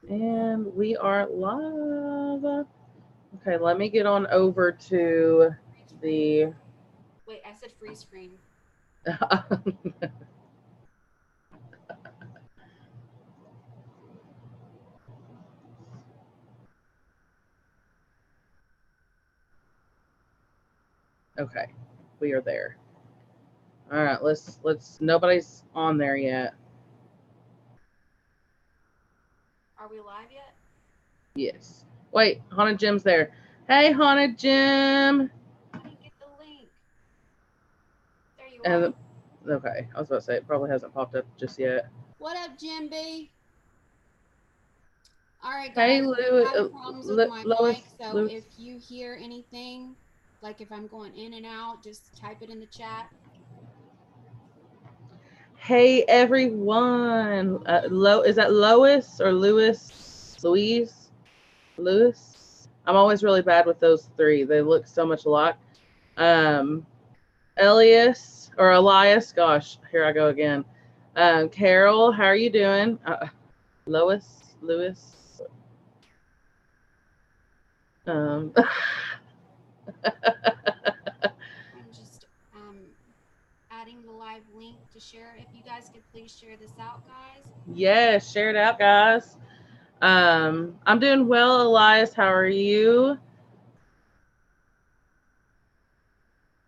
And we are live. Okay, let me get on over to Freeze screen. the. Wait, I said freeze screen. Okay, we are there. All right, let's. Nobody's on there yet. Are we live yet? Yes. Wait, Haunted Jim's there. Hey, Haunted Jim. I didn't get the link. There you are. And okay, I was about to say it probably hasn't popped up just yet. What up, Jim B? All right, Hey, guys. I'm Louis, having problems with my Lois, mic, so Louis. if you hear anything, like if I'm going in and out, just type it in the chat. Hey, everyone. Is that Lois or Louis? Louise? Lewis? I'm always really bad with those three. They look so much alike. Um, Elias or Elias. Gosh, here I go again. Carol, how are you doing? Lois, Lewis. Um, I'm just adding the live link to share. If you guys could please share this out, guys. yeah, share it out, guys. I'm doing well, Elias. How are you?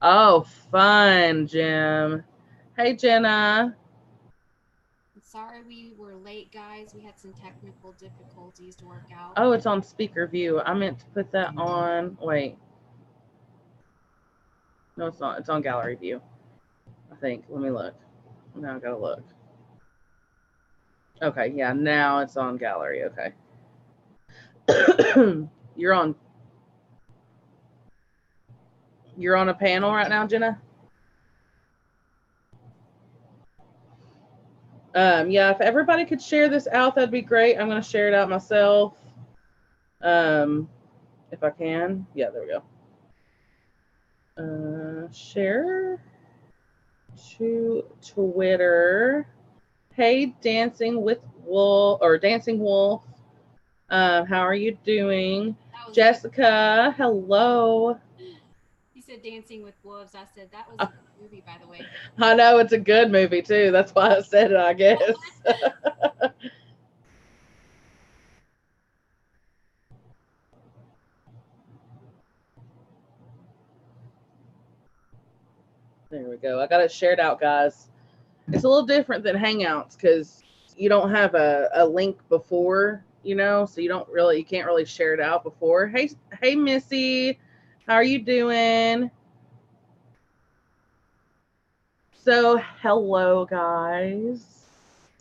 Oh, fun, Jim. Hey, Jenna. I'm sorry we were late, guys. We had some technical difficulties to work out. Oh, it's on speaker view. I meant to put that on. Wait, no, it's not. It's on gallery view. I think. Let me look. Now I gotta look. Okay, yeah, now it's on gallery. Okay. you're on. You're on a panel right now, Jenna. Yeah, if everybody could share this out, that'd be great. I'm gonna share it out myself. Um, if I can. Yeah, there we go. Share to Twitter. Hey, Dancing with Wolf or Dancing Wolf. How are you doing? That was good. Jessica, hello. You said Dancing with Wolves. I said that was a good movie, by the way. I know it's a good movie too. That's why I said it, I guess. There we go. I got it shared out, guys. It's a little different than Hangouts because you don't have a link before, so you can't really share it out before. Hey, Missy, how are you doing? So, hello, guys.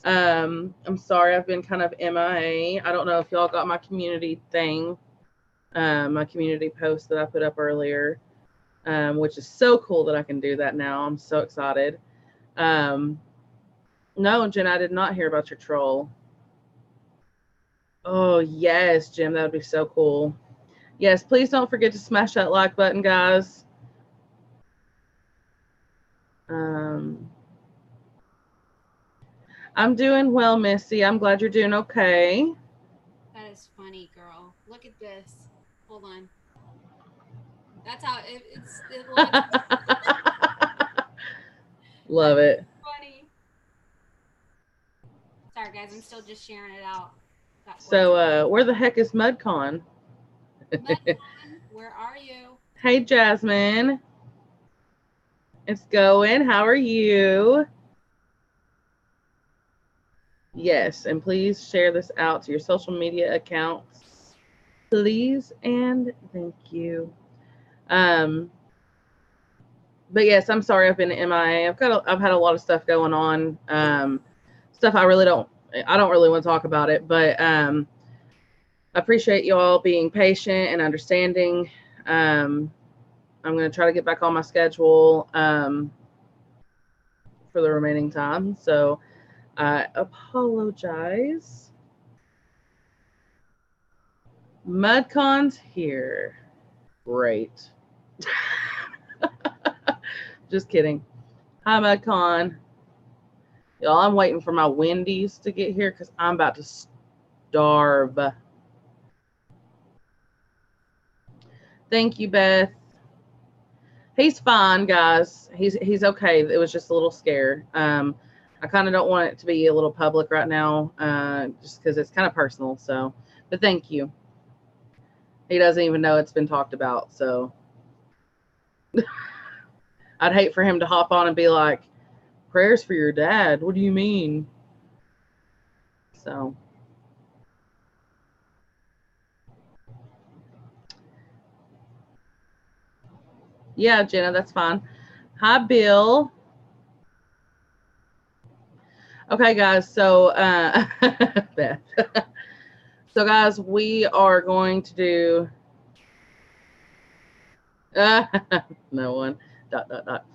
I'm sorry I've been kind of MIA. I don't know if y'all got my community thing, my community post that I put up earlier, which is so cool that I can do that now. I'm so excited. Um, no, Jen, I did not hear about your troll. Oh, yes, Jim, that would be so cool. Yes, please don't forget to smash that like button, guys. Um, I'm doing well, Missy. I'm glad you're doing okay. That is funny, girl. Look at this. Hold on. That's how it looks. Love That's it. funny. Sorry, guys. I'm still just sharing it out. Got words. So, where the heck is MudCon? Medcon, where are you? Hey, Jasmine. It's going. How are you? Yes, and please share this out to your social media accounts. Please and thank you. Um, but yes, I'm sorry I've been MIA. I've had a lot of stuff going on. Stuff I don't really want to talk about it, but I appreciate y'all being patient and understanding. Um, I'm going to try to get back on my schedule for the remaining time. So I apologize. MudCon's here. Great. Just kidding. Hi, MudCon. Y'all, I'm waiting for my Wendy's to get here because I'm about to Darb. Thank you, Beth. He's fine, guys. He's okay. It was just a little scare. I kind of don't want it to be a little public right now, just because it's kind of personal. So, but thank you. He doesn't even know it's been talked about. So, I'd hate for him to hop on and be like, "Prayers for your dad." What do you mean? So, yeah, Jenna, that's fine. Hi, Bill. Okay, guys. So, Beth. So, guys, we are going to do. No one. Dot dot dot.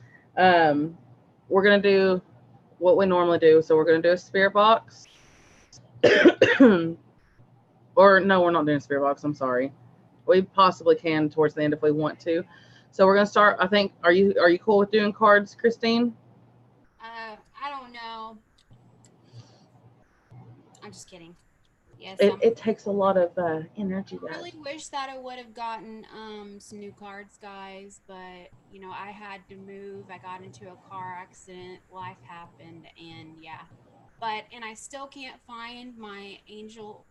We're gonna do what we normally do. So we're gonna do a spirit box. Or no, we're not doing a spirit box. I'm sorry. We possibly can towards the end if we want to. So we're gonna start. I think. Are you cool with doing cards, Christine? I don't know. I'm just kidding. Yes, It takes a lot of energy, I guys. really wish that I would have gotten some new cards, guys, but I had to move. I got into a car accident, life happened, and yeah. And I still can't find my angel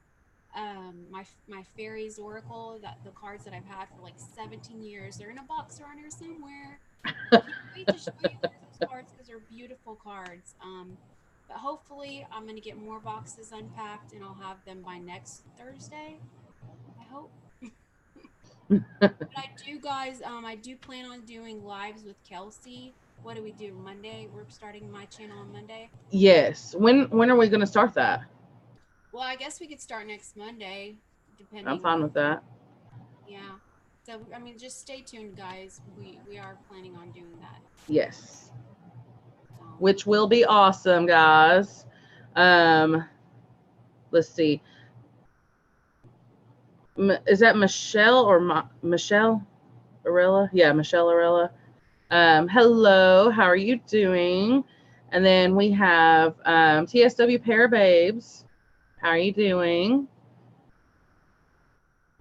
my fairies oracle, that the cards that I've had for like 17 years. They're in a box around here somewhere. I can't wait to show you guys those cards because they're beautiful cards. But hopefully I'm gonna get more boxes unpacked and I'll have them by next Thursday. I hope. But I do, guys. I do plan on doing lives with Kelsey. What do we do? Monday. We're starting my channel on Monday. Yes. When are we gonna start that? Well, I guess we could start next Monday, I'm depending fine on with that. yeah. So I mean, just stay tuned, guys. We are planning on doing that. Yes. So Which will be awesome, guys. Um, let's see. Is that Michelle or Michelle Arella? Yeah, Michelle Arella. Hello, how are you doing? And then we have TSW Pair Babes. How are you doing?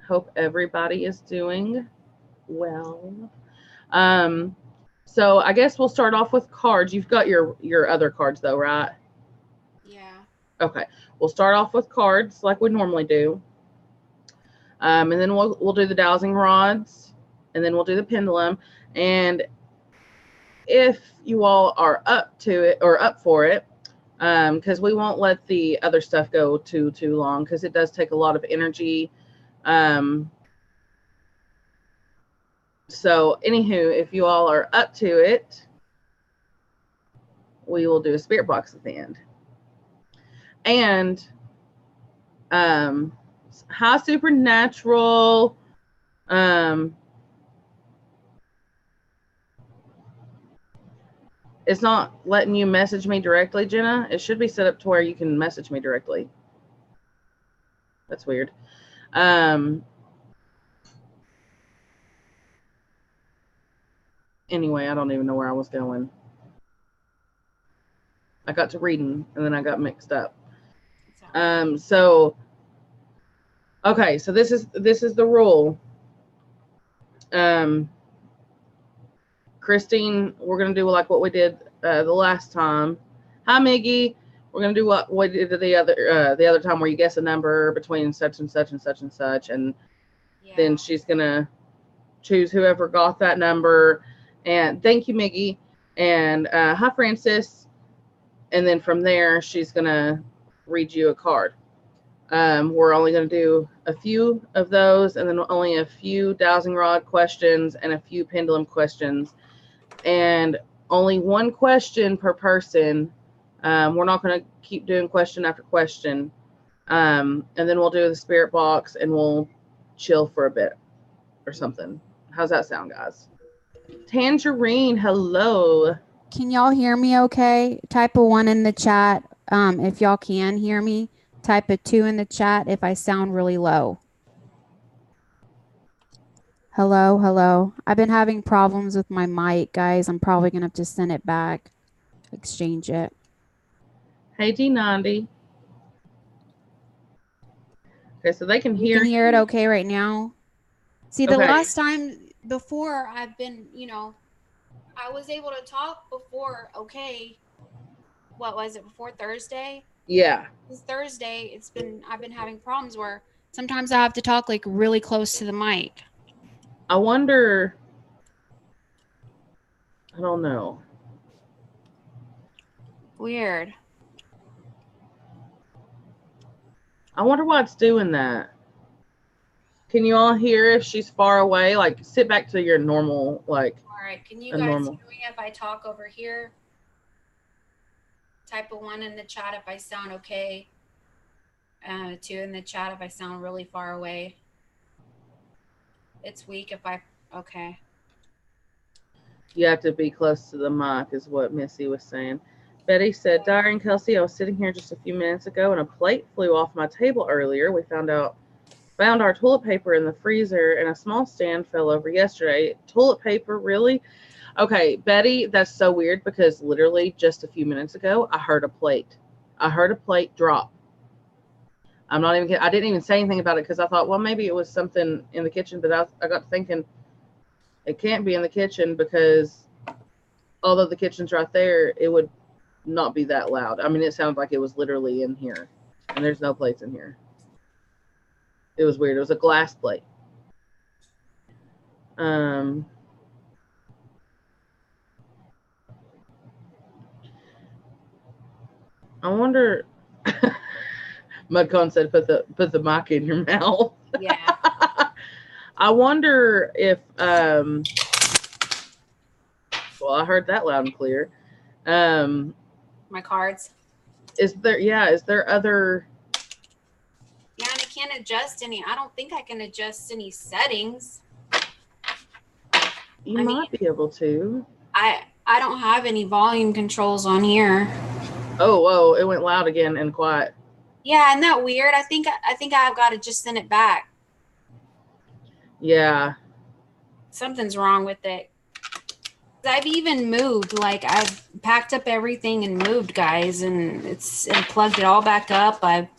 Hope everybody is doing well. Um, so I guess we'll start off with cards. You've got your other cards though, right? yeah. Okay. We'll start off with cards like we normally do. And then we'll do the dowsing rods, and then we'll do the pendulum. And if you all are up to it or up for it, because we won't let the other stuff go too long because it does take a lot of energy. So anywho, if you all are up to it, we will do a spirit box at the end. And hi supernatural. It's not letting you message me directly, Jenna. It should be set up to where you can message me directly. That's weird. Anyway, I don't even know where I was going. I got to reading and then I got mixed up. So okay, so this is the rule. Christine, we're gonna do like what we did the last time. Hi, Miggy. We're gonna do what we did the other time, where you guess a number between such and such and such and such, and then she's gonna choose whoever got that number. And thank you, Miggy. And hi, Francis. And then from there, she's gonna read you a card. We're only going to do a few of those, and then only a few dowsing rod questions and a few pendulum questions, and only one question per person. We're not going to keep doing question after question. And then we'll do the spirit box and we'll chill for a bit or something. How's that sound, guys? Tangerine, hello. Can y'all hear me okay? Type a 1 in the chat if y'all can hear me. Type a 2 in the chat if I sound really low. Hello, hello. I've been having problems with my mic, guys. I'm probably going to have to send it back, exchange it. Hey, D90. Okay, so they can You hear can hear it you. okay right now? See, the Okay. last time Before I've been, I was able to talk before. Okay, what was it, before Thursday? Yeah. This Thursday, I've been having problems where sometimes I have to talk like really close to the mic. I wonder. I don't know. Weird. I wonder why it's doing that. Can you all hear if she's far away? Like, sit back to your normal, like, All right, can you a guys normal. hear me if I talk over here? Type a 1 in the chat if I sound okay. 2 in the chat if I sound really far away. It's weak if I, okay. You have to be close to the mic, is what Missy was saying. Betty said, Diary and Kelsey, I was sitting here just a few minutes ago and a plate flew off my table earlier. We found our toilet paper in the freezer and a small stand fell over yesterday. Toilet paper, really? Okay, Betty, that's so weird because literally just a few minutes ago, I heard a plate. I heard a plate drop. I'm not even kidding. I didn't even say anything about it because I thought, well, maybe it was something in the kitchen, but I got thinking it can't be in the kitchen because although the kitchen's right there, it would not be that loud. I mean, it sounded like it was literally in here, and there's no plates in here. It was weird. It was a glass plate. I wonder. Mudcon said, "Put the mic in your mouth." Yeah. I wonder if. Well, I heard that loud and clear. My cards. Is there? Yeah. Is there other? Yeah, and I can't adjust any. I don't think I can adjust any settings. You might be able to. I don't have any volume controls on here. Oh, whoa! It went loud again and quiet. Yeah, isn't that weird? I think I've got to just send it back. Yeah. Something's wrong with it. I've even moved. Like, I've packed up everything and moved, guys, and plugged it all back up. I've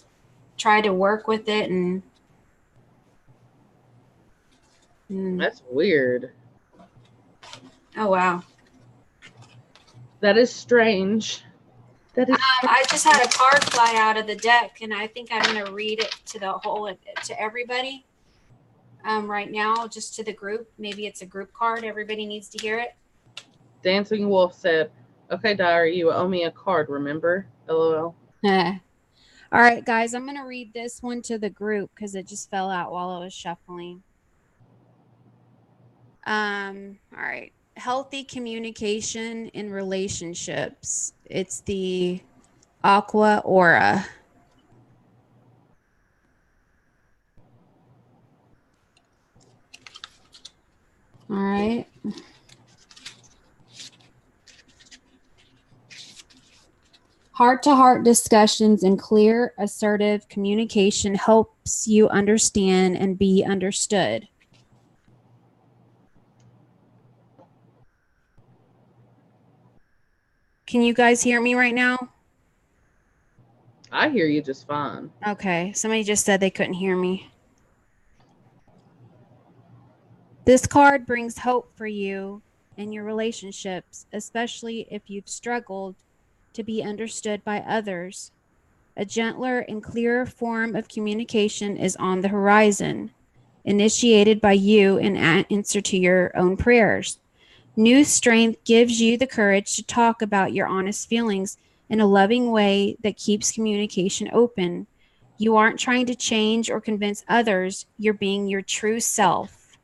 tried to work with it, and That's weird. Oh wow. That is strange. That is. I just had a card fly out of the deck, and I think I'm going to read it to everybody. Right now, just to the group. Maybe it's a group card. Everybody needs to hear it. Dancing Wolf said, "Okay, Diary, you owe me a card. Remember? LOL." All right, guys, I'm going to read this one to the group because it just fell out while I was shuffling. All right. Healthy communication in relationships. It's the Aqua Aura. All right. Heart-to-heart discussions and clear, assertive communication helps you understand and be understood. Can you guys hear me right now? I hear you just fine. Okay, somebody just said they couldn't hear me. This card brings hope for you in your relationships, especially if you've struggled to be understood by others. A gentler and clearer form of communication is on the horizon, initiated by you in answer to your own prayers. New strength gives you the courage to talk about your honest feelings in a loving way that keeps communication open. You aren't trying to change or convince others, you're being your true self.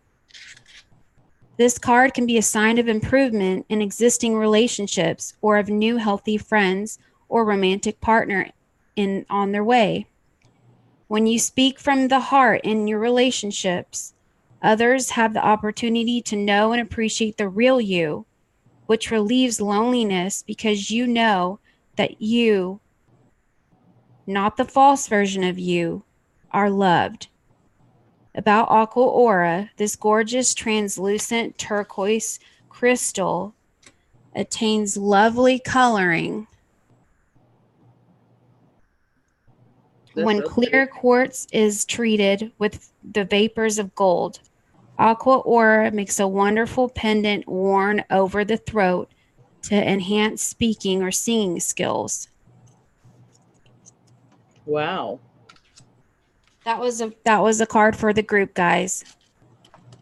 This card can be a sign of improvement in existing relationships or of new healthy friends or romantic partner on their way. When you speak from the heart in your relationships, others have the opportunity to know and appreciate the real you, which relieves loneliness because you know that you, not the false version of you, are loved. About Aqua Aura, this gorgeous translucent turquoise crystal attains lovely coloring. When so clear quartz is treated with the vapors of gold, aqua aura makes a wonderful pendant worn over the throat to enhance speaking or singing skills. Wow. That was a card for the group, guys.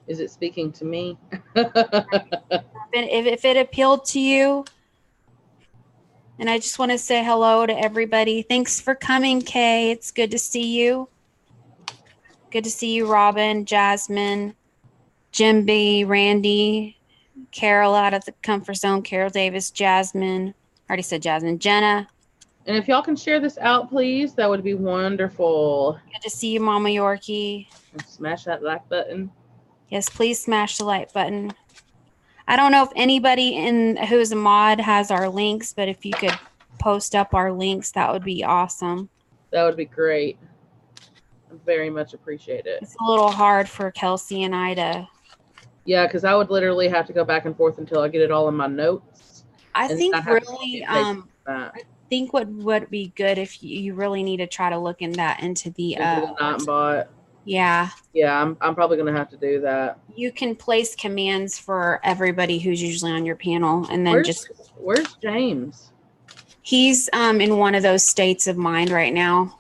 Is it speaking to me? If it appealed to you, and I just want to say hello to everybody. Thanks for coming, Kay. It's good to see you. Good to see you, Robin, Jasmine, Jim B, Randy, Carol out of the comfort zone, Carol Davis, Jasmine. I already said Jasmine. Jenna. And if y'all can share this out, please, that would be wonderful. Good to see you, Mama Yorkie. And smash that like button. Yes, please smash the like button. I don't know if anybody who's a mod has our links, but if you could post up our links, that would be awesome. That would be great. I very much appreciate it. It's a little hard for Kelsey and I to. Yeah, because I would literally have to go back and forth until I get it all in my notes. I think really, I think what would be good if you really need to try to look into the Nightbot. Yeah. Yeah, I'm probably gonna have to do that. You can place commands for everybody who's usually on your panel, and then where's James? He's in one of those states of mind right now.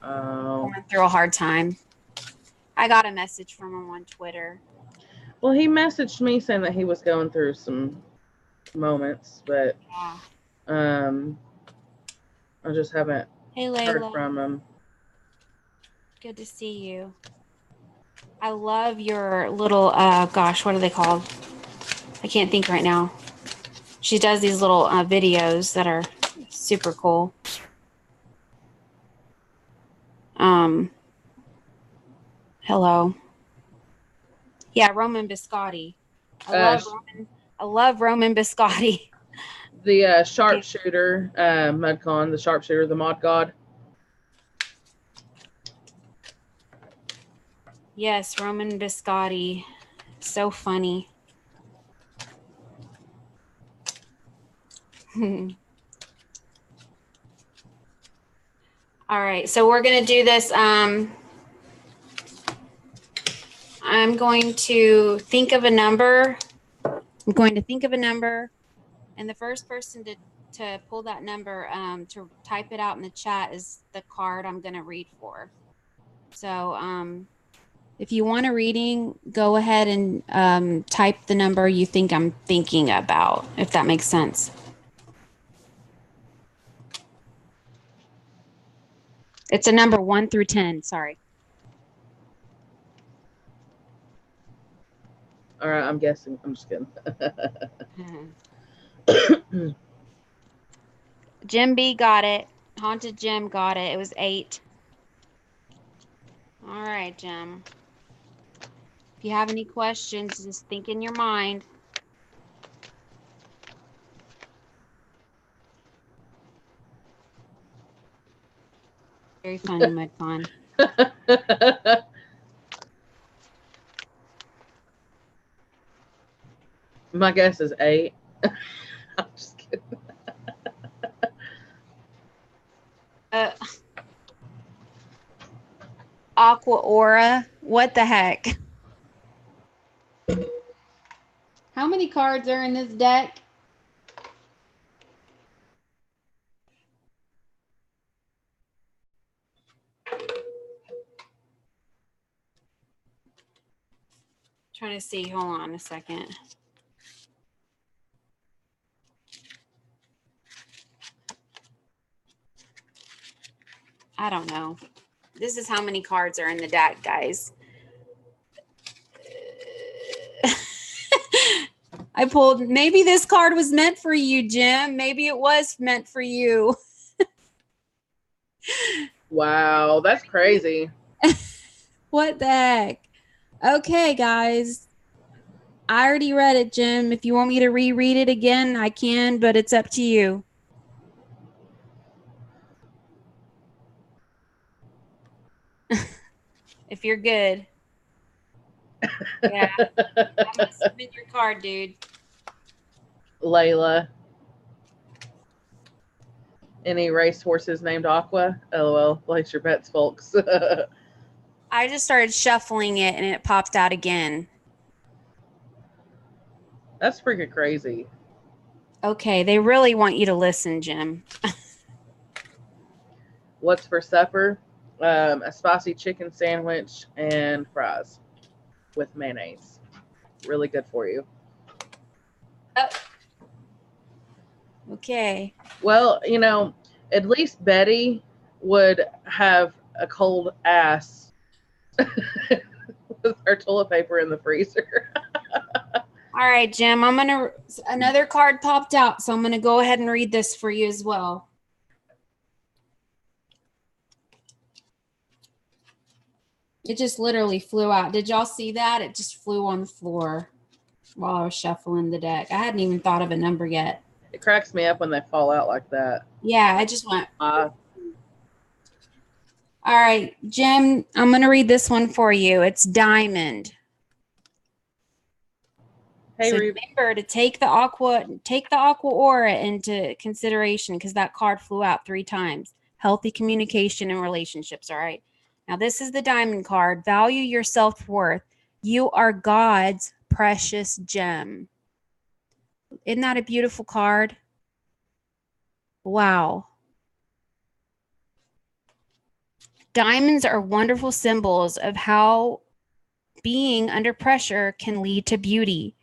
Oh. Going through a hard time. I got a message from him on Twitter. Well, he messaged me saying that he was going through some moments, but I just haven't heard from him. Good to see you. I love your little gosh, what are they called? I can't think right now. She does these little videos that are super cool. Hello. Yeah, Roman Biscotti. I love Roman Biscotti. The sharpshooter, Mudcon, the sharpshooter, the mod god. Yes, Roman Biscotti. So funny. All right, so we're going to do this. I'm going to think of a number. And the first person to pull that number, to type it out in the chat, is the card I'm going to read for. So if you want a reading, go ahead and type the number you think I'm thinking about, if that makes sense. It's a number 1 through 10. Sorry. All right, I'm guessing. I'm just kidding. Jim B got it. Haunted Jim got it. It was 8. All right, Jim. If you have any questions, just think in your mind. Very funny, Mudcon. My guess is 8. I'm just kidding. Aqua Aura. What the heck? How many cards are in this deck? Trying to see. Hold on a second. I don't know. This is how many cards are in the deck, guys. I pulled, maybe this card was meant for you, Jim. Maybe it was meant for you. Wow, that's crazy. What the heck? Okay, guys. I already read it, Jim. If you want me to reread it again, I can, but it's up to you. If you're good. Yeah. I'm going to submit your card, dude. Layla. Any race horses named Aqua? LOL. Place your bets, folks. I just started shuffling it and it popped out again. That's freaking crazy. Okay, they really want you to listen, Jim. What's for supper? A spicy chicken sandwich and fries with mayonnaise. Really good for you. Oh. Okay. Well, you know, at least Betty would have a cold ass with her toilet paper in the freezer. All right, Jim, another card popped out, so I'm going to go ahead and read this for you as well. It just literally flew out. Did y'all see that? It just flew on the floor while I was shuffling the deck. I hadn't even thought of a number yet. It cracks me up when they fall out like that. Yeah, I just went. All right, Jim, I'm going to read this one for you. It's Diamond. Hey, so remember to take the aqua aura into consideration because that card flew out 3 times. Healthy communication and relationships. All right. Now this is the Diamond card. Value your self-worth. You are God's precious gem. Isn't that a beautiful card? Wow. Diamonds are wonderful symbols of how being under pressure can lead to beauty.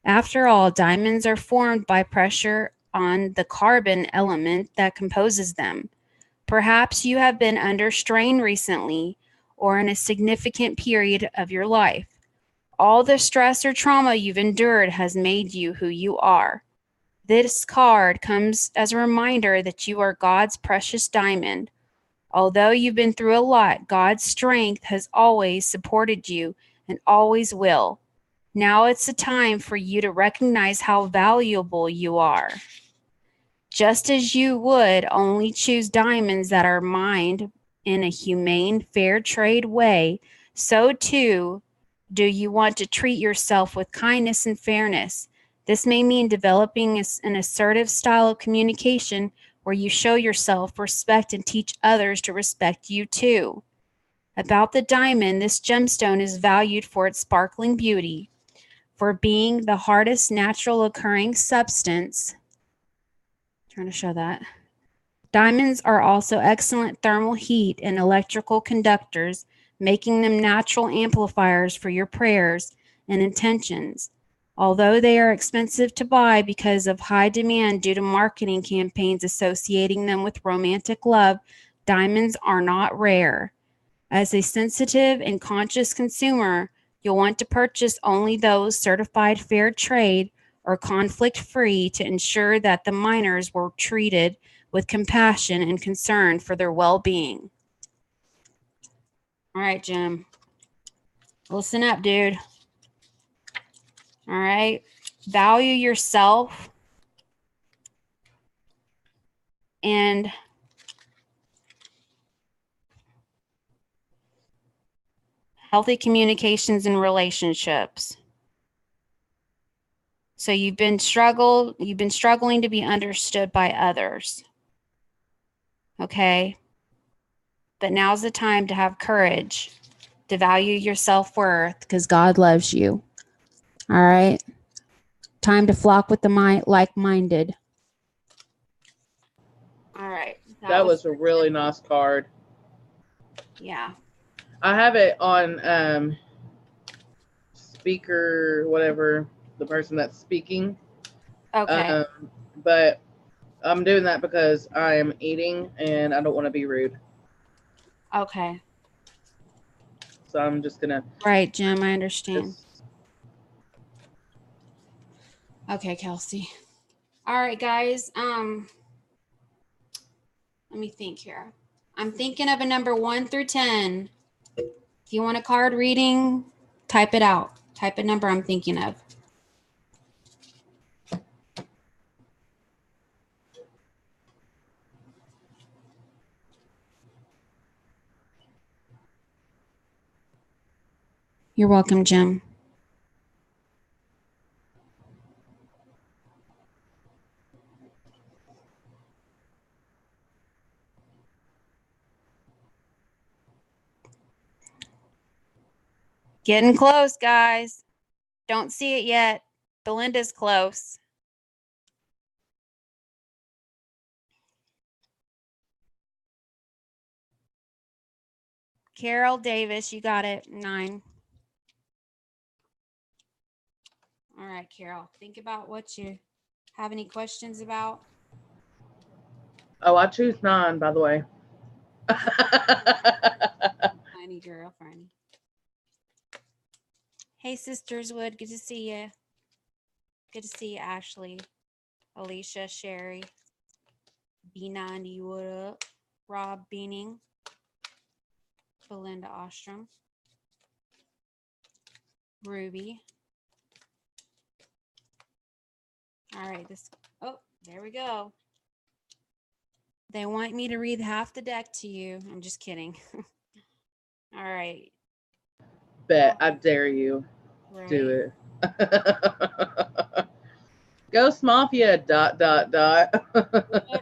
After all, diamonds are formed by pressure on the carbon element that composes them. Perhaps you have been under strain recently or in a significant period of your life. All the stress or trauma you've endured has made you who you are. This card comes as a reminder that you are God's precious diamond. Although you've been through a lot, God's strength has always supported you and always will. Now it's the time for you to recognize how valuable you are. Just as you would only choose diamonds that are mined in a humane, fair trade way, so too do you want to treat yourself with kindness and fairness. This may mean developing an assertive style of communication where you show yourself respect and teach others to respect you too. About the diamond, this gemstone is valued for its sparkling beauty, for being the hardest natural occurring substance. Trying to show that. Diamonds are also excellent thermal heat and electrical conductors, making them natural amplifiers for your prayers and intentions. Although they are expensive to buy because of high demand due to marketing campaigns associating them with romantic love, diamonds are not rare. As a sensitive and conscious consumer, you'll want to purchase only those certified fair trade or conflict-free to ensure that the miners were treated with compassion and concern for their well-being. All right, Jim. Listen up, dude. All right. Value yourself and healthy communications and relationships. So you've been struggling to be understood by others. Okay? But now's the time to have courage, to value your self-worth because God loves you. All right? Time to flock with the like-minded. All right. That was a really nice card. Yeah. I have it on speaker, whatever, the person that's speaking. Okay. But I'm doing that because I am eating and I don't want to be rude. Okay. So I'm just going to. Right, Jim, I understand. Okay, Kelsey. All right, guys. Let me think here. I'm thinking of a number 1 through 10. If you want a card reading, type it out. Type a number I'm thinking of. You're welcome, Jim. Getting close, guys. Don't see it yet. Belinda's close. Carol Davis, you got it. 9. All right, Carol. Think about what you have any questions about. Oh, I choose 9, by the way. Honey girlfriend. Hey, Sisters Wood. Good to see you. Good to see you, Ashley. Alicia, Sherry. B90, what up? Rob Beaning. Belinda Ostrom. Ruby. All right, oh, there we go. They want me to read half the deck to you. I'm just kidding. All right. Bet. I dare you. Right. Do it. Ghost Mafia, ... What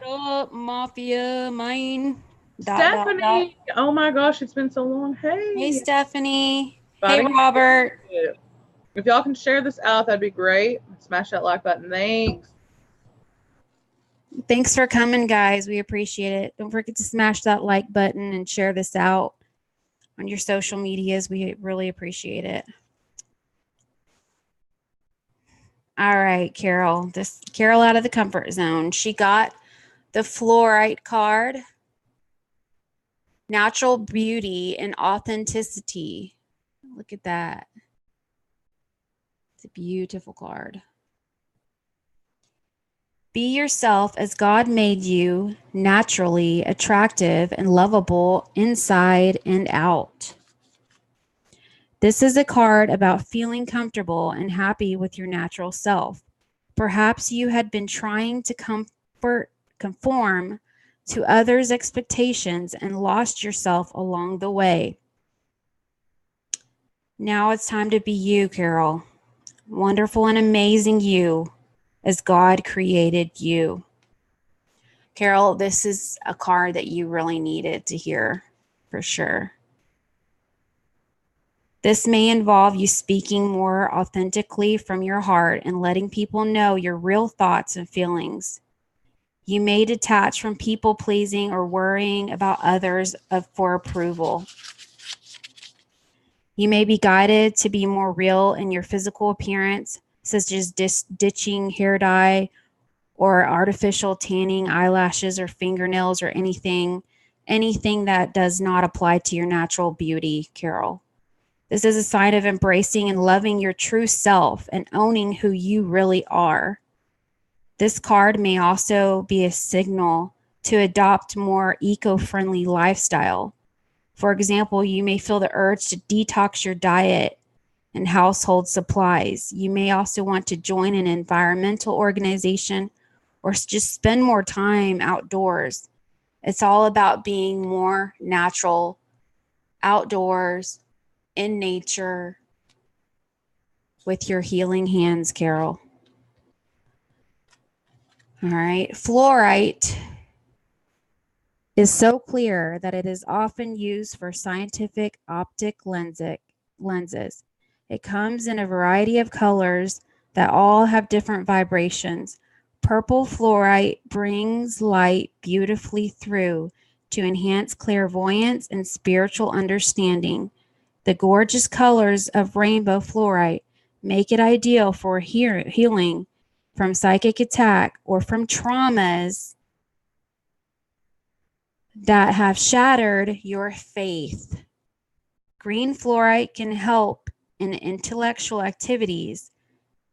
up, Mafia? Mine. ... Stephanie. Oh my gosh, it's been so long. Hey, Hey. Stephanie. Hey, Robert. If y'all can share this out, that'd be great. Smash that like button. Thanks. Thanks for coming, guys. We appreciate it. Don't forget to smash that like button and share this out on your social medias. We really appreciate it. All right, Carol. This Carol out of the comfort zone. She got the fluorite card. Natural beauty and authenticity. Look at that. It's a beautiful card. Be yourself as God made you, naturally attractive and lovable inside and out. This is a card about feeling comfortable and happy with your natural self. Perhaps you had been trying to conform to others' expectations and lost yourself along the way. Now it's time to be you, Carol. Wonderful and amazing you as God created you. Carol, this is a card that you really needed to hear for sure. This may involve you speaking more authentically from your heart and letting people know your real thoughts and feelings. You may detach from people pleasing or worrying about others for approval. You may be guided to be more real in your physical appearance, such as ditching hair dye or artificial tanning, eyelashes or fingernails or anything that does not apply to your natural beauty, Carol. This is a sign of embracing and loving your true self and owning who you really are. This card may also be a signal to adopt more eco-friendly lifestyle. For example, you may feel the urge to detox your diet and household supplies. You may also want to join an environmental organization or just spend more time outdoors. It's all about being more natural, outdoors, in nature, with your healing hands, Carol. All right. Fluorite is so clear that it is often used for scientific optic lenses. It comes in a variety of colors that all have different vibrations. Purple fluorite brings light beautifully through to enhance clairvoyance and spiritual understanding. The gorgeous colors of rainbow fluorite make it ideal for healing from psychic attack or from traumas that have shattered your faith. Green fluorite can help in intellectual activities,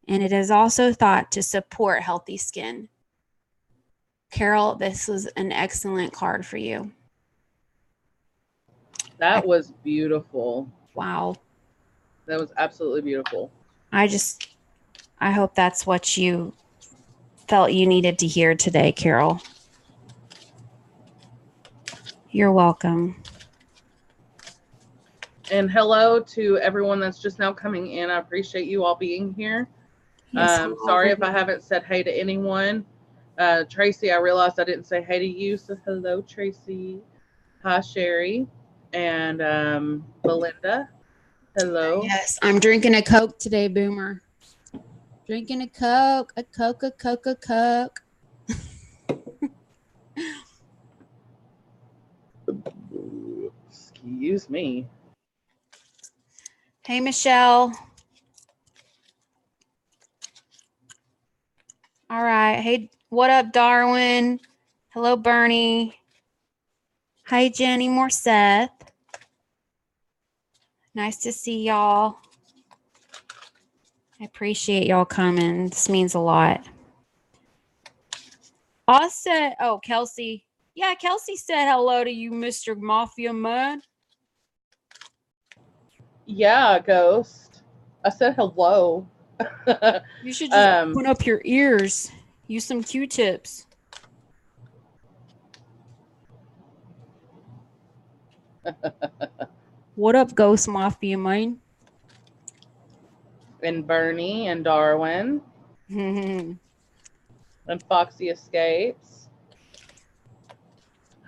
and it is also thought to support healthy skin. Carol, this was an excellent card for you. That was beautiful. Wow. That was absolutely beautiful. I hope that's what you felt you needed to hear today, Carol. You're welcome. And hello to everyone that's just now coming in. I appreciate you all being here. Yes, sorry if I haven't said hey to anyone. Tracy, I realized I didn't say hey to you, so hello, Tracy. Hi, Sherry. And Belinda. Hello. Yes, I'm drinking a Coke today, Boomer. Drinking a Coke, a Coke, a Coke, a Coke. Excuse me. Hey, Michelle. All right. Hey, what up, Darwin? Hello, Bernie. Hi, Jenny Morissette. Nice to see y'all. I appreciate y'all coming. This means a lot. Austin. Oh, Kelsey. Yeah, Kelsey said hello to you, Mr. Mafia Man. Yeah, Ghost. I said hello. You should just open up your ears. Use some Q-tips. What up, Ghost Mafia Man? And Bernie and Darwin and Foxy Escapes.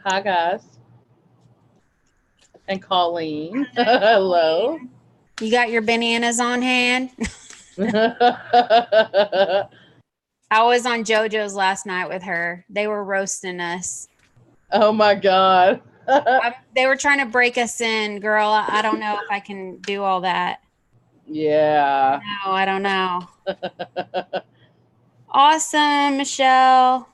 Hi, guys. And Colleen. Hello. You got your bananas on hand? I was on JoJo's last night with her. They were roasting us. Oh my God. They were trying to break us in, girl. I don't know if I can do all that. Yeah. No, I don't know. Awesome, Michelle.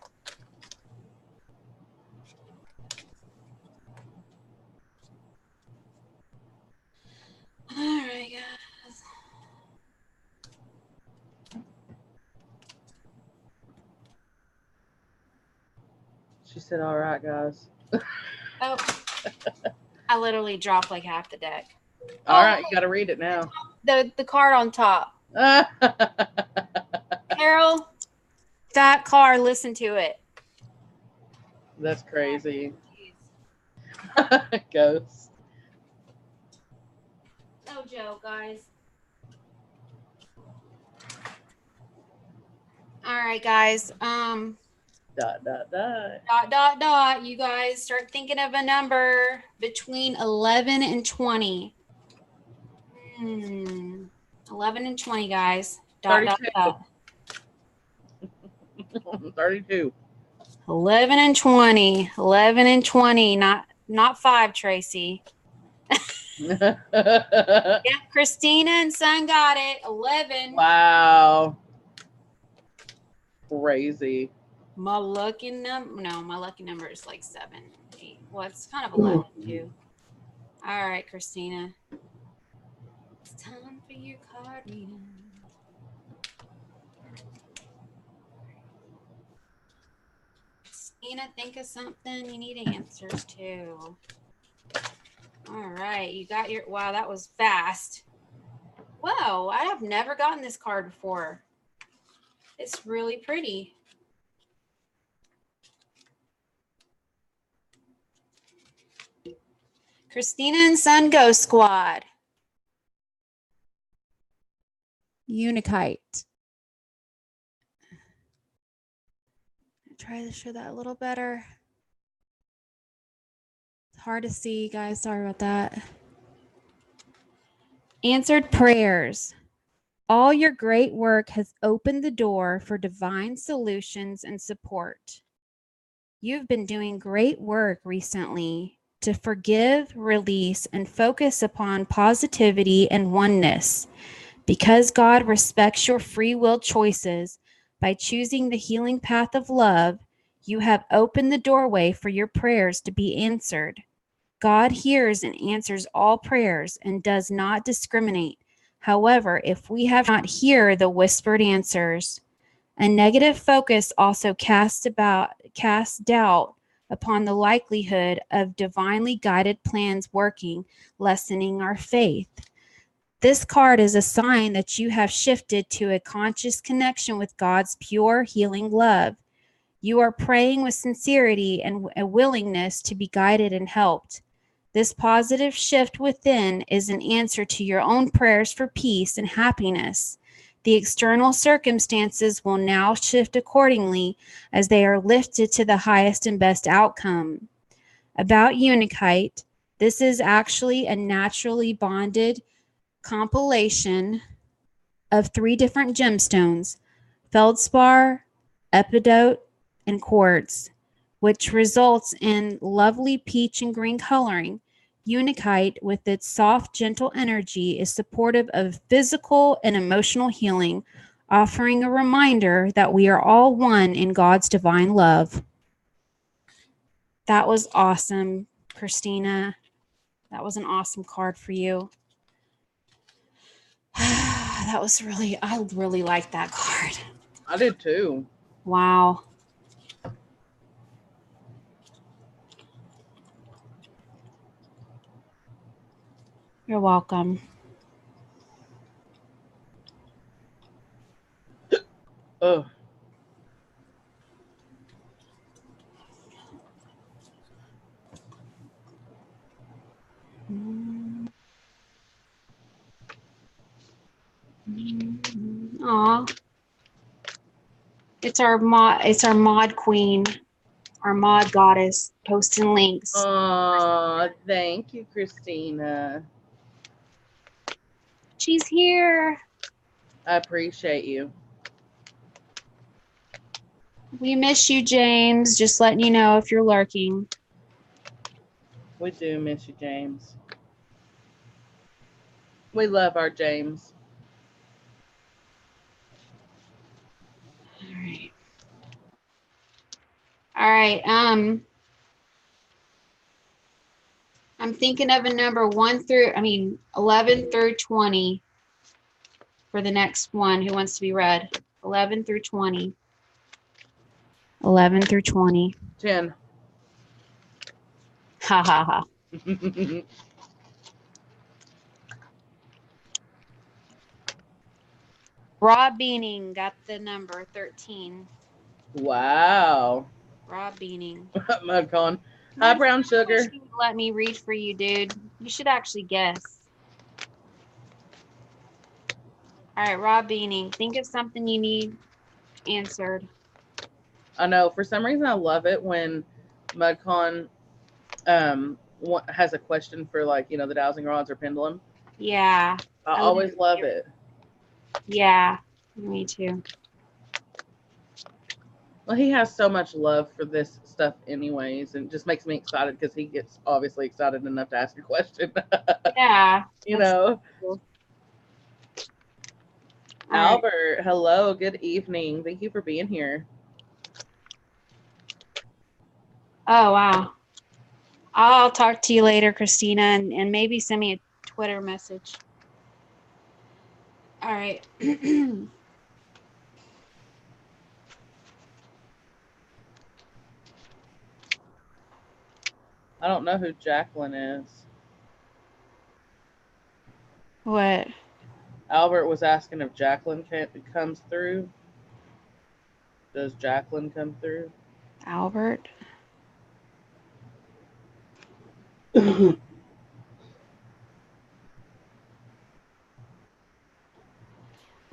All right, guys. She said, all right, guys. Oh, I literally dropped like half the deck. All right, you got to read it now. The card on top. Carol, that card, listen to it. That's crazy. Ghost. No joke, guys. All right, guys. Dot, dot, dot. Dot, dot, dot. You guys start thinking of a number between 11 and 20. 11 and 20, guys. Dot, 32. dot, dot. 32. 11 and 20. 11 and 20. Not 5, Tracy. Yeah, Christina and Son got it. 11. Wow. Crazy. My lucky number is like 7, 8. Well, it's kind of 11 too. All right, Christina. It's time for your card reading. Christina, think of something you need answers to. All right, you got your, wow, that was fast. Whoa, I have never gotten this card before. It's really pretty. Christina and Son Ghost Squad. Unikite. Try to show that a little better. It's hard to see, guys. Sorry about that. Answered prayers. All your great work has opened the door for divine solutions and support. You've been doing great work recently to forgive, release, and focus upon positivity and oneness. Because God respects your free will choices, by choosing the healing path of love, you have opened the doorway for your prayers to be answered. God hears and answers all prayers and does not discriminate. However, if we have not hear the whispered answers, a negative focus also casts doubt upon the likelihood of divinely guided plans working, lessening our faith. This card is a sign that you have shifted to a conscious connection with God's pure healing love. You are praying with sincerity and a willingness to be guided and helped. This positive shift within is an answer to your own prayers for peace and happiness. The external circumstances will now shift accordingly as they are lifted to the highest and best outcome. About Unikite, this is actually a naturally bonded compilation of 3 different gemstones, feldspar, epidote, and quartz, which results in lovely peach and green coloring. Unakite, with its soft, gentle energy, is supportive of physical and emotional healing, offering a reminder that we are all one in God's divine love. That was awesome, Christina. That was an awesome card for you. I really liked that card. I did too. Wow. You're welcome. Oh. Aw. It's our mod queen, our mod goddess, posting links. Aw, thank you, Christina. She's here. I appreciate you. We miss you, James. Just letting you know if you're lurking. We do miss you, James. We love our James. All right. I'm thinking of a number 11 through 20 for the next one. Who wants to be read? 11 through 20. 11 through 20. 10. Ha ha ha. Rob Beaning got the number 13. Wow. Rob Beaning. Mudcon. Hi, Brown Sugar. Let me read for you, dude. You should actually guess. All right, Rob Beaning. Think of something you need answered. I know. For some reason, I love it when Mudcon has a question for, like, you know, the dowsing rods or pendulum. Yeah. I always love it. Yeah, me too. Well, he has so much love for this stuff anyways, and it just makes me excited because he gets obviously excited enough to ask a question. Yeah. You know. Cool. Albert, hello, good evening. Thank you for being here. Oh, wow. I'll talk to you later, Christina, and maybe send me a Twitter message. All right. I don't know who Jacqueline is. What? Albert was asking if Jacqueline comes through. Does Jacqueline come through? Albert?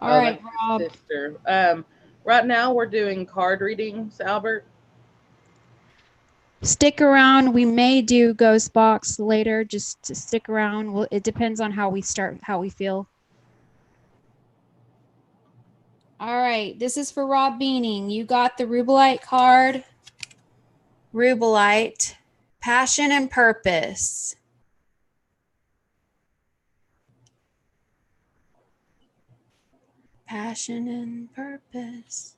All right, Rob. Sister. Right now we're doing card readings, Albert. Stick around. We may do Ghost Box later. Just to stick around. Well, it depends on how we feel. All right. This is for Rob Beaning. You got the Rubelite card. Rubelite. Passion and purpose. Passion and purpose.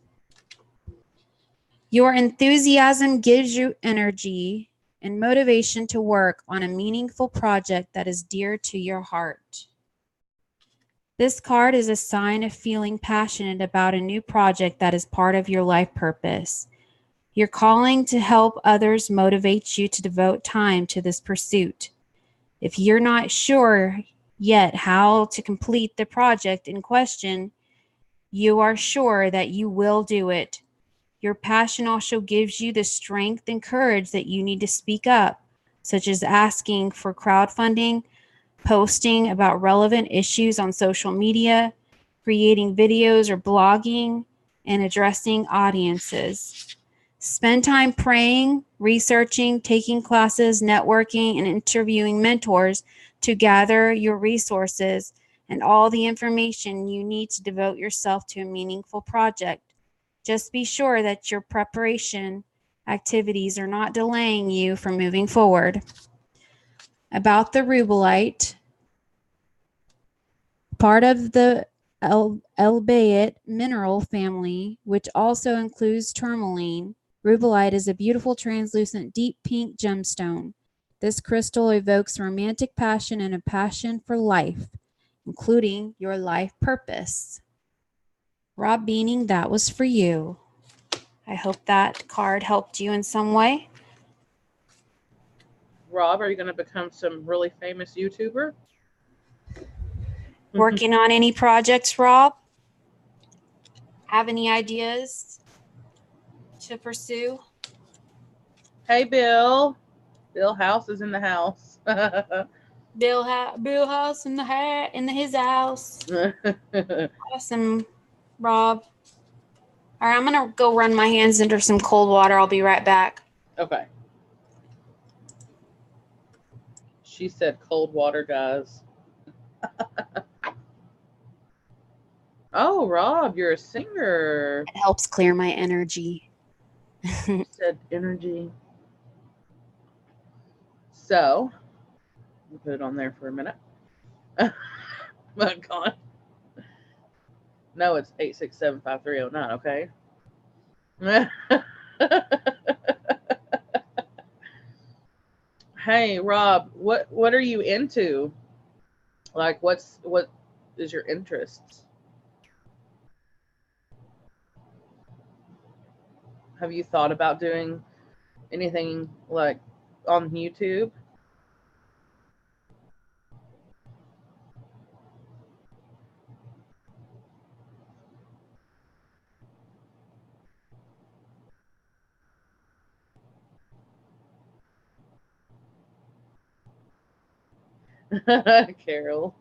Your enthusiasm gives you energy and motivation to work on a meaningful project that is dear to your heart. This card is a sign of feeling passionate about a new project that is part of your life purpose. Your calling to help others motivates you to devote time to this pursuit. If you're not sure yet how to complete the project in question, you are sure that you will do it. Your passion also gives you the strength and courage that you need to speak up, such as asking for crowdfunding, posting about relevant issues on social media, creating videos or blogging, and addressing audiences. Spend time praying, researching, taking classes, networking, and interviewing mentors to gather your resources and all the information you need to devote yourself to a meaningful project. Just be sure that your preparation activities are not delaying you from moving forward. About the rubellite, part of the elbaite mineral family, which also includes tourmaline, rubellite is a beautiful, translucent, deep pink gemstone. This crystal evokes romantic passion and a passion for life, including your life purpose. Rob Beaning, that was for you. I hope that card helped you in some way. Rob, are you going to become some really famous YouTuber? Working on any projects, Rob? Have any ideas to pursue? Hey, Bill. Bill House is in the house. Bill House in his house. Awesome, Rob. All right, I'm going to go run my hands under some cold water. I'll be right back. Okay. She said cold water, guys. Oh, Rob, you're a singer. It helps clear my energy. You said energy. So, we'll put it on there for a minute. My God. No, it's 867-5309, okay? Hey, Rob, what are you into? Like, what is your interests? Have you thought about doing anything like on YouTube? Carol.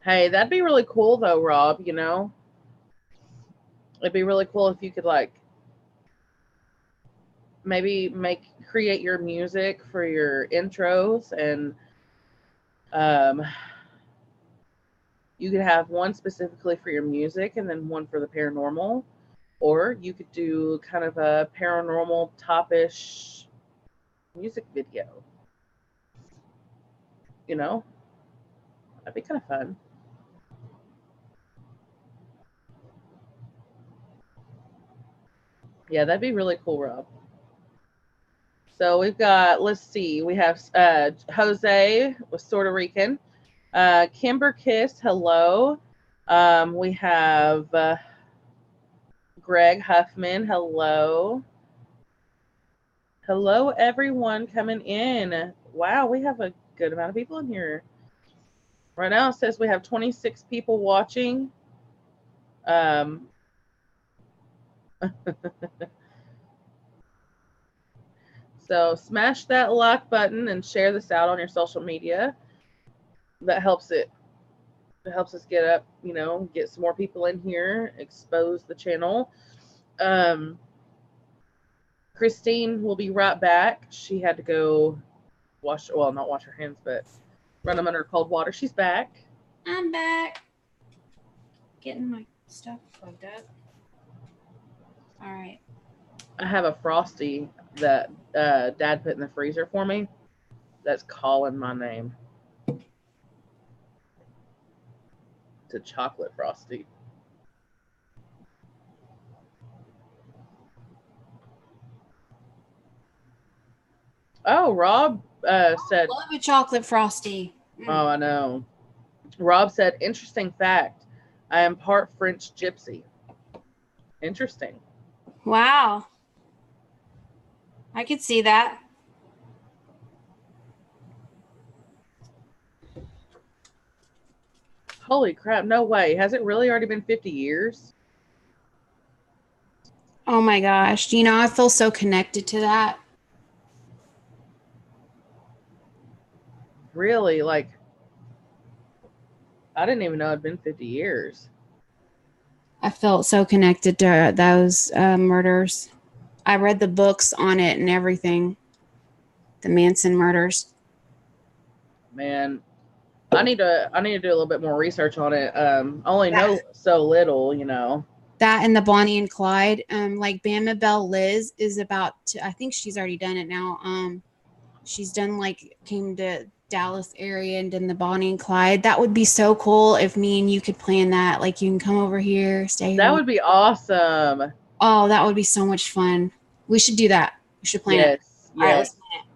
Hey, that'd be really cool though, Rob, you know? It'd be really cool if you could like maybe create your music for your intros, and you could have one specifically for your music and then one for the paranormal, or you could do kind of a paranormal top-ish music video. You know, that'd be kind of fun. Yeah, that'd be really cool, Rob. So we've got, let's see, we have Jose was Puerto Rican, Kimber Kiss, hello. We have Greg Huffman, hello. Hello, everyone coming in. Wow, we have a good amount of people in here. Right now it says we have 26 people watching. So smash that like button and share this out on your social media. That helps it. It helps us get up, you know, get some more people in here, expose the channel. Christine will be right back. She had to go not wash her hands, but run them under cold water. She's back. I'm back. Getting my stuff plugged up. All right. I have a Frosty that Dad put in the freezer for me that's calling my name. It's a chocolate Frosty. Oh, Rob said... I love a chocolate Frosty. Oh, I know. Rob said, interesting fact, I am part French gypsy. Interesting. Wow. I could see that. Holy crap, no way. Has it really already been 50 years? Oh my gosh. You know, I feel so connected to that. Really? Like, I didn't even know it'd been 50 years. I felt so connected to those murders. I read the books on it and everything. The Manson murders. Man, I need to do a little bit more research on it. Only know so little, you know. That and the Bonnie and Clyde. Like Bama Bell Liz is about to, I think she's already done it now. She's done like came to Dallas area and done the Bonnie and Clyde. That would be so cool if me and you could plan that. Like you can come over here, stay here. That would be awesome. Oh, that would be so much fun. We should do that. We should plan it. All right, let's plan it.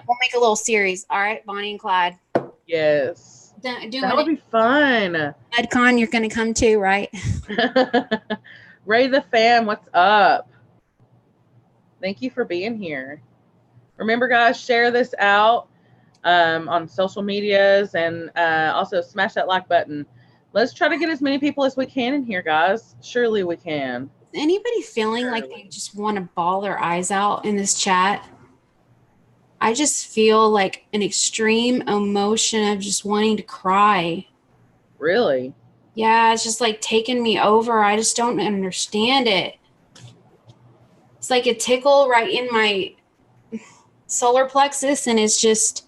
We'll make a little series. All right, Bonnie and Clyde. Yes. That would be fun. EdCon, you're going to come too, right? Ray the fam, what's up? Thank you for being here. Remember, guys, share this out on social medias and also smash that like button. Let's try to get as many people as we can in here, guys. Surely we can. Is anybody feeling like they just want to bawl their eyes out in this chat? I just feel like an extreme emotion of just wanting to cry. Really? Yeah, it's just like taking me over. I just don't understand it. It's like a tickle right in my solar plexus, and it's just,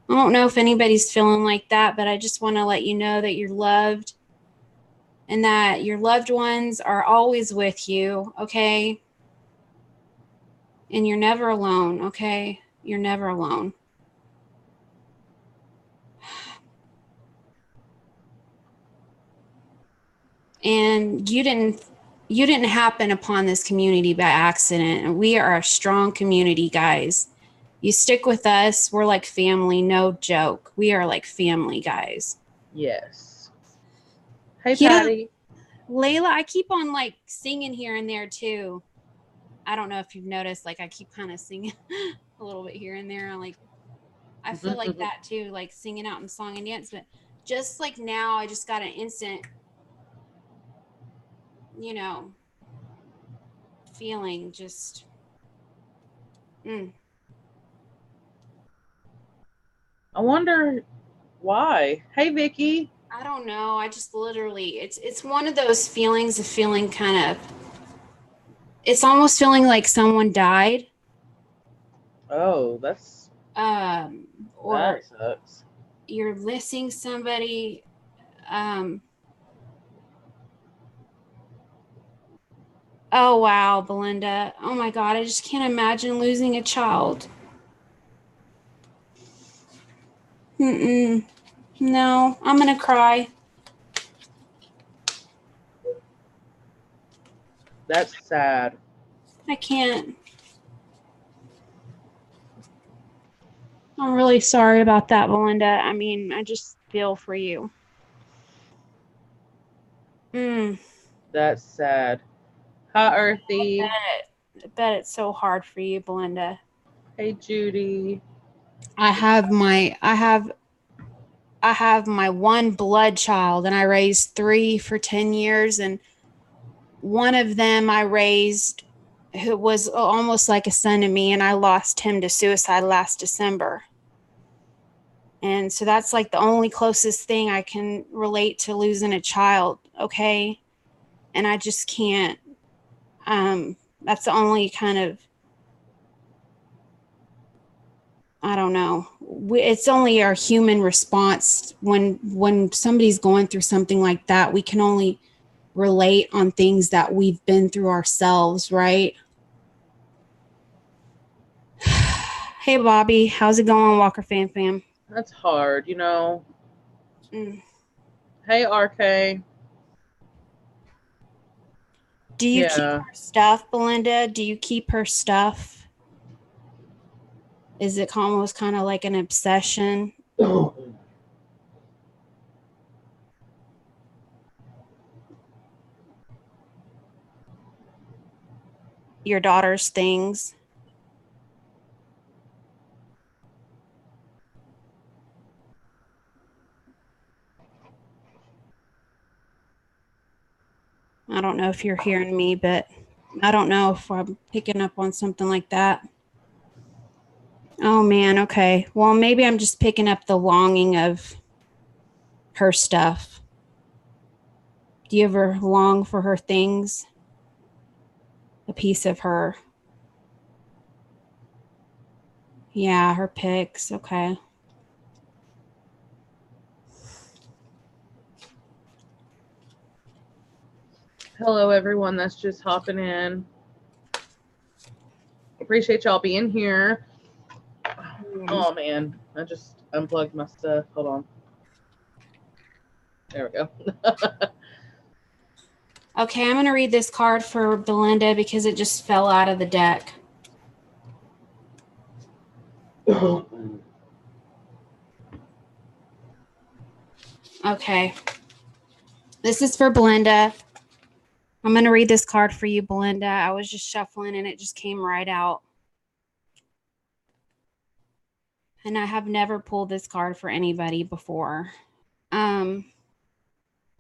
I don't know if anybody's feeling like that, but I just want to let you know that you're loved and that your loved ones are always with you, okay? And you're never alone, okay? You're never alone. And you didn't happen upon this community by accident. And we are a strong community, guys. You stick with us. We're like family, no joke. We are like family, guys. Yes. Hey, Patty. Layla, I keep on like singing here and there too. I don't know if you've noticed, like I keep kind of singing a little bit here and there. I feel like that too, like singing out in song and dance. But just like now, I just got an instant, you know, feeling just. I wonder why. Hey, Vicky. I don't know. I just literally, it's one of those feelings of feeling kind of. It's almost feeling like someone died. Oh, that's. Or that sucks. You're missing somebody. Oh wow, Belinda. Oh my God, I just can't imagine losing a child. No, I'm gonna cry. That's sad. I can't. I'm really sorry about that, Belinda. I mean, I just feel for you. That's sad. Hi, Earthy. I bet it's so hard for you, Belinda. Hey, Judy. I have my one blood child, and I raised 3 for 10 years, and one of them I raised who was almost like a son to me, and I lost him to suicide last December. And so that's like the only closest thing I can relate to losing a child, okay? And I just can't. That's the only kind of, I don't know. It's only our human response when somebody's going through something like that. We can only relate on things that we've been through ourselves, right? Hey, Bobby, how's it going, Walker fam? That's hard, you know. Hey, RK. Do you keep her stuff, Belinda? Do you keep her stuff? Is it almost kind of like an obsession? Your daughter's things? I don't know if you're hearing me, but I don't know if I'm picking up on something like that. Oh, man. Okay. Well, maybe I'm just picking up the longing of her stuff. Do you ever long for her things? A piece of her? Yeah, her pics. Okay. Hello, everyone that's just hopping in. Appreciate y'all being here. Oh, man. I just unplugged my stuff. Hold on. There we go. Okay, I'm going to read this card for Belinda because it just fell out of the deck. Okay. This is for Belinda. I'm going to read this card for you, Belinda. I was just shuffling and it just came right out. And I have never pulled this card for anybody before.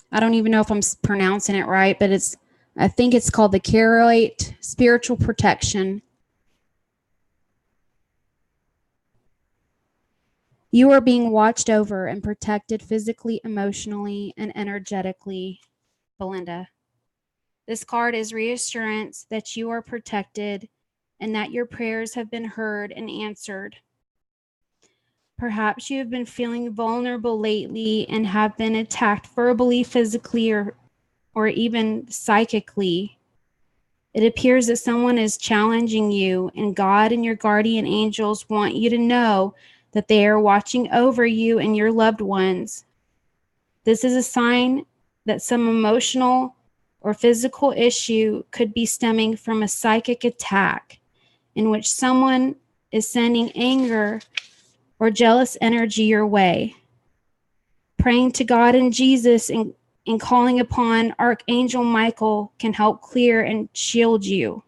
I don't even know if I'm pronouncing it right, but I think it's called the Kelsey's Spiritual Protection. You are being watched over and protected physically, emotionally, and energetically, Belinda. This card is reassurance that you are protected and that your prayers have been heard and answered. Perhaps you have been feeling vulnerable lately and have been attacked verbally, physically, or even psychically. It appears that someone is challenging you, and God and your guardian angels want you to know that they are watching over you and your loved ones. This is a sign that some emotional or physical issue could be stemming from a psychic attack in which someone is sending anger or jealous energy your way. Praying to God and Jesus and calling upon Archangel Michael can help clear and shield you.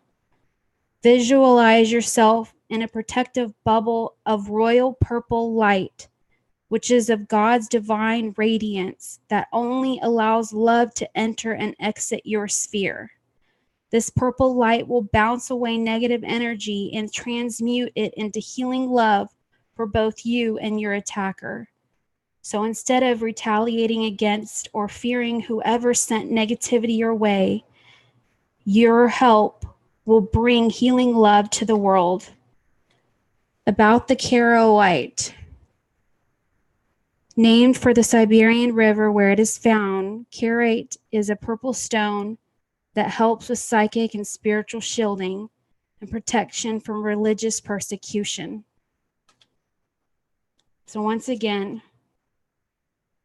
Visualize yourself in a protective bubble of royal purple light, which is of God's divine radiance that only allows love to enter and exit your sphere. This purple light will bounce away negative energy and transmute it into healing love for both you and your attacker. So instead of retaliating against or fearing whoever sent negativity your way, your help will bring healing love to the world. About the Kelsey's, named for the Siberian River where it is found, Kelsey is a purple stone that helps with psychic and spiritual shielding and protection from religious persecution. So once again,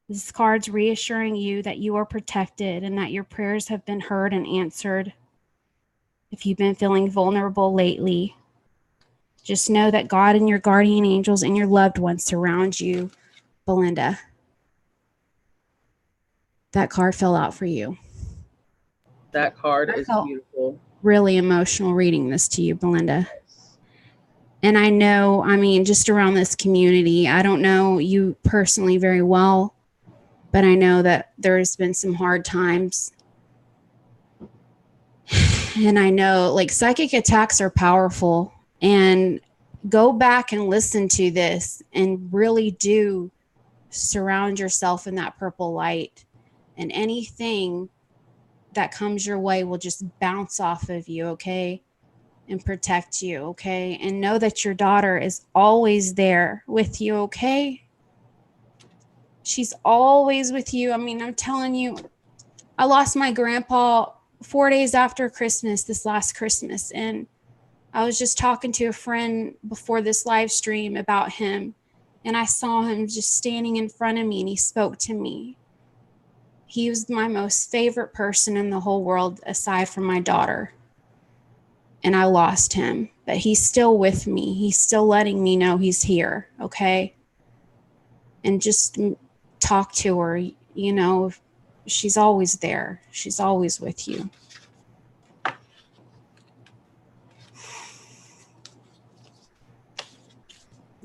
this card's reassuring you that you are protected and that your prayers have been heard and answered. If you've been feeling vulnerable lately, just know that God and your guardian angels and your loved ones surround you, Belinda. That card fell out for you. That card is beautiful. Really emotional reading this to you, Belinda. And I know, just around this community, I don't know you personally very well, but I know that there's been some hard times. And I know psychic attacks are powerful, and go back and listen to this and really do surround yourself in that purple light, and anything that comes your way will just bounce off of you, okay? And protect you, okay? And know that your daughter is always there with you, okay? She's always with you. I'm telling you, I lost my grandpa 4 days after Christmas, this last Christmas. And I was just talking to a friend before this live stream about him. And I saw him just standing in front of me, and he spoke to me. He was my most favorite person in the whole world, aside from my daughter. And I lost him, but he's still with me. He's still letting me know he's here, okay? And just talk to her, she's always there. She's always with you.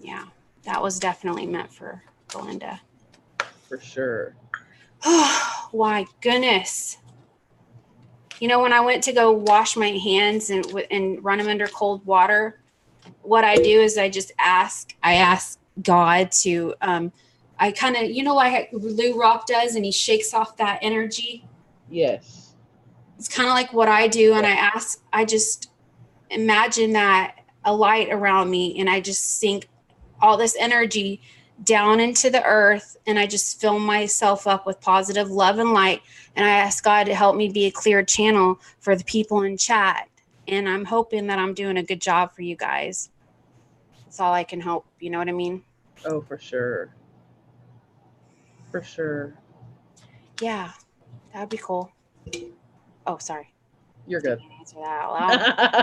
Yeah, that was definitely meant for Belinda. For sure. Oh, my goodness. When I went to go wash my hands and run them under cold water, what I do is I ask God to, I kind of, like Lou Rock does, and he shakes off that energy. Yes. It's kind of like what I do. And I just imagine that a light around me, and I just sink all this energy down into the earth, and I just fill myself up with positive love and light. And I ask God to help me be a clear channel for the people in chat. And I'm hoping that I'm doing a good job for you guys. That's all I can hope. You know what I mean? Oh, for sure. For sure. Yeah, that would be cool. Oh, sorry. You're good. Didn't answer that out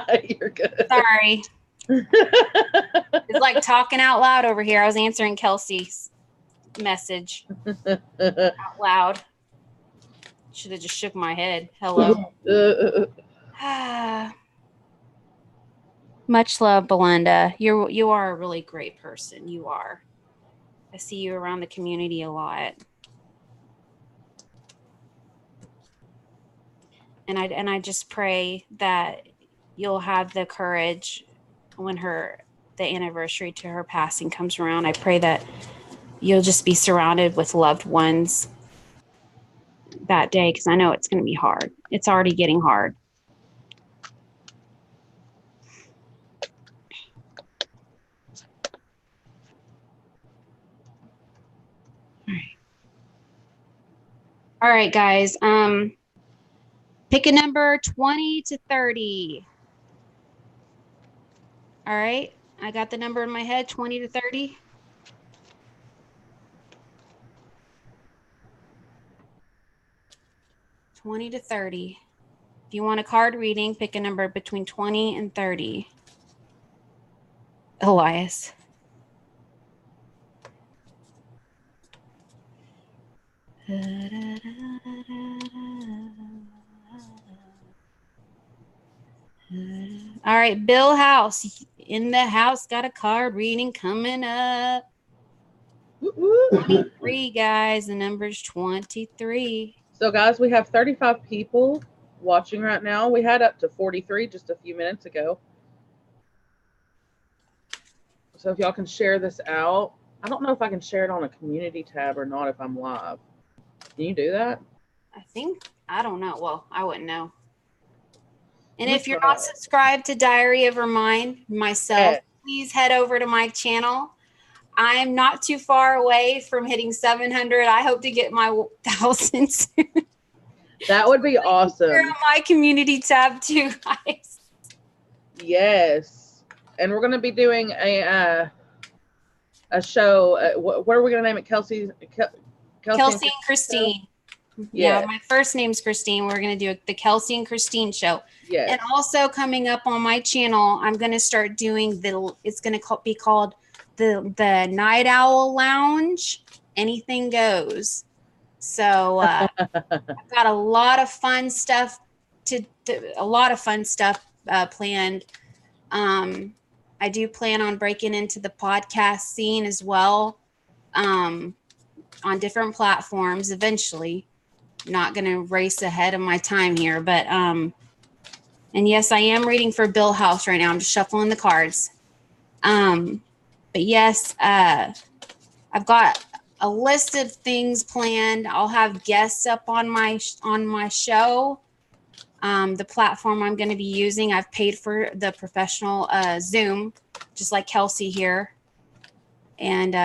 loud. You're good. Sorry. It's like talking out loud over here. I was answering Kelsey's message out loud. Should have just shook my head. Hello. Much love, Belinda. You are a really great person. You are. I see you around the community a lot. And I just pray that you'll have the courage when the anniversary to her passing comes around. I pray that you'll just be surrounded with loved ones that day, because I know it's going to be hard. It's already getting hard. All right, guys. Pick a number 20 to 30. All right. I got the number in my head, 20 to 30. $20 to $30. If you want a card reading, pick a number between 20 and 30. Elias. All right, Bill House in the house, got a card reading coming up. 23, guys. The number's 23. So, guys, we have 35 people watching right now. We had up to 43 just a few minutes ago. So if y'all can share this out. I don't know if I can share it on a community tab or not if I'm live. Can you do that? I don't know. Well, I wouldn't know. And if you're not subscribed to Diaryofhermind, myself, please head over to my channel. I'm not too far away from hitting 700. I hope to get my 1,000 soon. That would be awesome. Share on my community tab too, guys. Yes. And we're going to be doing a show. What are we going to name it? Kelsey and Christine. Yeah, my first name's Christine. We're going to do the Kelsey and Christine show. Yes. And also coming up on my channel, I'm going to start doing it's going to be called the Night Owl Lounge. Anything goes. So I've got a lot of fun stuff planned. I do plan on breaking into the podcast scene as well, on different platforms eventually. Not going to race ahead of my time here, but and yes, I am reading for Bill House right now. I'm just shuffling the cards. But yes, I've got a list of things planned. I'll have guests up on my show. The platform I'm going to be using, I've paid for the professional Zoom, just like Kelsey here. And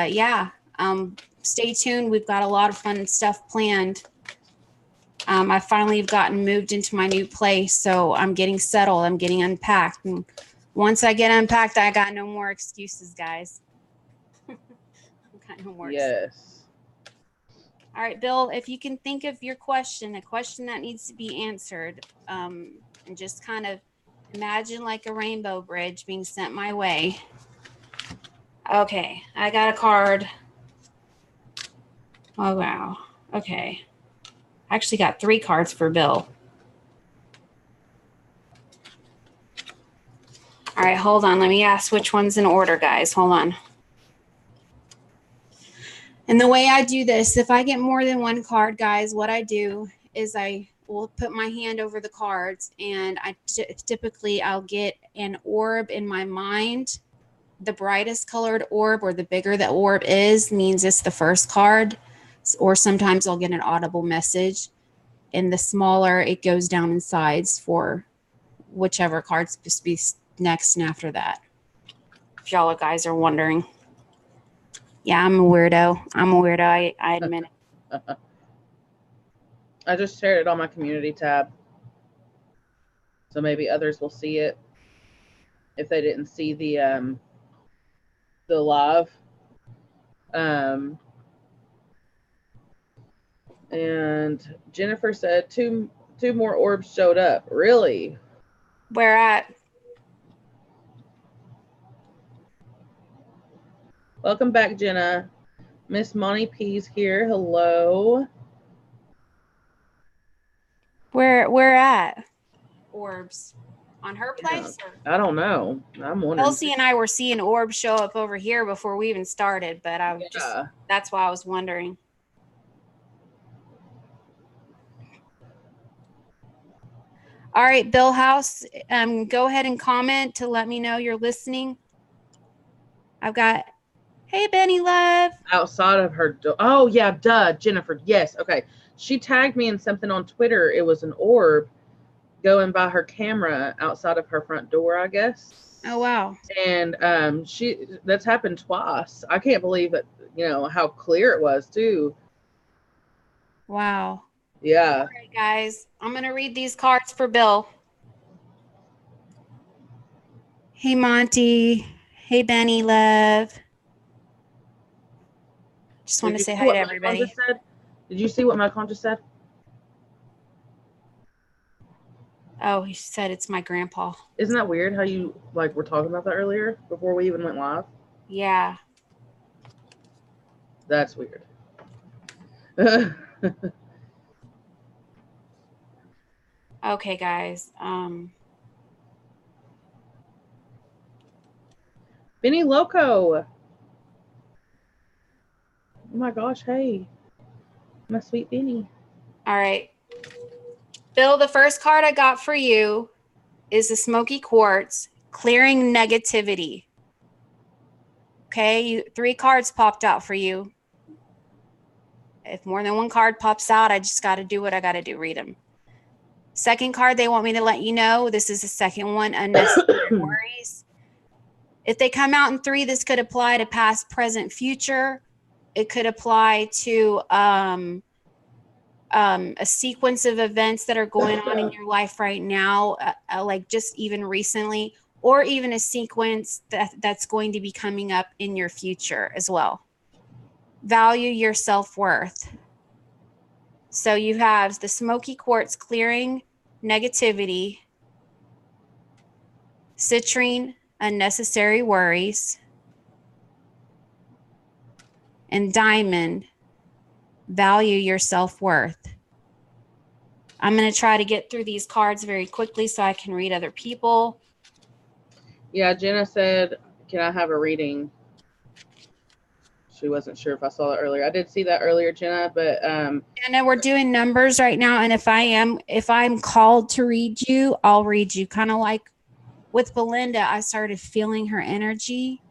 stay tuned. We've got a lot of fun stuff planned. I finally have gotten moved into my new place, so I'm getting settled. I'm getting unpacked. And once I get unpacked, I got no more excuses, guys. Got no more excuses. All right, Bill, if you can think of your question, a question that needs to be answered, and just kind of imagine like a rainbow bridge being sent my way. Okay, I got a card. Oh, wow. Okay. I actually got 3 cards for Bill. All right, hold on. Let me ask which one's in order, guys. Hold on. And the way I do this, if I get more than 1 card, guys, what I do is I will put my hand over the cards, and typically I'll get an orb in my mind. The brightest colored orb, or the bigger the orb is, means it's the first card, or sometimes I'll get an audible message. and the smaller it goes down in size for whichever card's supposed to be next and after that. If y'all guys are wondering. Yeah, I'm a weirdo. I admit it. I just shared it on my community tab. So maybe others will see it if they didn't see the live. And Jennifer said two more orbs showed up. Really? Where at? Welcome back, Jenna. Miss Monty P's here. Hello. Where at? Orbs. On her place? I don't know. I'm wondering. Kelsey and I were seeing orbs show up over here before we even started, but that's why I was wondering. All right, Bill House, go ahead and comment to let me know you're listening. I've got, hey, Benny Love. Outside of her door. Oh, yeah, duh, Jennifer. Yes, okay. She tagged me in something on Twitter. It was an orb going by her camera outside of her front door, I guess. Oh, wow. And that's happened twice. I can't believe it, how clear it was, too. Wow. Yeah. All right, guys. I'm going to read these cards for Bill. Hey, Monty. Hey, Benny Love. Just want to say hi to everybody. Did you see what my conscious said? Oh, he said it's my grandpa. Isn't that weird how you were talking about that earlier before we even went live? Yeah. That's weird. Okay, guys. Benny Loco. Oh my gosh, hey. My sweet Benny. All right. Bill, the first card I got for you is the Smoky Quartz, clearing negativity. Okay, 3 cards popped out for you. If more than one card pops out, I just got to do what I got to do, read them. Second card, they want me to let you know, this is the second one, unnecessary worries. If they come out in 3, this could apply to past, present, future. It could apply to a sequence of events that are going on in your life right now, like just even recently, or even a sequence that's going to be coming up in your future as well. Value your self-worth. So you have the Smoky Quartz clearing negativity, citrine, unnecessary worries, and diamond, value your self-worth. I'm going to try to get through these cards very quickly so I can read other people. Yeah, Jenna said, can I have a reading? She wasn't sure if I saw that earlier. I did see that earlier, Jenna, but Jenna, we're doing numbers right now, and if I'm called to read you, I'll read you. Kind of like with Belinda, I started feeling her energy,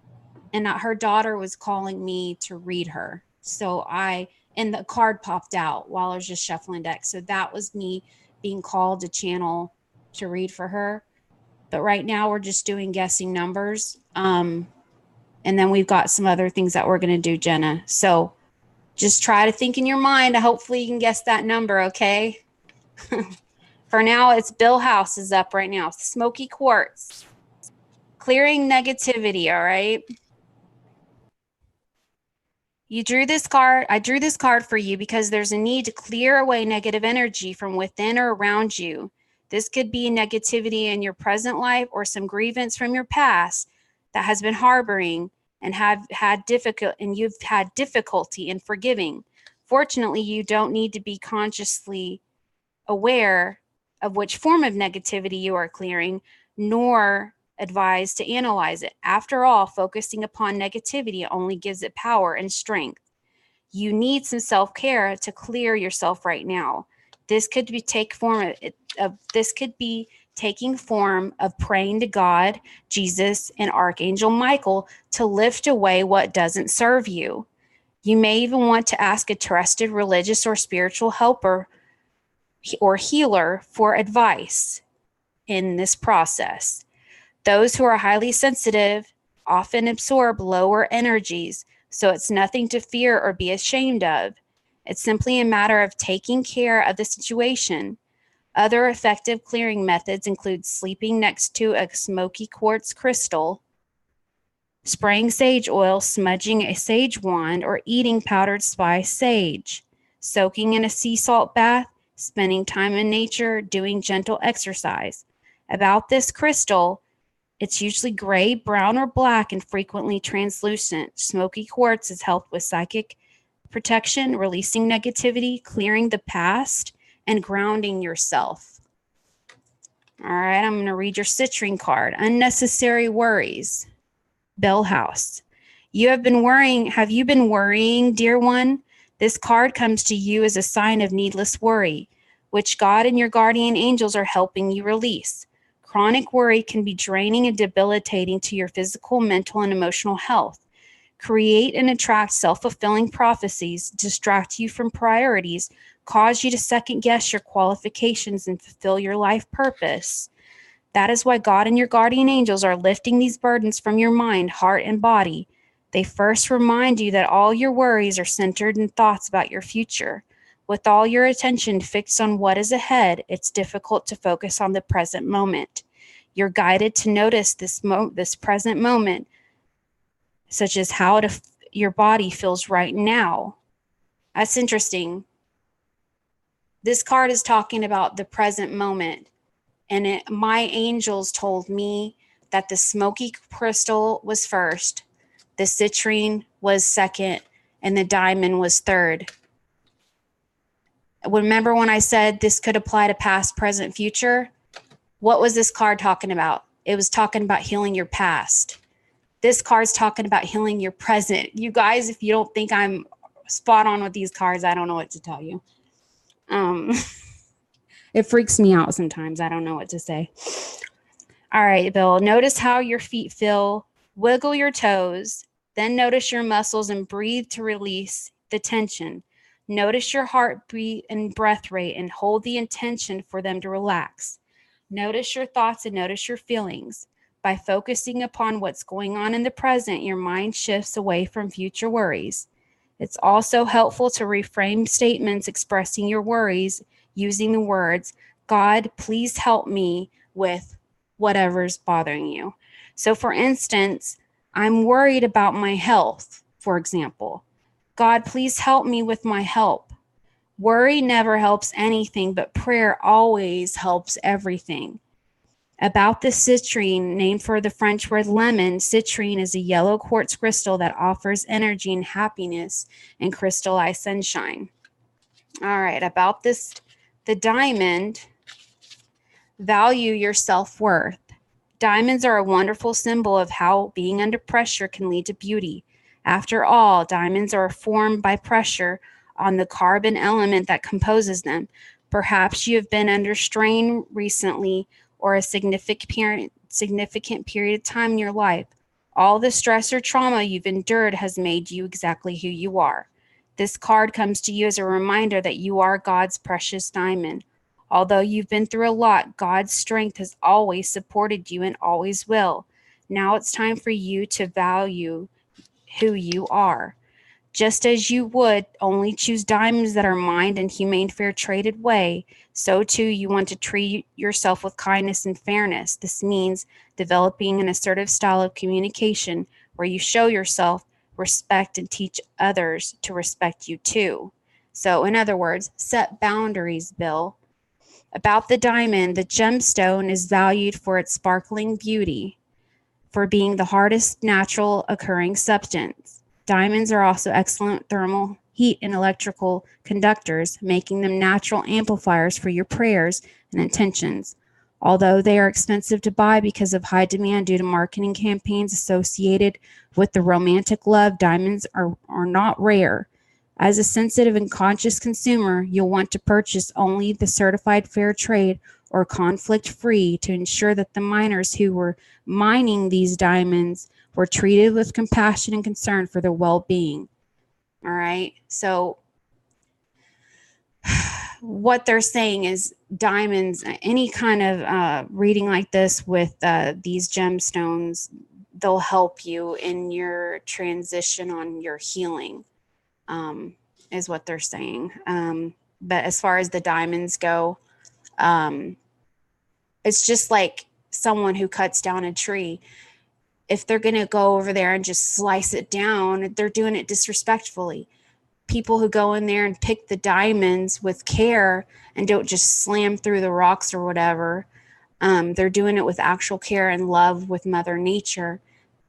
and her daughter was calling me to read her. So and the card popped out while I was just shuffling decks. So that was me being called to channel to read for her. But right now we're just doing guessing numbers. And then we've got some other things that we're going to do, Jenna. So just try to think in your mind. Hopefully you can guess that number, okay? For now, it's Bill House is up right now. Smoky Quartz. Clearing negativity, all right? You drew this card. I drew this card for you because there's a need to clear away negative energy from within or around you. This could be negativity in your present life or some grievance from your past that has been harboring and you've had difficulty in forgiving. Fortunately, you don't need to be consciously aware of which form of negativity you are clearing, nor advised to analyze it. After all, focusing upon negativity only gives it power and strength. You need some self-care to clear yourself right now. This could be taking form of praying to God, Jesus, and Archangel Michael to lift away what doesn't serve you. You may even want to ask a trusted religious or spiritual helper or healer for advice in this process. Those who are highly sensitive often absorb lower energies, so it's nothing to fear or be ashamed of. It's simply a matter of taking care of the situation. Other effective clearing methods include sleeping next to a smoky quartz crystal, spraying sage oil, smudging a sage wand, or eating powdered spice sage, soaking in a sea salt bath, spending time in nature, doing gentle exercise. About this crystal, it's usually gray, brown, or black and frequently translucent. Smoky quartz has helped with psychic protection, releasing negativity, clearing the past, and grounding yourself. All right, I'm going to read your citrine card. Unnecessary worries. Bell House. Have you been worrying, dear one? This card comes to you as a sign of needless worry, which God and your guardian angels are helping you release. Chronic worry can be draining and debilitating to your physical, mental, and emotional health. Create and attract self-fulfilling prophecies, distract you from priorities, cause you to second-guess your qualifications and fulfill your life purpose. That is why God and your guardian angels are lifting these burdens from your mind, heart, and body. They first remind you that all your worries are centered in thoughts about your future. With all your attention fixed on what is ahead, it's difficult to focus on the present moment. You're guided to notice this present moment, such as how your body feels right now. That's interesting. This card is talking about the present moment. And my angels told me that the smoky crystal was first, the citrine was second, and the diamond was third. Remember when I said this could apply to past, present, future? What was this card talking about? It was talking about healing your past. This card's talking about healing your present. You guys, if you don't think I'm spot on with these cards, I don't know what to tell you. It freaks me out sometimes. I don't know what to say. All right, Bill, notice how your feet feel. Wiggle your toes. Then notice your muscles and breathe to release the tension. Notice your heartbeat and breath rate and hold the intention for them to relax. Notice your thoughts and notice your feelings. By focusing upon what's going on in the present, your mind shifts away from future worries. It's also helpful to reframe statements expressing your worries using the words, God, please help me with whatever's bothering you. So for instance, I'm worried about my health, for example. God, please help me with my health. Worry never helps anything, but prayer always helps everything. About the citrine, named for the French word lemon, citrine is a yellow quartz crystal that offers energy and happiness and crystallized sunshine. All right, about the diamond, value your self-worth. Diamonds are a wonderful symbol of how being under pressure can lead to beauty. After all, diamonds are formed by pressure on the carbon element that composes them. Perhaps you have been under strain recently or a significant period of time in your life. All the stress or trauma you've endured has made you exactly who you are. This card comes to you as a reminder that you are God's precious diamond. Although you've been through a lot, God's strength has always supported you and always will. Now it's time for you to value who you are. Just as you would only choose diamonds that are mined in humane, fair traded way, so too you want to treat yourself with kindness and fairness. This means developing an assertive style of communication where you show yourself respect and teach others to respect you too. So in other words, set boundaries, Bill. About the diamond, the gemstone is valued for its sparkling beauty, for being the hardest natural occurring substance. Diamonds are also excellent thermal, heat, and electrical conductors, making them natural amplifiers for your prayers and intentions. Although they are expensive to buy because of high demand due to marketing campaigns associated with the romantic love, diamonds are not rare. As a sensitive and conscious consumer, you'll want to purchase only the certified fair trade or conflict-free to ensure that the miners who were mining these diamonds were treated with compassion and concern for their well-being. All right, so what they're saying is diamonds, any kind of reading like this with these gemstones, they'll help you in your transition on your healing, is what they're saying. But as far as the diamonds go, it's just like someone who cuts down a tree. If they're going to go over there and just slice it down, they're doing it disrespectfully. People who go in there and pick the diamonds with care and don't just slam through the rocks or whatever, they're doing it with actual care and love with Mother Nature.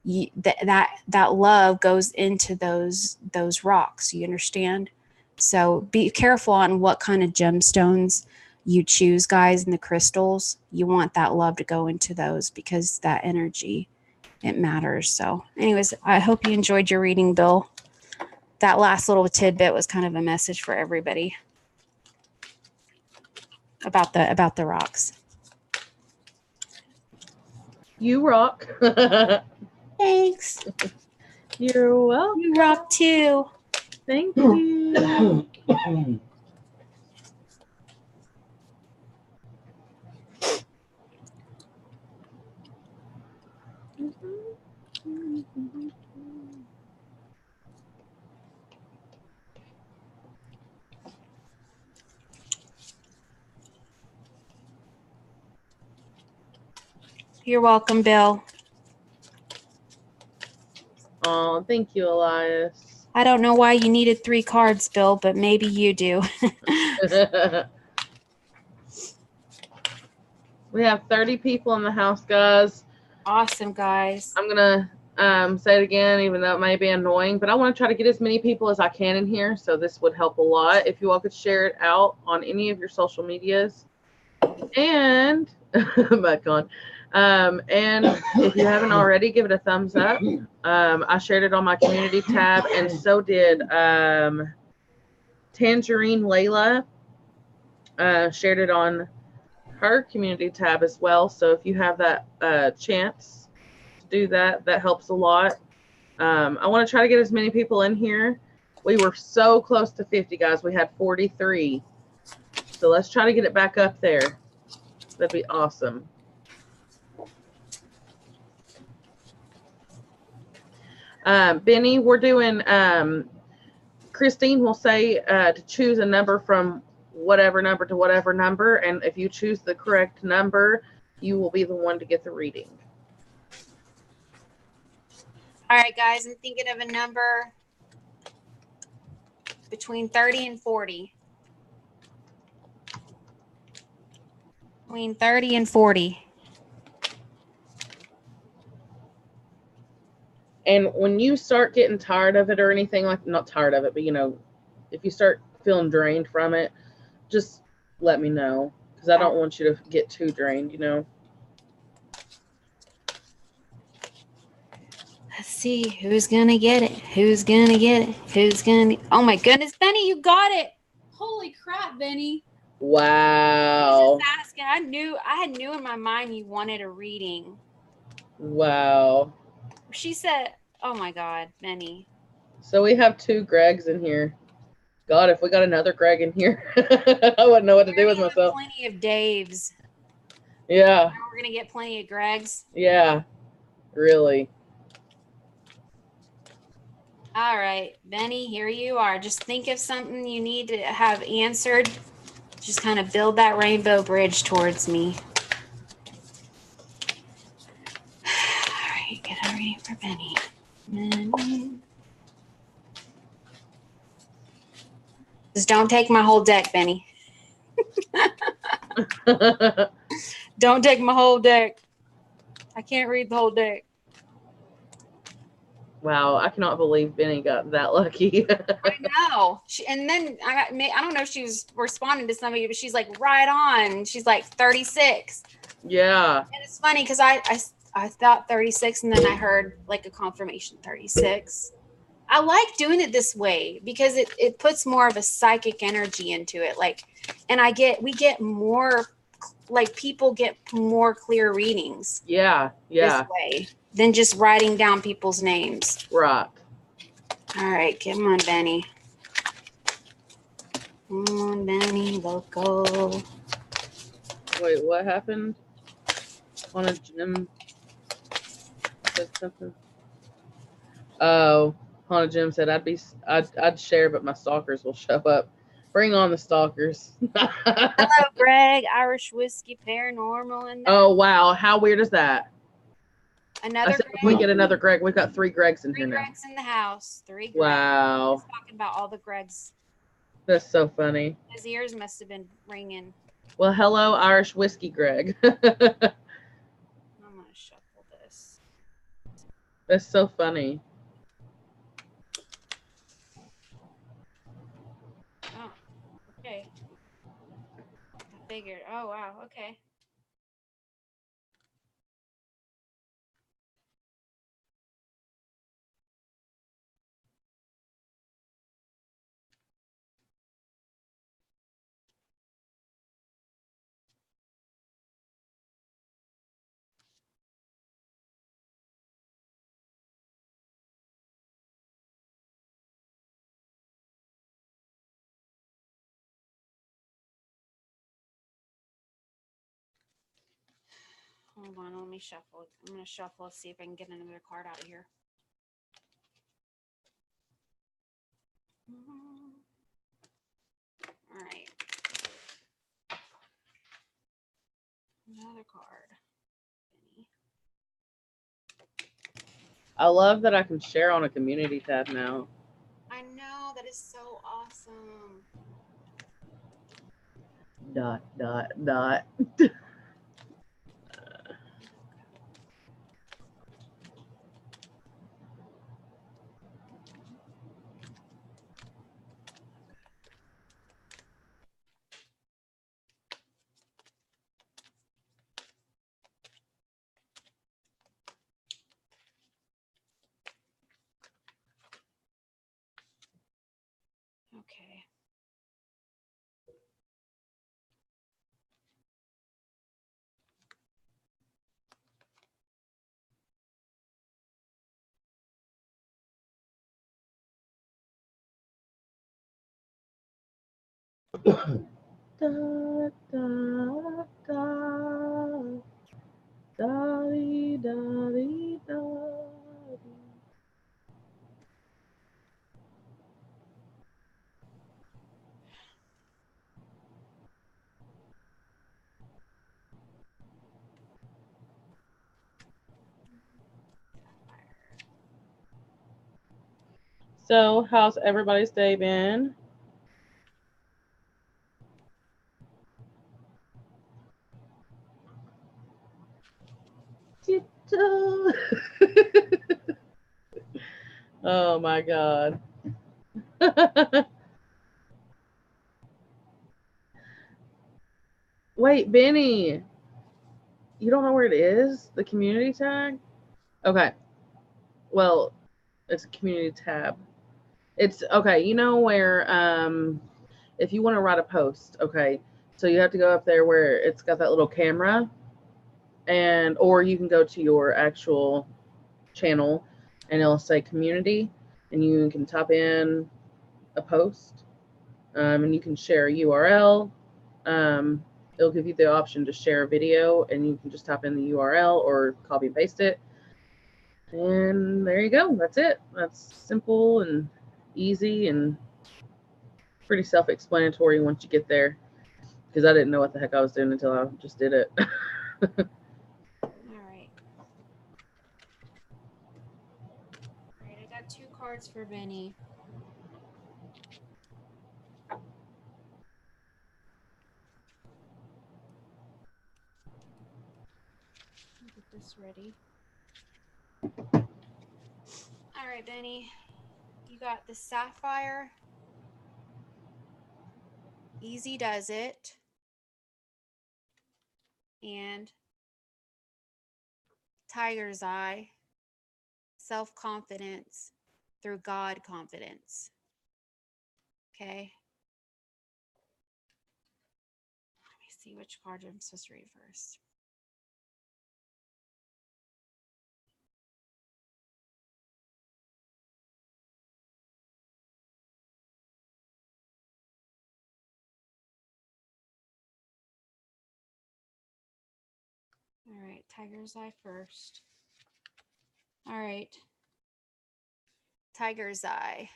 That love goes into those rocks. You understand? So be careful on what kind of gemstones you choose, guys, and the crystals. You want that love to go into those because that energy, it matters. So anyways, I hope you enjoyed your reading, Bill. That last little tidbit was kind of a message for everybody about the rocks. You rock. Thanks. You're welcome. You rock too. Thank you. You're welcome, Bill. Oh, thank you, Elias. I don't know why you needed 3 cards, Bill, but maybe you do. We have 30 people in the house, guys. Awesome, guys. I'm going to say it again, even though it may be annoying, but I want to try to get as many people as I can in here, so this would help a lot. If you all could share it out on any of your social medias. And, back on. And if you haven't already, give it a thumbs up. I shared it on my community tab, and so did Tangerine Layla. Shared it on her community tab as well. So if you have that chance to do that, that helps a lot. I want to try to get as many people in here. We were so close to 50, guys. We had 43. So let's try to get it back up there. That'd be awesome. Benny, we're doing, Christine will say to choose a number from whatever number to whatever number, and if you choose the correct number, you will be the one to get the reading. All right, guys, I'm thinking of a number between 30 and 40. Between 30 and 40. And when you start getting tired of it or anything, like, not tired of it, but, you know, if you start feeling drained from it, just let me know, because I don't want you to get too drained, you know. Let's see who's gonna get it. Who's gonna get it? Who's gonna? Oh my goodness, Benny, you got it! Holy crap, Benny! Wow. Just asking. I had knew in my mind you wanted a reading. Wow. She said, "Oh my God, Benny." So we have 2 Gregs in here. God, if we got another Greg in here, I wouldn't know what to do with myself. Plenty of Daves. Yeah. We're gonna get plenty of Gregs. Yeah. Really. All right, Benny, here you are. Just think of something you need to have answered. Just kind of build that rainbow bridge towards me. All right, get a reading for Benny. Benny. Just don't take my whole deck, Benny. Don't take my whole deck. I can't read the whole deck. Wow, I cannot believe Benny got that lucky. I know. And then I don't know if she was responding to somebody, but she's like right on. She's like 36. Yeah. And it's funny because I thought 36, and then I heard like a confirmation 36. I like doing it this way because it puts more of a psychic energy into it. Like, and we get more, like, people get more clear readings. Yeah. Yeah. This way than just writing down people's names. Right. All right, come on, Benny. Come on, Benny, loco. Wait, what happened? Haunted Jim said something. Oh, Haunted Jim said I'd share, but my stalkers will show up. Bring on the stalkers. Hello, Greg. Irish Whiskey Paranormal in there. Oh wow, how weird is that? Another I said Greg. we get another Greg. We've got 3 Gregs in Three here now. Gregs in the house. 3 Gregs. Wow, He's talking about all the Gregs. that's so funny. His ears must have been ringing. Well, hello, Irish Whiskey Greg. I'm gonna shuffle this. That's so funny. Oh, okay. I figured. Oh, wow. Okay. Hold on, let me shuffle. I'm gonna shuffle, see if I can get another card out of here. All right. Another card. I love that I can share on a community tab now. I know, that is so awesome. Dot, dot, dot. Okay. Da, da, da. Da-dee, da-dee, da-dee. So, how's everybody's day been? Oh my god. Wait, Benny, you don't know where it is? The community tag? Okay. Well, it's a community tab. It's okay, you know where if you want to write a post, okay, so you have to go up there where it's got that little camera, and or you can go to your actual channel and it'll say community, and you can type in a post, and you can share a URL. It'll give you the option to share a video, and you can just type in the URL or copy and paste it, and there you go. That's it. That's simple and easy and pretty self-explanatory once you get there, because I didn't know what the heck I was doing until I just did it. All right. All right, I got 2 cards for Benny. Get this ready. All right, Benny. You got the Sapphire. Easy does it. And Tiger's Eye. Self-confidence through God confidence. Okay. Let me see which card I'm supposed to read first. Tiger's eye first. All right. Tiger's eye.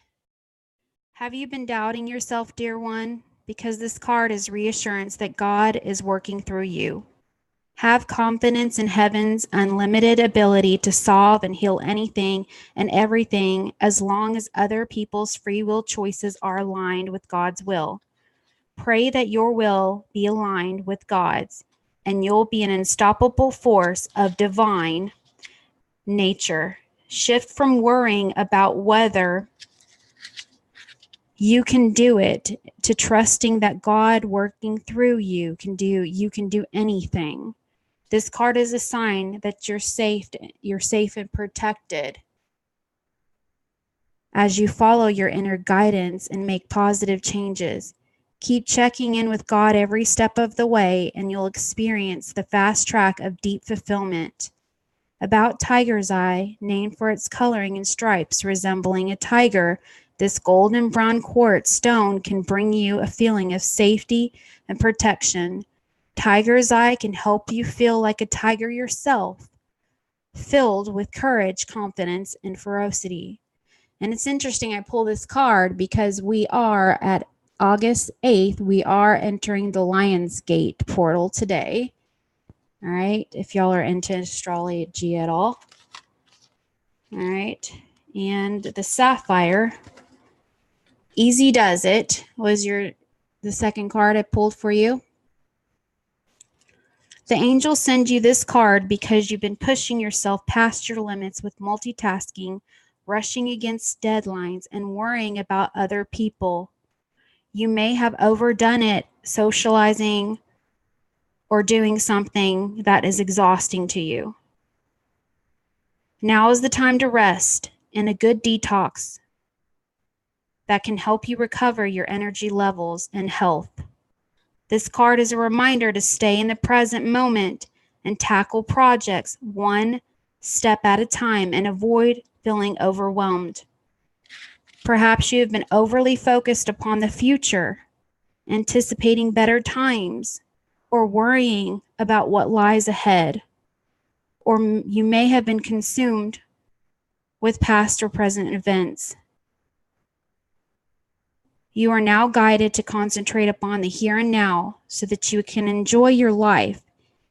Have you been doubting yourself, dear one? Because this card is reassurance that God is working through you. Have confidence in heaven's unlimited ability to solve and heal anything and everything as long as other people's free will choices are aligned with God's will. Pray that your will be aligned with God's, and you'll be an unstoppable force of divine nature. Shift from worrying about whether you can do it to trusting that God working through you can do anything. This card is a sign that you're safe and protected as you follow your inner guidance and make positive changes. Keep checking in with God every step of the way, and you'll experience the fast track of deep fulfillment. About tiger's eye, named for its coloring and stripes resembling a tiger, this golden brown quartz stone can bring you a feeling of safety and protection. Tiger's eye can help you feel like a tiger yourself, filled with courage, confidence, and ferocity. And it's interesting, I pull this card because we are at August 8th, we are entering the Lionsgate portal today. All right, if y'all are into astrology at all. All right, and the sapphire, easy does it, was the second card I pulled for you. The angels send you this card because you've been pushing yourself past your limits with multitasking, rushing against deadlines, and worrying about other people. You may have overdone it, socializing or doing something that is exhausting to you. Now is the time to rest and a good detox that can help you recover your energy levels and health. This card is a reminder to stay in the present moment and tackle projects one step at a time and avoid feeling overwhelmed. Perhaps you have been overly focused upon the future, anticipating better times, or worrying about what lies ahead. Or you may have been consumed with past or present events. You are now guided to concentrate upon the here and now so that you can enjoy your life,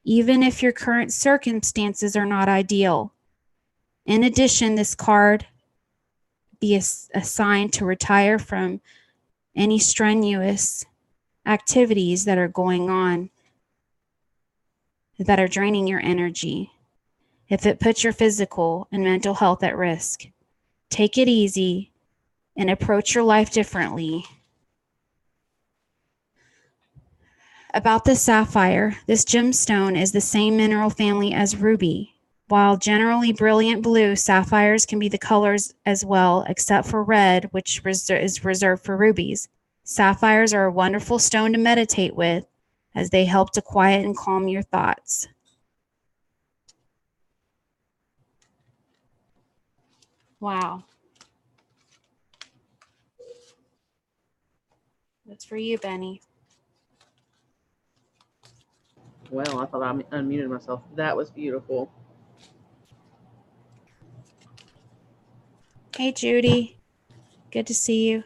even if your current circumstances are not ideal. In addition, this card be a sign to retire from any strenuous activities that are going on that are draining your energy. If it puts your physical and mental health at risk, take it easy and approach your life differently. About the sapphire, this gemstone is the same mineral family as ruby. While generally brilliant blue, sapphires can be the colors as well, except for red, which is reserved for rubies. Sapphires are a wonderful stone to meditate with, as they help to quiet and calm your thoughts. Wow. That's for you, Benny. Well, I thought I unmuted myself. That was beautiful. Hey, Judy. Good to see you.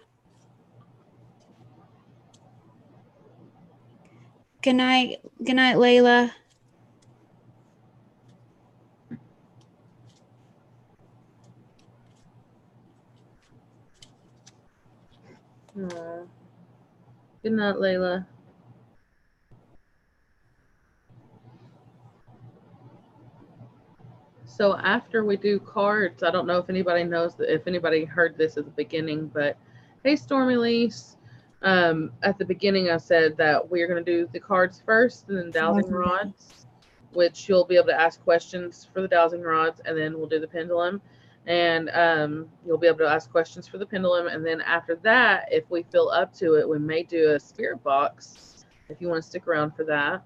Good night. Good night, Layla. Good night, Layla. So after we do cards, I don't know if anybody knows that, if anybody heard this at the beginning, but hey, Stormy Lise. At the beginning, I said that we're going to do the cards first and then dowsing rods, which you'll be able to ask questions for the dowsing rods, and then we'll do the pendulum. And you'll be able to ask questions for the pendulum. And then after that, if we feel up to it, we may do a spirit box if you want to stick around for that.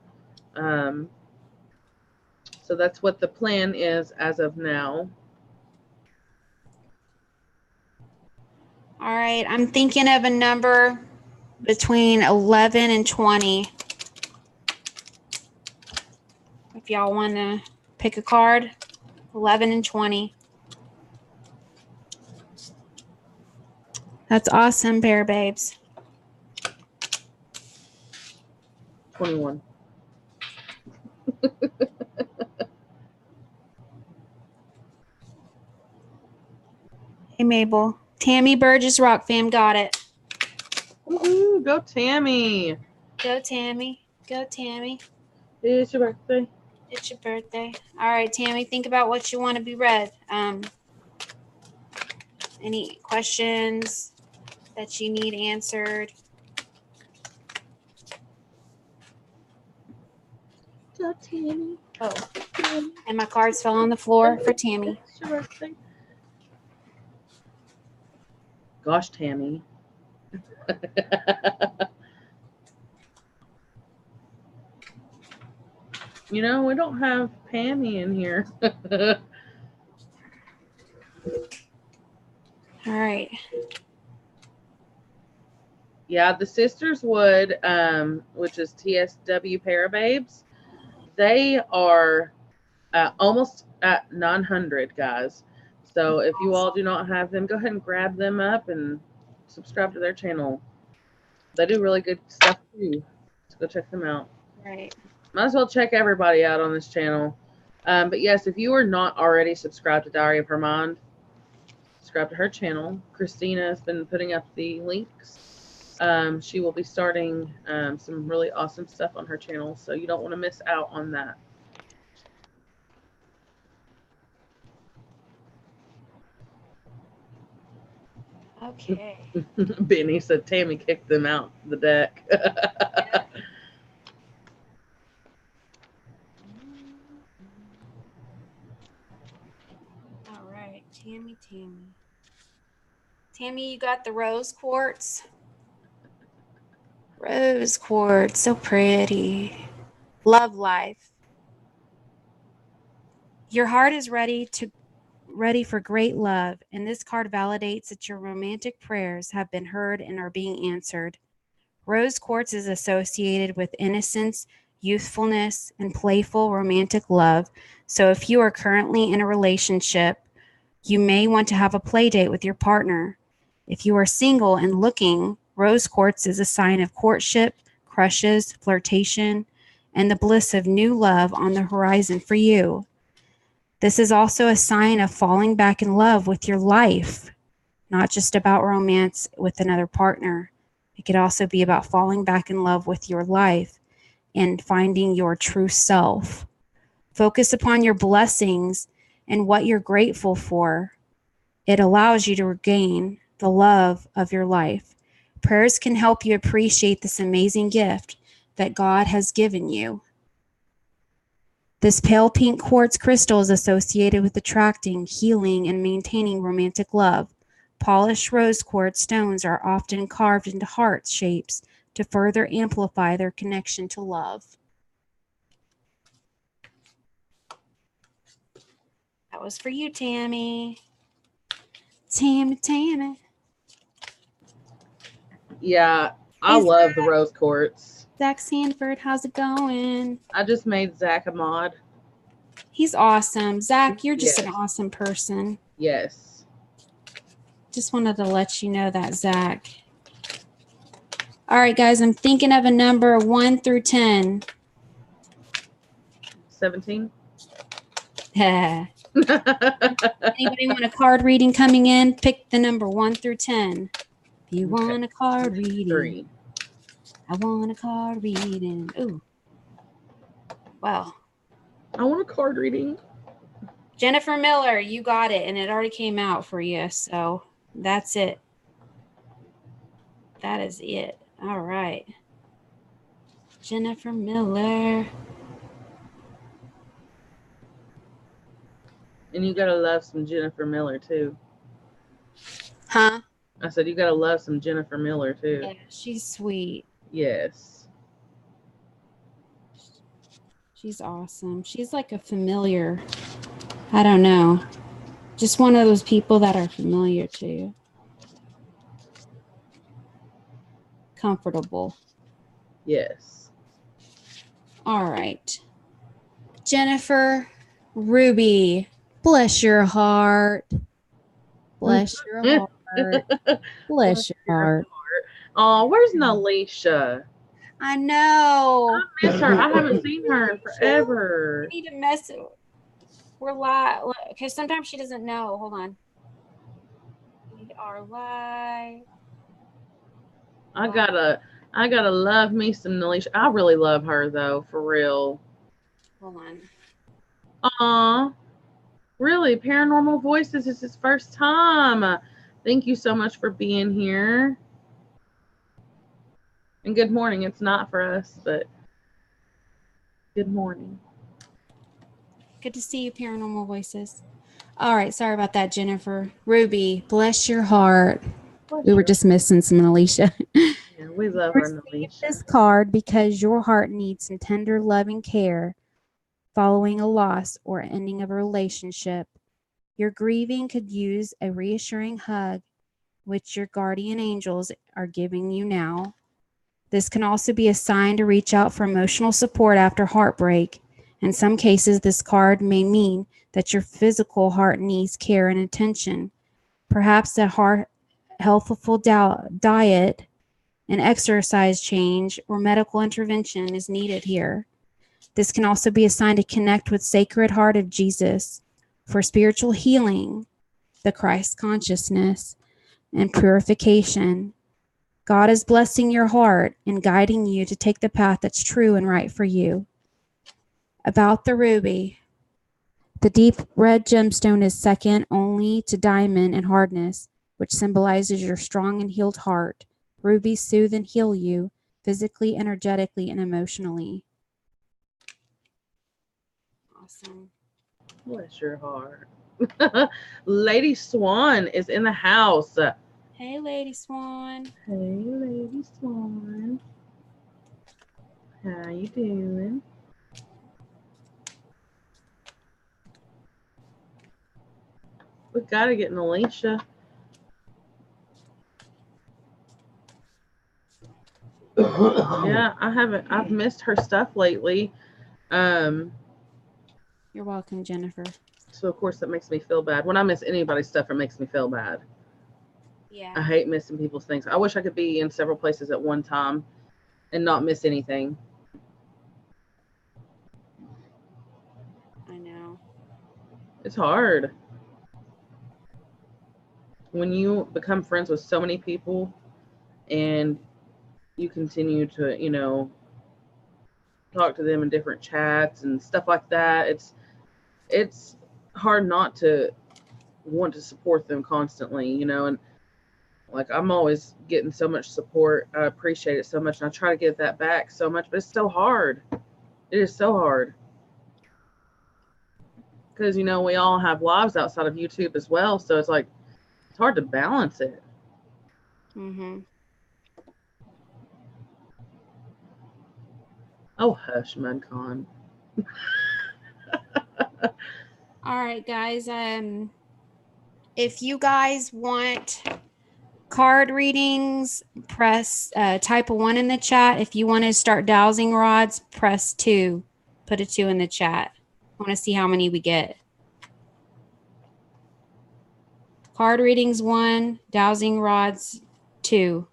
So that's what the plan is as of now. All right, I'm thinking of a number between 11 and 20. If y'all want to Pick a card. 11 and 20. That's awesome, Bear Babes. 21. Hey, Mabel. Tammy Burgess Rock Fam got it. Woohoo! Go Tammy. Go, Tammy. Go, Tammy. It's your birthday. It's your birthday. All right, Tammy, think about what you want to be read. Any questions that you need answered? Go Tammy. Oh, and my cards fell on the floor for Tammy. It's your birthday. Gosh, Tammy. You know, we don't have Pammy in here. All right. Yeah, the Sisters Wood, which is TSW Parababes, they are almost at 900, guys. So if you all do not have them, go ahead and grab them up and subscribe to their channel. They do really good stuff too. So go check them out. Right. Might as well check everybody out on this channel. But yes, if you are not already subscribed to Diary of Her Mind, subscribe to her channel. Christina has been putting up the links. She will be starting some really awesome stuff on her channel, so you don't want to miss out on that. Okay. Benny said Tammy kicked them out the deck. Yeah. All right, Tammy. Tammy, you got the rose quartz. Rose quartz, so pretty. Love life. Your heart is ready for great love, and this card validates that your romantic prayers have been heard and are being answered. Rose quartz is associated with innocence, youthfulness, and playful romantic love. So if you are currently in a relationship, you may want to have a play date with your partner. If you are single and looking, rose quartz is a sign of courtship, crushes, flirtation, and the bliss of new love on the horizon for you. This is also a sign of falling back in love with your life, not just about romance with another partner. It could also be about falling back in love with your life and finding your true self. Focus upon your blessings and what you're grateful for. It allows you to regain the love of your life. Prayers can help you appreciate this amazing gift that God has given you. This pale pink quartz crystal is associated with attracting, healing, and maintaining romantic love. Polished rose quartz stones are often carved into heart shapes to further amplify their connection to love. That was for you, Tammy. Tammy. Yeah, I love the rose quartz. Zach Sanford, how's it going? I just made Zach a mod. He's awesome. Zach, you're just Yes. an awesome person. Yes. Just wanted to let you know that, Zach. All right, guys, I'm thinking of a number 1 through 10. 17. Anybody want a card reading coming in? Pick the number 1 through 10. If you want a card reading. 3. I want a card reading. Ooh. Wow. I want a card reading. Jennifer Miller, you got it, and it already came out for you, so that's it. That is it. All right. Jennifer Miller. And you gotta love some Jennifer Miller too. Huh? I said you gotta love some Jennifer Miller too. Yeah, she's sweet. Yes. She's awesome. She's like a familiar. I don't know. Just one of those people that are familiar to you. Comfortable. Yes. All right. Jennifer, Ruby, bless your heart. Bless your heart. Bless your heart. Oh, where's Nalisha? I know. I miss her. I haven't seen her in forever. We need to mess it. We're live. Okay, sometimes she doesn't know. Hold on. We are live. I gotta love me some Nalisha. I really love her though, for real. Hold on. Aw, really? Paranormal Voices is his first time. Thank you so much for being here. And good morning. It's not for us, but good morning. Good to see you, Paranormal Voices. All right, sorry about that, Jennifer. Ruby, bless your heart. We were just missing some Alicia. Yeah, we love her, Nalisha. This card because your heart needs some tender, loving care following a loss or ending of a relationship. Your grieving could use a reassuring hug, which your guardian angels are giving you now. This can also be a sign to reach out for emotional support after heartbreak. In some cases, this card may mean that your physical heart needs care and attention. Perhaps a healthful diet, an exercise change, or medical intervention is needed here. This can also be a sign to connect with Sacred Heart of Jesus for spiritual healing, the Christ consciousness, and purification. God is blessing your heart and guiding you to take the path that's true and right for you. About the ruby, the deep red gemstone is second only to diamond in hardness, which symbolizes your strong and healed heart. Rubies soothe and heal you physically, energetically, and emotionally. Awesome. Bless your heart. Lady Swan is in the house. Hey, Lady Swan. Hey, Lady Swan. How you doing? We gotta get Nalisha. Yeah, I've missed her stuff lately. You're welcome, Jennifer. So of course that makes me feel bad. When I miss anybody's stuff, it makes me feel bad. Yeah. I hate missing people's things. I wish I could be in several places at one time and not miss anything. I know. It's hard. When you become friends with so many people and you continue to, talk to them in different chats and stuff like that, it's hard not to want to support them constantly, and like I'm always getting so much support. I appreciate it so much and I try to give that back so much, but it's so hard. It is so hard. Because we all have lives outside of YouTube as well, so it's like it's hard to balance it. Oh hush, Mudcon. All right, guys. If you guys want card readings, press type a 1 in the chat. If you want to start dowsing rods, press 2. Put a 2 in the chat. I want to see how many we get. Card readings 1, dowsing rods 2.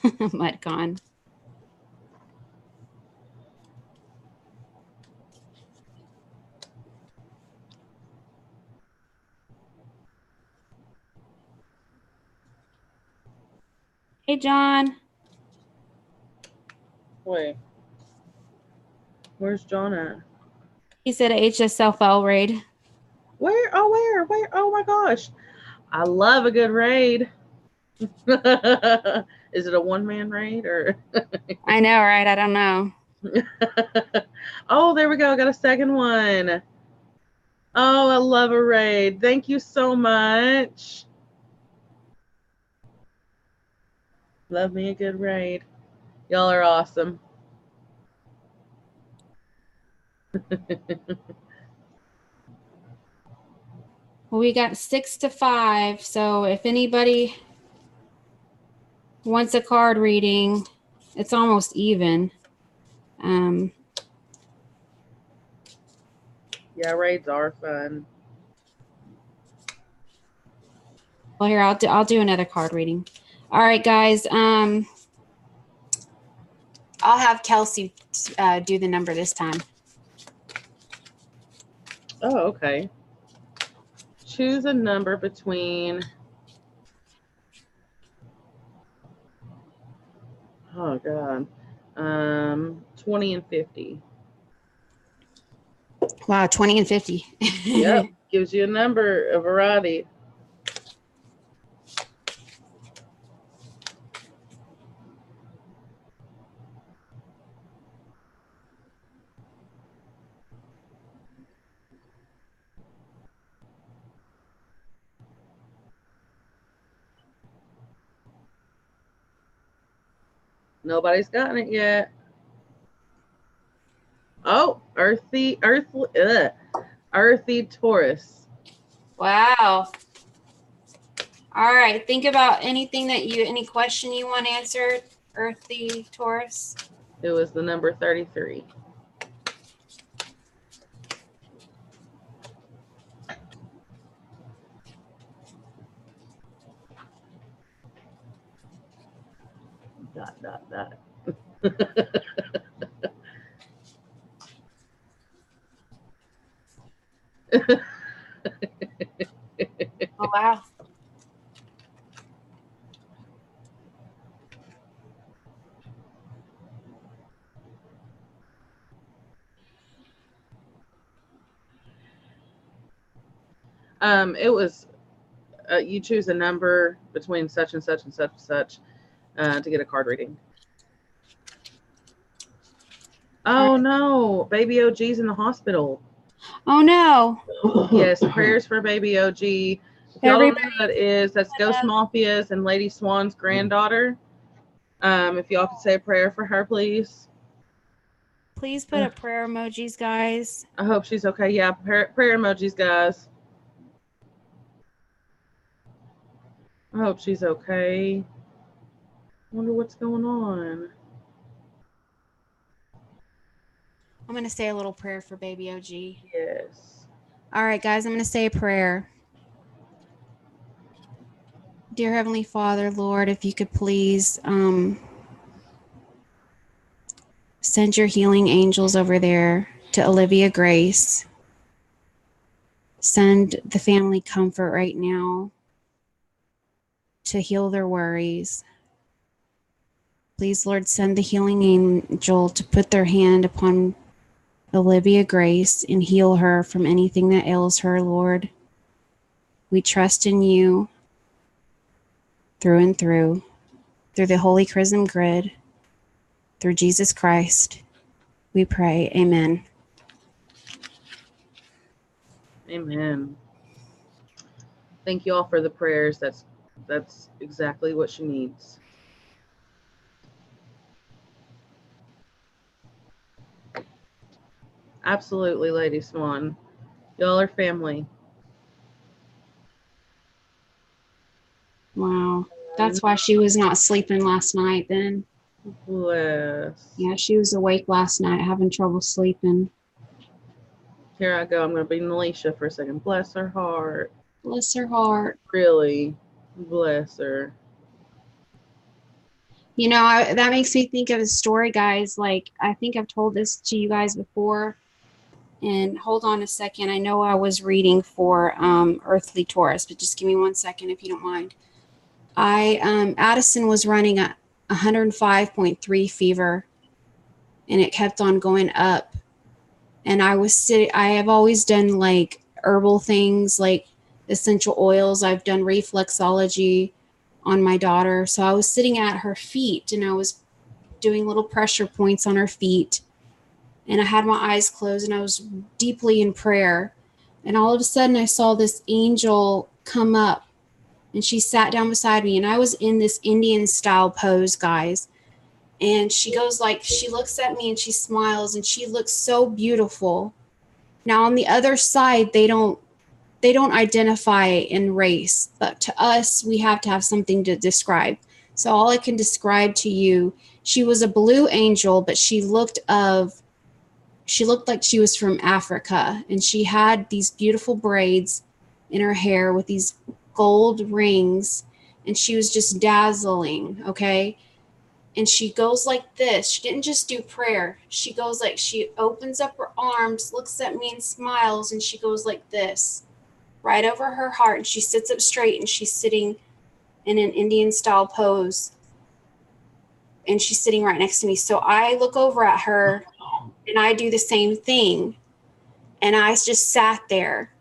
Mudcon. Hey, John. Wait. Where's John at? He said HSFL raid. Where? Oh my gosh. I love a good raid. Is it a one-man raid or? I know, right? I don't know. Oh, there we go. Got a second one. Oh, I love a raid. Thank you so much. Love me a good raid. Y'all are awesome. Well, we got 6 to 5. So if anybody wants a card reading, it's almost even. Yeah, raids are fun. Well, here, I'll do another card reading. All right, guys. I'll have Kelsey do the number this time. Oh, okay. Choose a number between. Oh God. 20 and 50. Wow, 20 and 50. Yep. Gives you a number, a variety. Nobody's gotten it yet. Oh, earthy Taurus. Wow. All right. Think about anything any question you want answered, Earthy Taurus. It was the number 33. Dot. Oh, wow. It was you choose a number between such and such and such and such to get a card reading. Oh no, baby OG's in the hospital. Oh no. Yes, prayers for baby OG. If y'all don't know who that is, that's Ghost Mafia's and Lady Swan's granddaughter. If y'all could say a prayer for her, please. Please put up prayer emojis, guys. I hope she's okay. Yeah, prayer emojis, guys. I hope she's okay. Wonder what's going on. I'm going to say a little prayer for baby OG. Yes. All right, guys, I'm going to say a prayer. Dear Heavenly Father, Lord, if you could please send your healing angels over there to Olivia Grace. Send the family comfort right now to heal their worries. Please, Lord, send the healing angel to put their hand upon Olivia Grace and heal her from anything that ails her, Lord. We trust in you through and through the Holy Chrism Grid, through Jesus Christ. We pray. Amen. Amen. Thank you all for the prayers. That's exactly what she needs. Absolutely, Lady Swan. Y'all are family. Wow. That's why she was not sleeping last night then. Bless. Yeah, she was awake last night, having trouble sleeping. Here I go. I'm going to be Alicia for a second. Bless her heart. Bless her heart. Really. Bless her. You know, that makes me think of a story, guys. Like, I think I've told this to you guys before. And hold on a second. I know I was reading for Earthly Taurus, but just give me 1 second if you don't mind. Addison was running a 105.3 fever, and it kept on going up. And I have always done like herbal things, like essential oils. I've done reflexology on my daughter. So I was sitting at her feet and I was doing little pressure points on her feet. And I had my eyes closed and I was deeply in prayer. And all of a sudden I saw this angel come up and she sat down beside me. And I was in this Indian style pose, guys. And she looks at me and she smiles and she looks so beautiful. Now on the other side, they don't identify in race, but to us, we have to have something to describe. So all I can describe to you, she was a blue angel, but she looked She looked like she was from Africa, and she had these beautiful braids in her hair with these gold rings, and she was just dazzling, okay? And she goes like this. She didn't just do prayer. She goes like, she opens up her arms, looks at me and smiles, and she goes like this, right over her heart, and she sits up straight, and she's sitting in an Indian style pose, and she's sitting right next to me. So I look over at her, and I do the same thing, and I just sat there.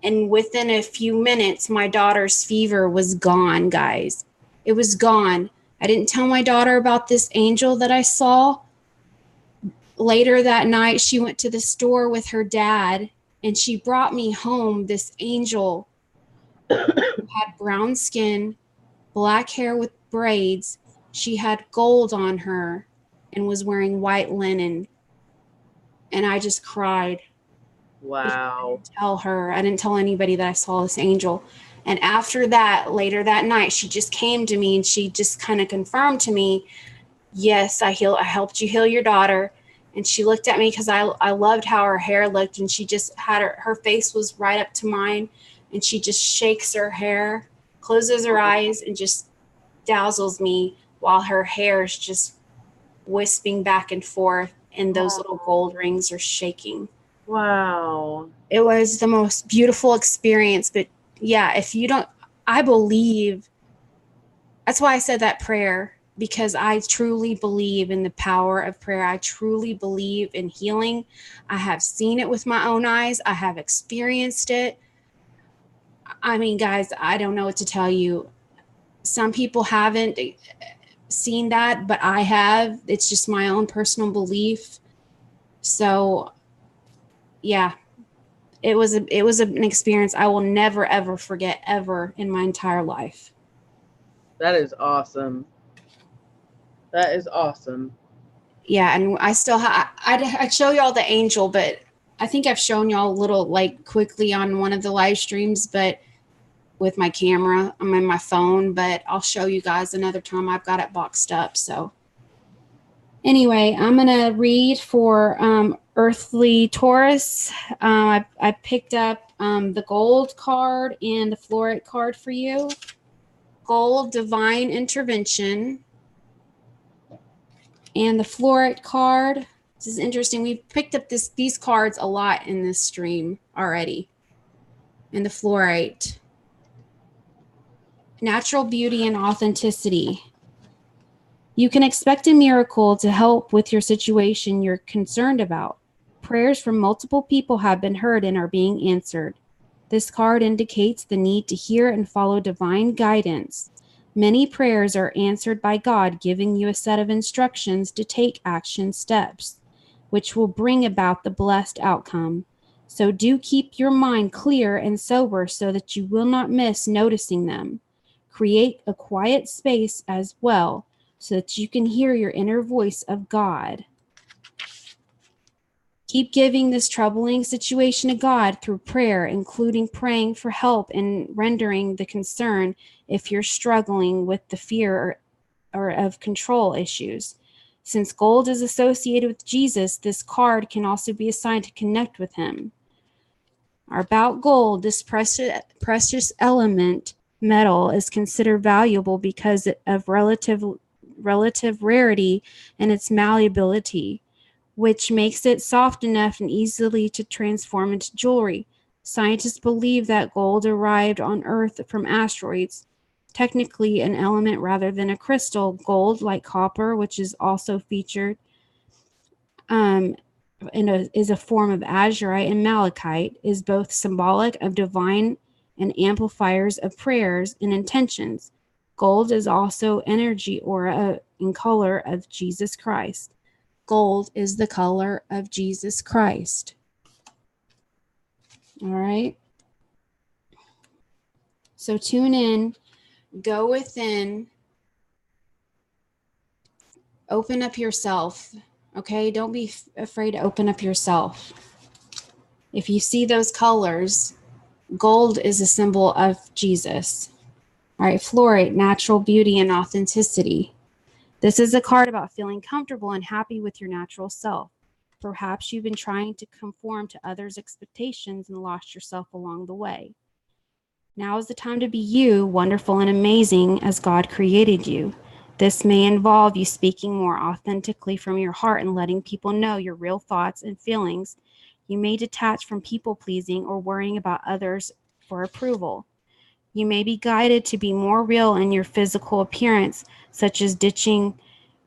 And within a few minutes, my daughter's fever was gone, guys. It was gone. I didn't tell my daughter about this angel that I saw. Later that night, she went to the store with her dad, and she brought me home this angel who had brown skin, black hair with braids. She had gold on her and was wearing white linen. And I just cried. Wow. I didn't tell anybody that I saw this angel. And after that, later that night, she just came to me and she just kind of confirmed to me, yes, I helped you heal your daughter. And she looked at me because I loved how her hair looked, and she just had her face was right up to mine, and she just shakes her hair, closes her eyes, and just dazzles me while her hair is just wisping back and forth, and those little gold rings are shaking. Wow. It was the most beautiful experience. But yeah, if you don't, I believe, that's why I said that prayer, because I truly believe in the power of prayer. I truly believe in healing. I have seen it with my own eyes. I have experienced it. I mean, guys, I don't know what to tell you. Some people haven't seen that, but I have. It's just my own personal belief. So yeah, it was an experience I will never, ever forget ever in my entire life. That is awesome. That is awesome. Yeah, and I still I'd show y'all the angel, but I think I've shown y'all a little, like, quickly on one of the live streams, but with my camera, I'm in my phone, but I'll show you guys another time. I've got it boxed up. So anyway, I'm going to read for Earthly Taurus. I picked up the gold card and the fluorite card for you. Gold, divine intervention. And the fluorite card, this is interesting. We've picked up these cards a lot in this stream already. And the fluorite, natural beauty and authenticity. You can expect a miracle to help with your situation you're concerned about. Prayers from multiple people have been heard and are being answered. This card indicates the need to hear and follow divine guidance. Many prayers are answered by God, giving you a set of instructions to take action steps, which will bring about the blessed outcome. So do keep your mind clear and sober so that you will not miss noticing them. Create a quiet space as well so that you can hear your inner voice of God. Keep giving this troubling situation to God through prayer, including praying for help and rendering the concern if you're struggling with the fear or of control issues. Since gold is associated with Jesus, this card can also be assigned to connect with him. About gold, this precious element metal is considered valuable because of relative rarity and its malleability, which makes it soft enough and easily to transform into jewelry. Scientists believe that gold arrived on Earth from asteroids, technically an element rather than a crystal. Gold, like copper, which is also featured is a form of azurite and malachite, is both symbolic of divine and amplifiers of prayers and intentions. Gold is also energy aura and color of Jesus Christ. Gold is the color of Jesus Christ. All right. So tune in, go within, open up yourself. Okay. Don't be afraid to open up yourself. If you see those colors, gold is a symbol of Jesus. All right. Fluorite, natural beauty and authenticity. This is a card about feeling comfortable and happy with your natural self. perhaps you've been trying to conform to others' expectations and lost yourself along the way. Now is the time to be you, wonderful and amazing as God created you. This may involve you speaking more authentically from your heart and letting people know your real thoughts and feelings. You may detach from people-pleasing or worrying about others for approval. You may be guided to be more real in your physical appearance, such as ditching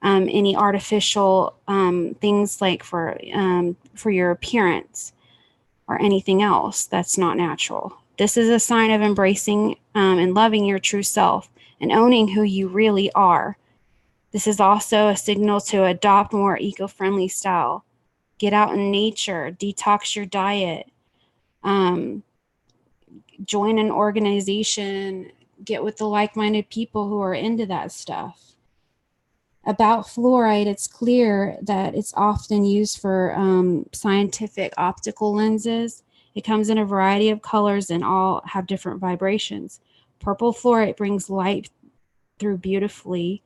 any artificial things like for your appearance or anything else that's not natural. This is a sign of embracing and loving your true self and owning who you really are. This is also a signal to adopt more eco-friendly style. Get out in nature, detox your diet, join an organization, get with the like-minded people who are into that stuff. About fluoride, it's clear that it's often used for scientific optical lenses. It comes in a variety of colors and all have different vibrations. Purple fluoride brings light through beautifully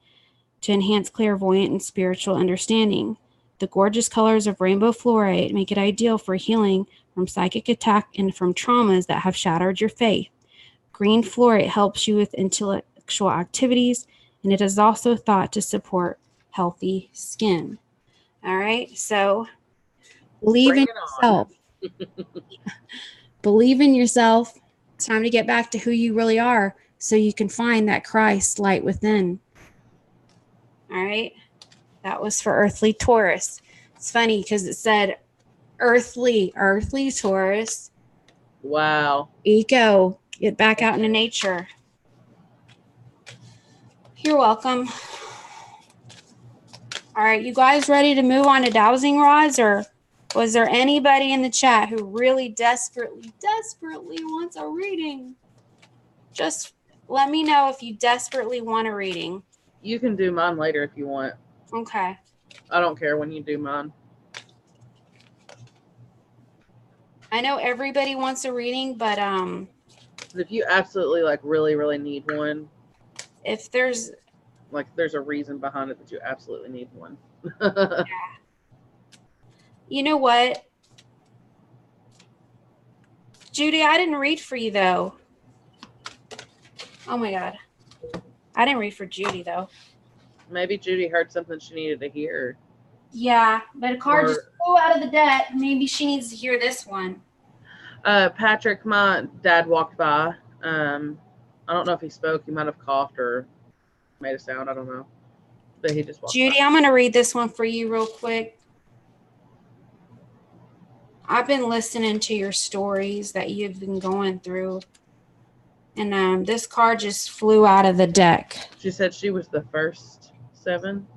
to enhance clairvoyant and spiritual understanding. The gorgeous colors of rainbow fluoride make it ideal for healing from psychic attack and from traumas that have shattered your faith. Green fluoride helps you with intellectual activities, and it is also thought to support healthy skin. All right, so believe in yourself. Believe in yourself. It's time to get back to who you really are so you can find that Christ light within. All right, that was for earthly Taurus. It's funny because it said earthly Taurus. Wow. Eco, get back out into nature. You're welcome. All right, you guys ready to move on to dowsing rods, or was there anybody in the chat who really desperately wants a reading? Just let me know if you desperately want a reading. You can do mine later if you want. Okay. I don't care when you do mine. I know everybody wants a reading, but if you absolutely like really need one, if there's a reason behind it that you absolutely need one. Yeah. You know what, Judy, I didn't read for you though. Oh my God, I didn't read for Judy though. Maybe Judy heard something she needed to hear. Yeah, but a card just flew out of the deck. Maybe she needs to hear this one. Patrick, my dad walked by. I don't know if he spoke. He might have coughed or made a sound. I don't know. But he just walked Judy, by. I'm going to read this one for you real quick. I've been listening to your stories that you've been going through. And this card just flew out of the deck. She said she was the first 7.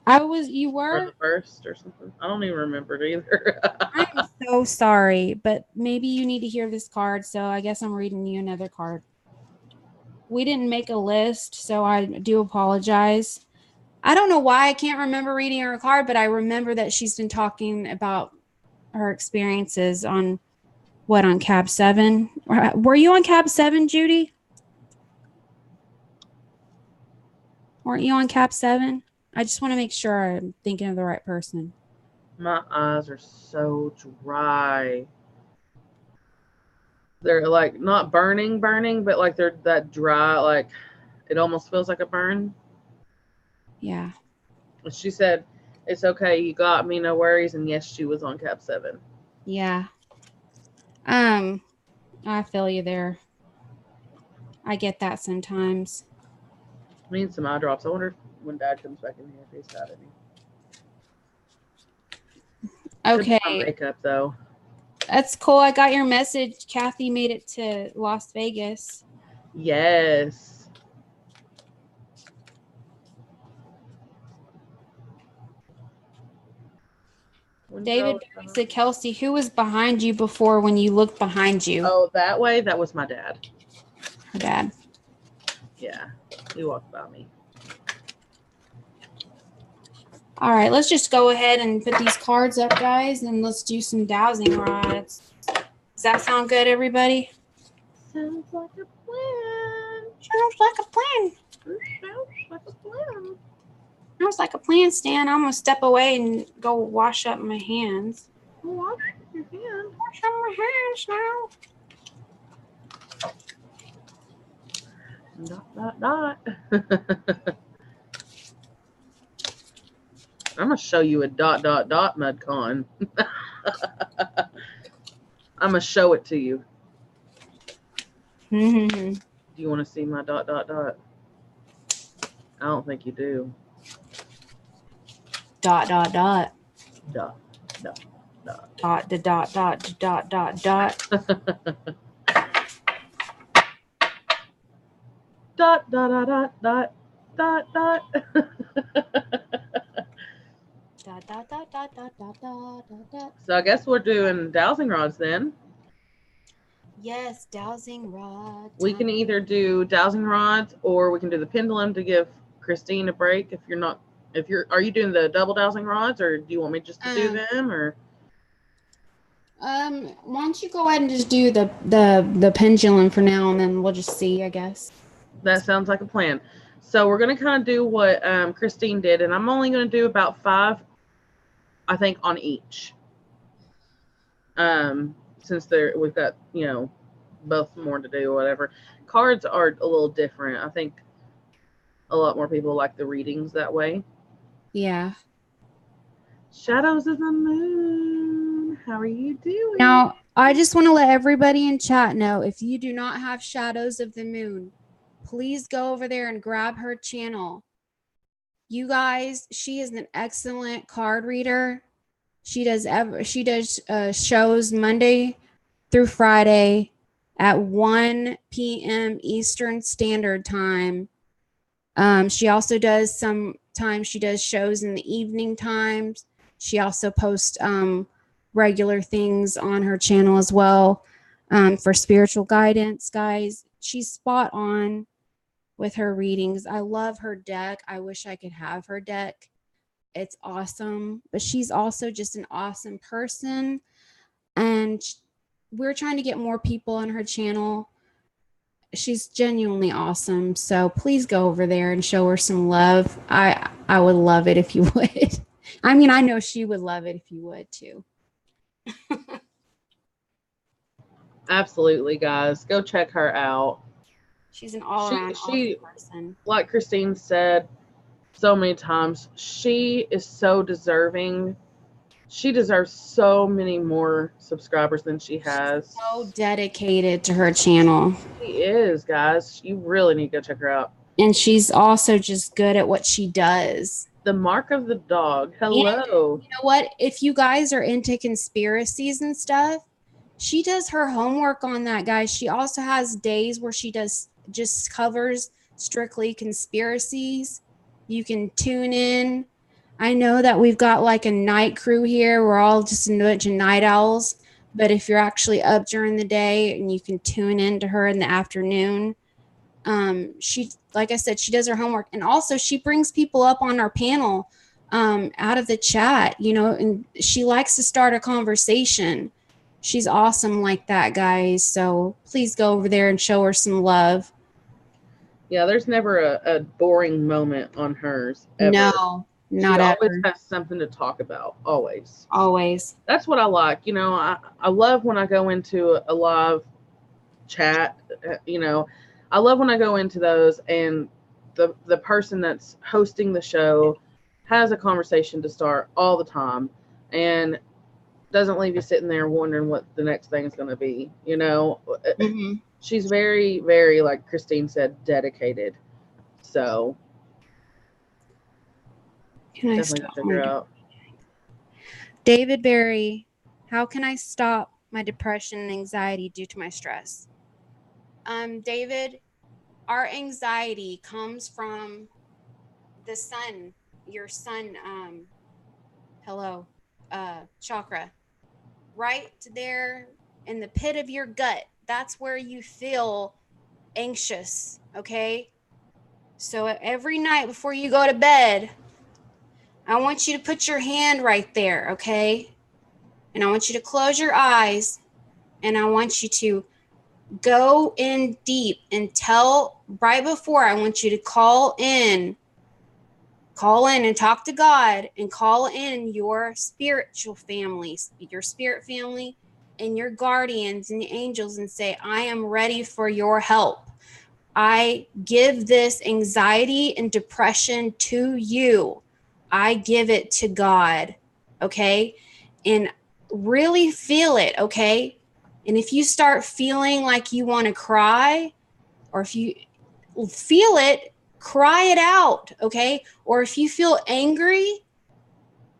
You were? Or the first or something. I don't even remember it either. I'm so sorry, but maybe you need to hear this card, so I guess I'm reading you another card. We didn't make a list, so I do apologize. I don't know why I can't remember reading her card, but I remember that she's been talking about her experiences on Cab 7? Were you on Cab 7, Judy? Weren't you on Cab 7? I just want to make sure I'm thinking of the right person. My eyes are so dry. They're like not burning, but like they're that dry, like it almost feels like a burn. Yeah. She said, "It's okay, you got me, no worries." And yes, she was on Cab 7. Yeah. I feel you there. I get that sometimes. I need some eye drops. I wonder if when Dad comes back in here if he's got any. Okay. Could be my makeup though. That's cool. I got your message. Kathy made it to Las Vegas. Yes. David said, Kelsey, who was behind you before when you looked behind you? Oh, that way? That was my dad. Her dad. Yeah. He walked by me. All right, let's just go ahead and put these cards up, guys, and let's do some dowsing rods. Does that sound good, everybody? Sounds like a plan. Sounds like a plan. Sounds like a plan. I was like a plant stand. I'm gonna step away and go wash up my hands. Wash your hands. Wash up my hands now. Dot. I'm gonna show you a ... Mudcon. I'm gonna show it to you. Mm-hmm. Do you want to see my ... I don't think you do. ... Dot. Dot. Dot. The dot. Dot. So I guess we're doing dowsing rods then. Yes, dowsing rod. We can either do dowsing rods or we can do the pendulum to give Christine a break. Are you doing the double dowsing rods, or do you want me just to do them, or? Why don't you go ahead and just do the pendulum for now, and then we'll just see, I guess. That sounds like a plan. So we're going to kind of do what Christine did, and I'm only going to do about 5, I think, on each. Since we've got, both more to do or whatever. Cards are a little different. I think a lot more people like the readings that way. Yeah. Shadows of the Moon. How are you doing? Now, I just want to let everybody in chat know, if you do not have Shadows of the Moon, please go over there and grab her channel. You guys, she is an excellent card reader. She does shows Monday through Friday at 1 p.m. Eastern Standard Time. She also does sometimes she does shows in the evening times. She also posts regular things on her channel as well for spiritual guidance, guys. She's spot on with her readings. I love her deck. I wish I could have her deck. It's awesome. But she's also just an awesome person. And we're trying to get more people on her channel. She's genuinely awesome. So please go over there and show her some love. I would love it if you would. I mean, I know she would love it if you would too. Absolutely, guys. Go check her out. She's an all-around awesome person. Like Christine said so many times, she is so deserving. She deserves so many more subscribers than she has. She's so dedicated to her channel. She is, guys. You really need to go check her out. And she's also just good at what she does. The Mark of the Dog. Hello. And you know what? If you guys are into conspiracies and stuff, she does her homework on that, guys. She also has days where she just covers strictly conspiracies. You can tune in. I know that we've got like a night crew here. We're all just a bunch of night owls. But if you're actually up during the day, and you can tune in to her in the afternoon, she, like I said, she does her homework. And also she brings people up on our panel out of the chat, and she likes to start a conversation. She's awesome like that, guys. So please go over there and show her some love. Yeah, there's never a boring moment on hers. Ever. No, not ever. She always has something to talk about. Always. Always. That's what I like. I love when I go into a live chat. I love when I go into those and the person that's hosting the show has a conversation to start all the time and doesn't leave you sitting there wondering what the next thing is going to be. Mm-hmm. She's very, very, like Christine said, dedicated. So definitely check her out. David Berry, how can I stop my depression and anxiety due to my stress? David, our anxiety comes from the sun, your sun, chakra, right there in the pit of your gut. That's where you feel anxious, okay? So every night before you go to bed, I want you to put your hand right there, okay? And I want you to close your eyes, and I want you to go in deep and right before, I want you to call in Call in and talk to God, and call in your spiritual families, your spirit family, and your guardians and the angels, and say, I am ready for your help. I give this anxiety and depression to you. I give it to God. Okay. And really feel it. Okay. And if you start feeling like you want to cry, or if you feel it, cry it out. Okay. Or if you feel angry,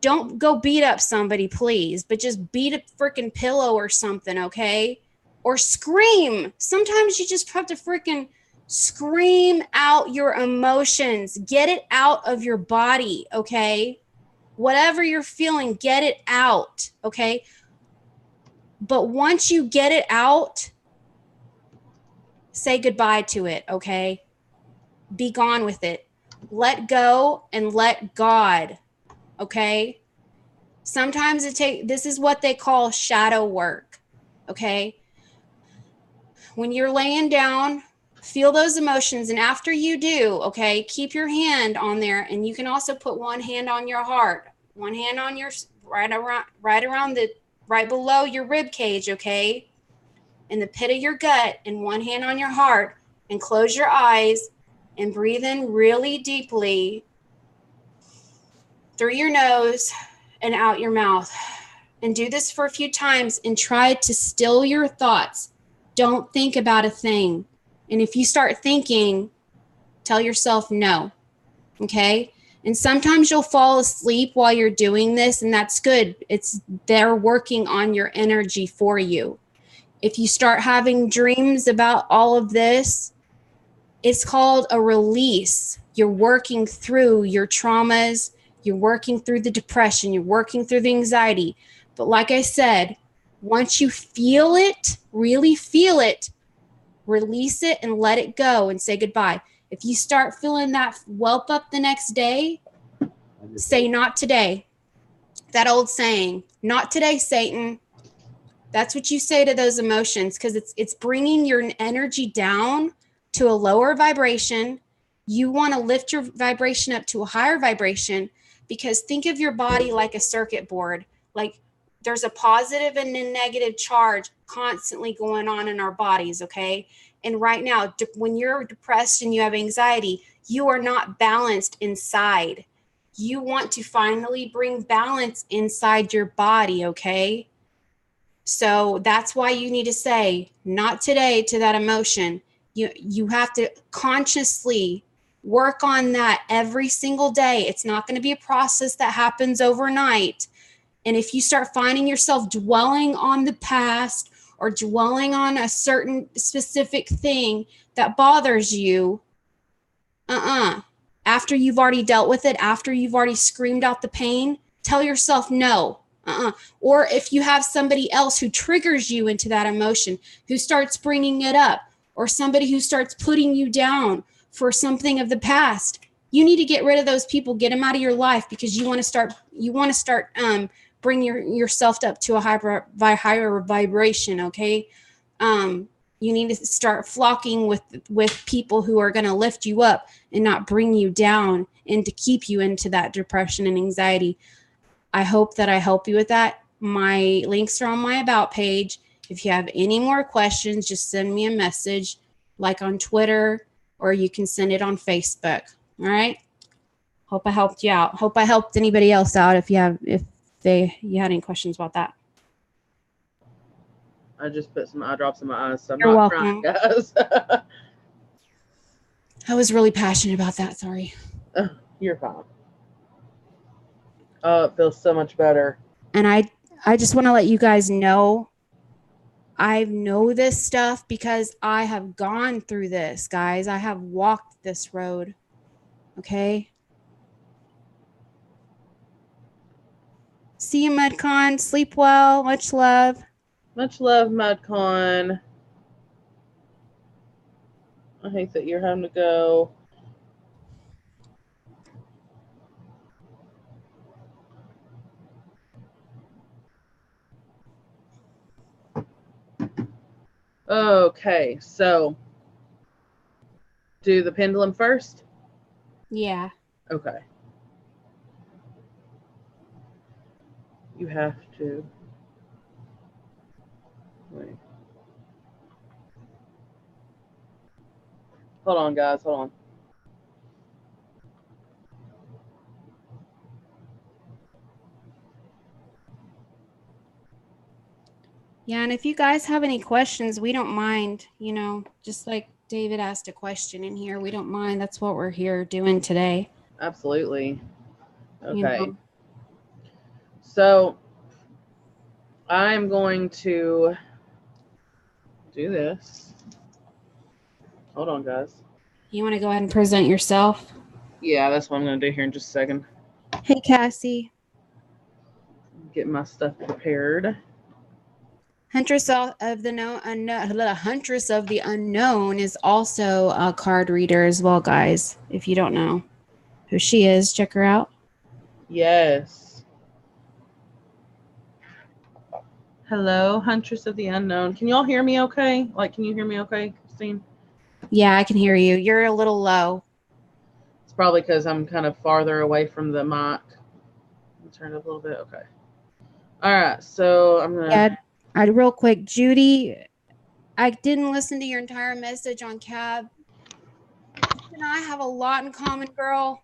don't go beat up somebody, please, but just beat a freaking pillow or something. Okay. Or scream. Sometimes you just have to freaking scream out your emotions. Get it out of your body. Okay. Whatever you're feeling, get it out. Okay. But once you get it out, say goodbye to it. Okay. Be gone with it. Let go and let God. Okay. Sometimes this is what they call shadow work. Okay. When you're laying down, feel those emotions. And after you do, okay, keep your hand on there. And you can also put one hand on your heart, one hand on your, right below your rib cage. Okay. In the pit of your gut, and one hand on your heart, and close your eyes and breathe in really deeply through your nose and out your mouth. And do this for a few times and try to still your thoughts. Don't think about a thing. And if you start thinking, tell yourself no. Okay. And sometimes you'll fall asleep while you're doing this, and that's good. They're working on your energy for you. If you start having dreams about all of this, it's called a release. You're working through your traumas. You're working through the depression. You're working through the anxiety. But like I said, once you feel it, really feel it, release it and let it go and say goodbye. If you start feeling that whelp up the next day, say not today. That old saying, not today, Satan. That's what you say to those emotions, because it's bringing your energy down to a lower vibration. You want to lift your vibration up to a higher vibration, because think of your body like a circuit board. Like there's a positive and a negative charge constantly going on in our bodies, okay? And right now, when you're depressed and you have anxiety, you are not balanced inside. You want to finally bring balance inside your body, okay? So that's why you need to say not today to that emotion. You have to consciously work on that every single day. It's not going to be a process that happens overnight. And if you start finding yourself dwelling on the past or dwelling on a certain specific thing that bothers you, after you've already dealt with it, after you've already screamed out the pain, tell yourself no. Or if you have somebody else who triggers you into that emotion, who starts bringing it up, or somebody who starts putting you down for something of the past, you need to get rid of those people, get them out of your life, because you want to start bringing yourself up to a higher vibration. Okay. You need to start flocking with people who are going to lift you up and not bring you down and to keep you into that depression and anxiety. I hope that I help you with that. My links are on my about page. If you have any more questions, just send me a message, like on Twitter, or you can send it on Facebook. All right. Hope I helped you out. Hope I helped anybody else out if you had any questions about that. I just put some eye drops in my eyes, so I'm You're not welcome. crying, guys. I was really passionate about that. Sorry. You're fine. Oh, it feels so much better. And I just want to let you guys know, I know this stuff because I have gone through this, guys. I have walked this road. Okay. See you, MudCon. Sleep well. Much love. Much love, MudCon. I hate that you're having to go. Okay, so do the pendulum first? Yeah. Okay. You have to. Wait. Hold on, guys. Hold on. Yeah, and if you guys have any questions, we don't mind, just like David asked a question in here, we don't mind. That's what we're here doing today. Absolutely. You Okay. know. So I'm going to do this. Hold on, guys. You want to go ahead and present yourself? Yeah, that's what I'm going to do here in just a second. Hey, Cassie. Get my stuff prepared. Huntress of the Huntress of the Unknown is also a card reader as well, guys. If you don't know who she is, check her out. Yes. Hello, Huntress of the Unknown. Can y'all hear me okay? Like, can you hear me okay, Christine? Yeah, I can hear you. You're a little low. It's probably because I'm kind of farther away from the mic. Turn it up a little bit. Okay. All right. So I'm going to. Yeah, real quick, Judy, I didn't listen to your entire message on Cab. You and I have a lot in common, girl.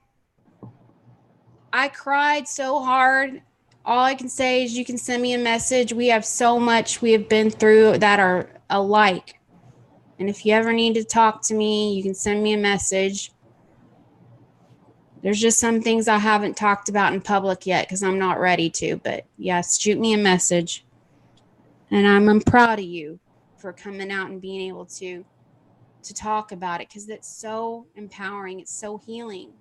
I cried so hard. All I can say is you can send me a message. We have so much we have been through that are alike. And if you ever need to talk to me, you can send me a message. There's just some things I haven't talked about in public yet because I'm not ready to. But yes, shoot me a message. And I'm proud of you for coming out and being able to talk about it because it's so empowering. It's so healing.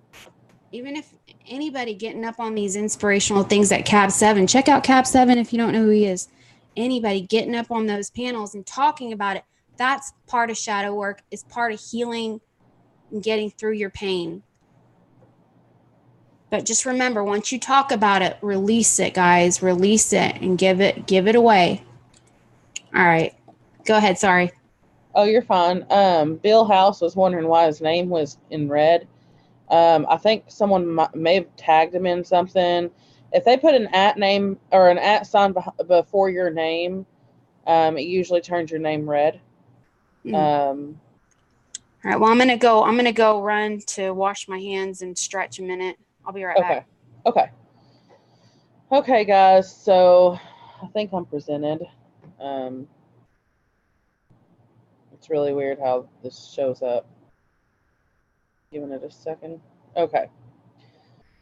Even if anybody getting up on these inspirational things at Cab 7, check out Cab 7 if you don't know who he is. Anybody getting up on those panels and talking about it, that's part of shadow work. It's part of healing and getting through your pain. But just remember, once you talk about it, release it, guys. Release it and give it away. All right. Go ahead. Sorry. Oh, you're fine. Bill House was wondering why his name was in red. I think someone may have tagged him in something. If they put an @ name or an @ sign before your name, it usually turns your name red. All right. Well, I'm gonna go run to wash my hands and stretch a minute. I'll be right back. Okay, guys. So I think I'm presented. It's really weird how this shows up. Giving it a second. Okay.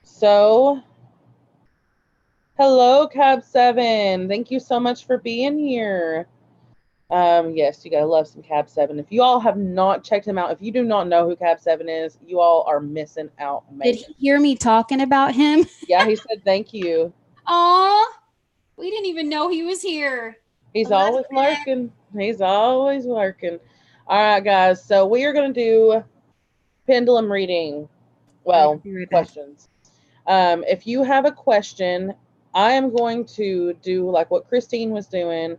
So, hello, Cab 7. Thank you so much for being here. Yes, you gotta love some Cab 7. If you all have not checked him out, if you do not know who Cab 7 is, you all are missing out. Did he hear me talking about him? Yeah, he said thank you. Aw, we didn't even know he was here. He's always lurking. He's always lurking. All right, guys. So we are going to do pendulum reading. Well, questions. If you have a question, I am going to do like what Christine was doing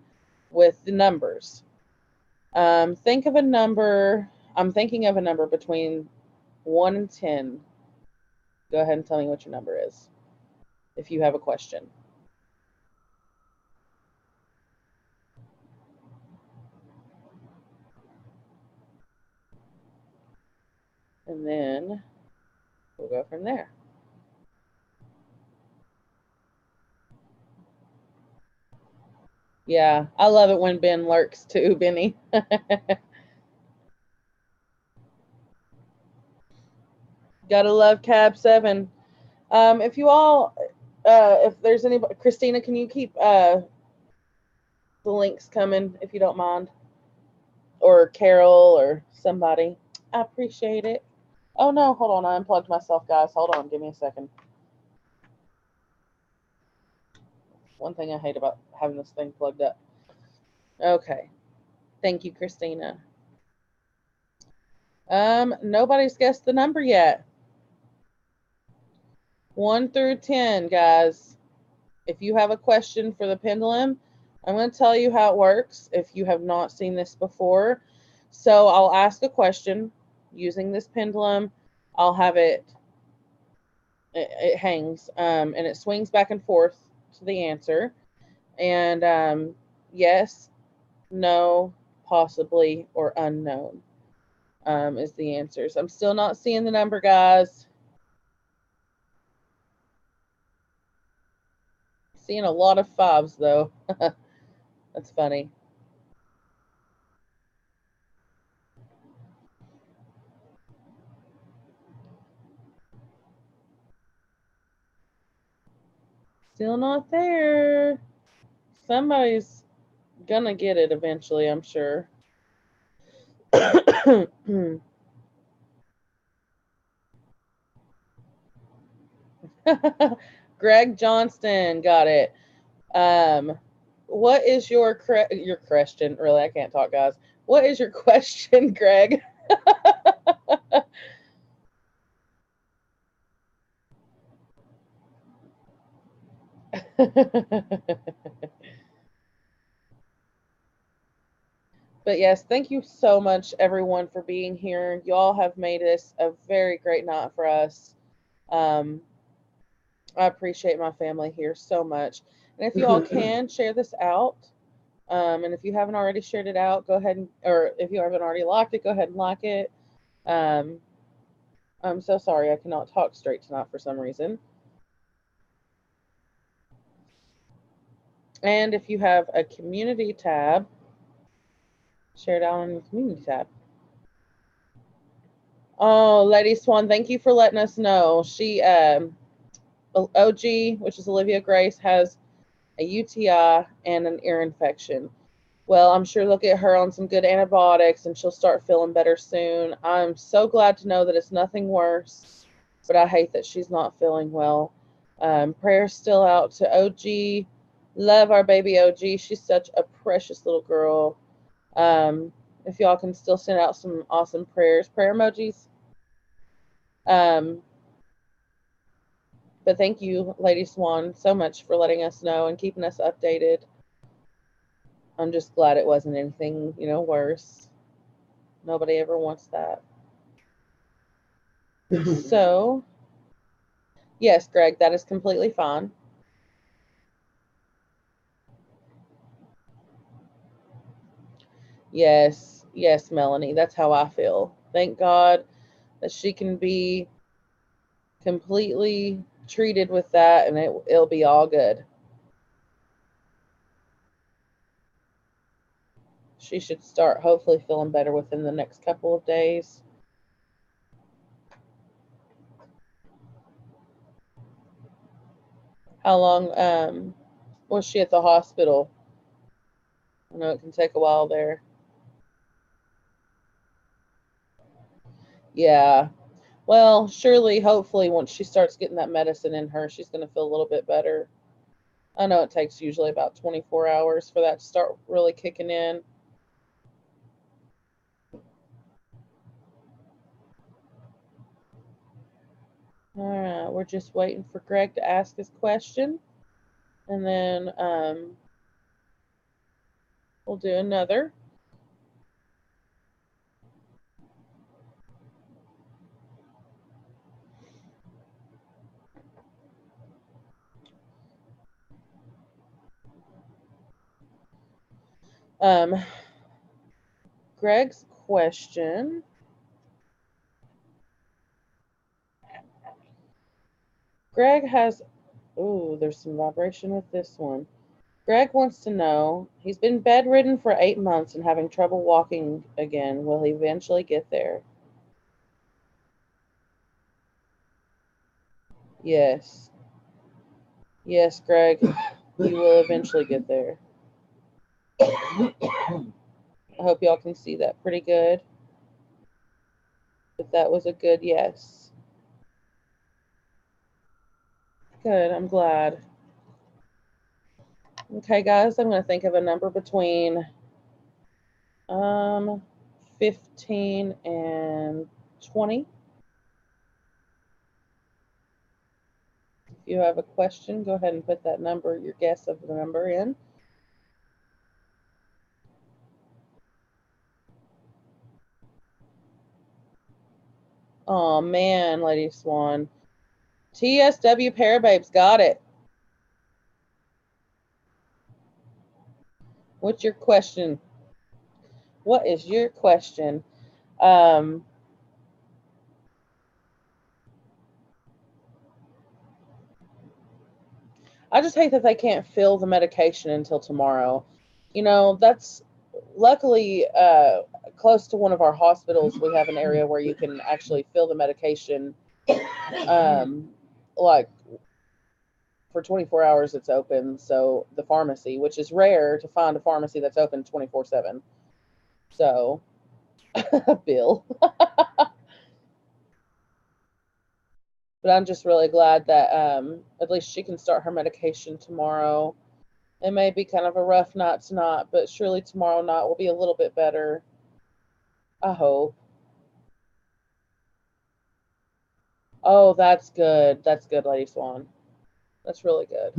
with the numbers. Think of a number. I'm thinking of a number between 1 and 10. Go ahead and tell me what your number is if you have a question. And then we'll go from there. Yeah, I love it when Ben lurks too, Benny. Gotta love Cab 7. If you all, if there's anybody, Christina, can you keep the links coming if you don't mind? Or Carol or somebody. I appreciate it. Oh no, hold on. I unplugged myself, guys. Hold on. Give me a second. One thing I hate about having this thing plugged up. Okay. Thank you, Christina. Nobody's guessed the number yet. 1 through 10, guys. If you have a question for the pendulum, I'm going to tell you how it works if you have not seen this before. So I'll ask a question using this pendulum. I'll have it hangs, and it swings back and forth to the answer. And yes, no, possibly, or unknown is the answers. I'm still not seeing the number, guys. Seeing a lot of fives, though. That's funny. Still not there. Somebody's gonna get it eventually, I'm sure. Greg Johnston got it. What is your question? Really, I can't talk, guys. What is your question, Greg? But yes, thank you so much, everyone, for being here. Y'all have made this a very great night for us. Um, I appreciate my family here so much. And if you all can, share this out. And if you haven't already shared it out, go ahead or if you haven't already liked it, go ahead and like it. I'm so sorry I cannot talk straight tonight for some reason. And if you have a community tab, share it out on the community tab. Oh, Lady Swan, thank you for letting us know. She, OG, which is Olivia Grace, has a UTI and an ear infection. Well, I'm sure they'll get her on some good antibiotics and she'll start feeling better soon. I'm so glad to know that it's nothing worse, but I hate that she's not feeling well. Prayers still out to OG. Love our baby OG. She's such a precious little girl. If y'all can still send out some awesome prayers, prayer emojis. But thank you, Lady Swan, so much for letting us know and keeping us updated. I'm just glad it wasn't anything, worse. Nobody ever wants that. So, yes, Greg, that is completely fine. Yes, Melanie, that's how I feel. Thank God that she can be completely treated with that and it'll be all good. She should start hopefully feeling better within the next couple of days. How long was she at the hospital? I know it can take a while there. Yeah. Well, surely, hopefully, once she starts getting that medicine in her, she's going to feel a little bit better. I know it takes usually about 24 hours for that to start really kicking in. All right, we're just waiting for Greg to ask his question, and then we'll do another. Greg's question. Greg has, there's some vibration with this one. Greg wants to know, he's been bedridden for 8 months and having trouble walking again. Will he eventually get there? Yes. Yes, Greg, you will eventually get there. I hope y'all can see that pretty good. But that was a good yes. Good, I'm glad. Okay, guys, I'm going to think of a number between 15 and 20. If you have a question, go ahead and put that number, your guess of the number in. Oh man, Lady Swan. TSW Parababes got it. What's your question? What is your question? I just hate that they can't fill the medication until tomorrow. You know, that's luckily close to one of our hospitals. We have an area where you can actually fill the medication, like for 24 hours it's open. So the pharmacy, which is rare to find a pharmacy that's open 24/7. So, Bill. But I'm just really glad that at least she can start her medication tomorrow. It may be kind of a rough night tonight, but surely tomorrow night will be a little bit better. I hope. Oh, that's good. That's good, Lady Swan. That's really good.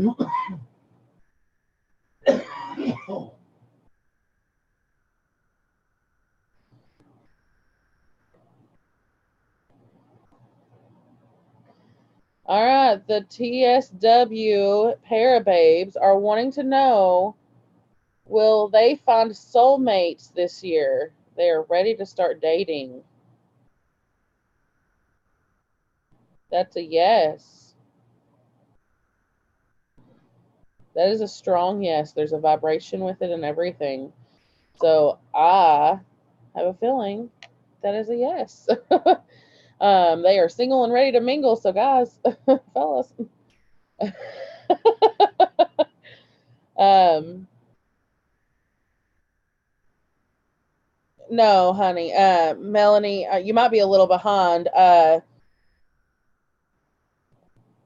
All right, the TSW Parababes are wanting to know, will they find soulmates this year? They are ready to start dating. That's a yes. That is a strong yes. There's a vibration with it and everything. So I have a feeling that is a yes. They are single and ready to mingle. So guys, fellas. No, honey. Melanie, you might be a little behind.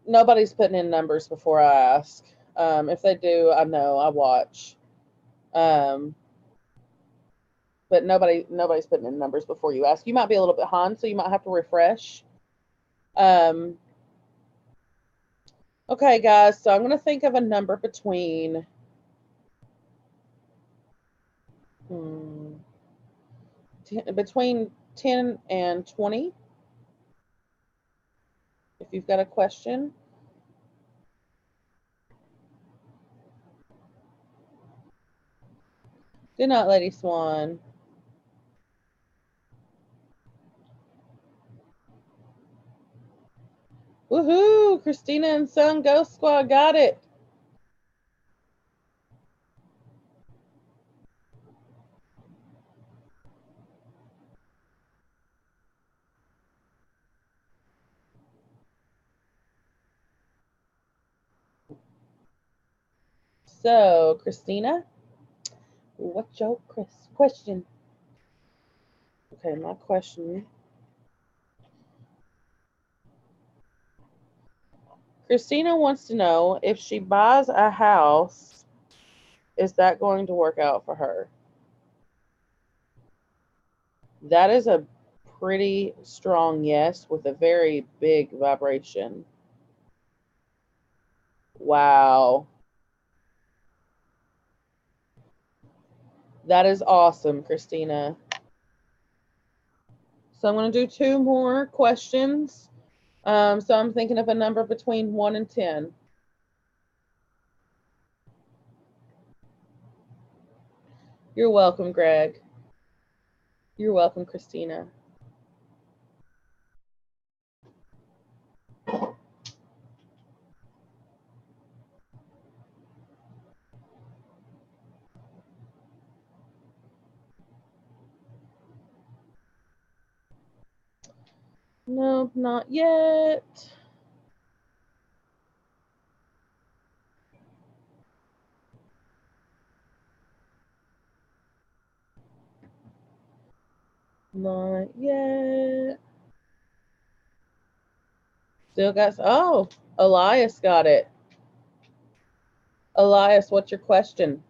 Nobody's putting in numbers before I ask. If they do, I know. I watch. But nobody's putting in numbers before you ask. You might be a little bit behind, so you might have to refresh. Okay, guys. So I'm gonna think of a number between. Between 10 and 20. If you've got a question. Good night, Lady Swan. Woohoo! Christina and Son Ghost Squad got it. So, Christina, what's your question? Okay, my question. Christina wants to know, if she buys a house, is that going to work out for her? That is a pretty strong yes with a very big vibration. Wow. That is awesome, Christina. So I'm going to do 2 more questions. So I'm thinking of a number between 1 and 10. You're welcome, Greg. You're welcome, Christina. Nope, not yet. Not yet. Still got, oh, Elias got it. Elias, what's your question?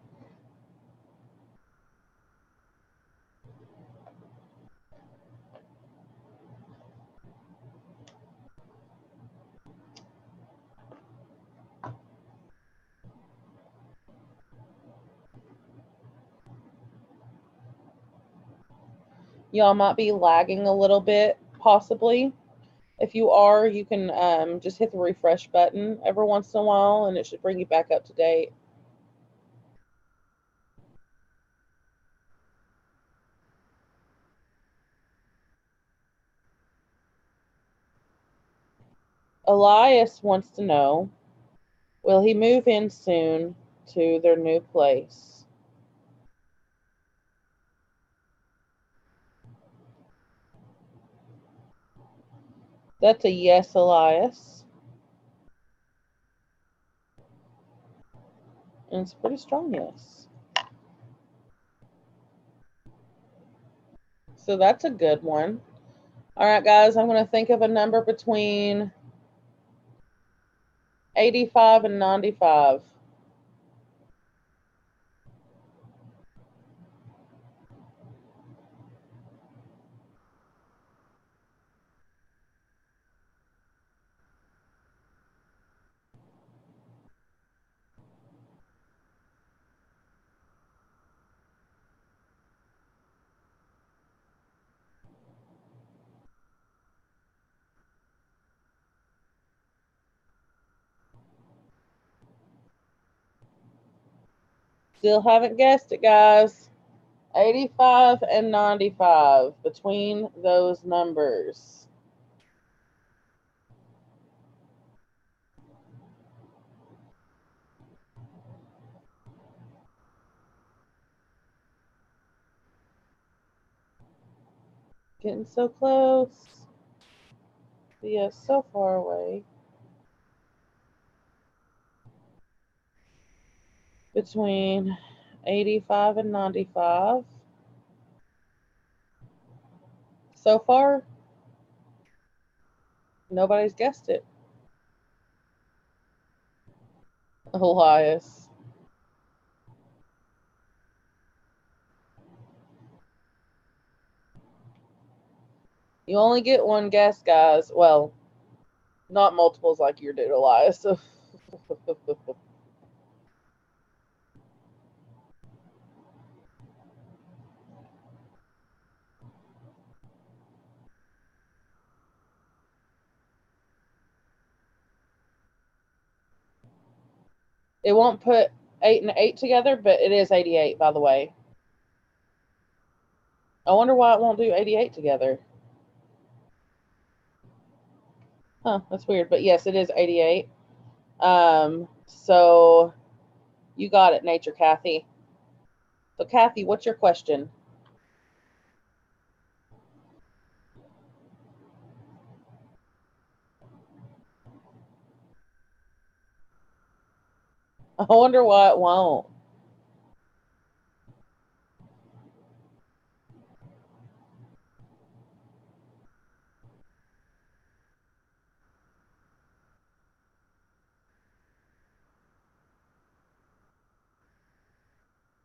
Y'all might be lagging a little bit, possibly. If you are, you can just hit the refresh button every once in a while, and it should bring you back up to date. Elias wants to know, will he move in soon to their new place? That's a yes, Elias. And it's a pretty strong yes. So that's a good one. All right, guys, I'm going to think of a number between 85 and 95. Still haven't guessed it, guys. 85 and 95, between those numbers. Getting so close. But yet so far away. Between 85 and 95. So far, nobody's guessed it. Elias. You only get one guess, guys. Well, not multiples like you did, Elias. It won't put 8 and 8 together, but it is 88, by the way. I wonder why it won't do 88 together. Huh, that's weird. But yes, it is 88. So you got it, Nature Kathy. So Kathy, what's your question? I wonder why it won't.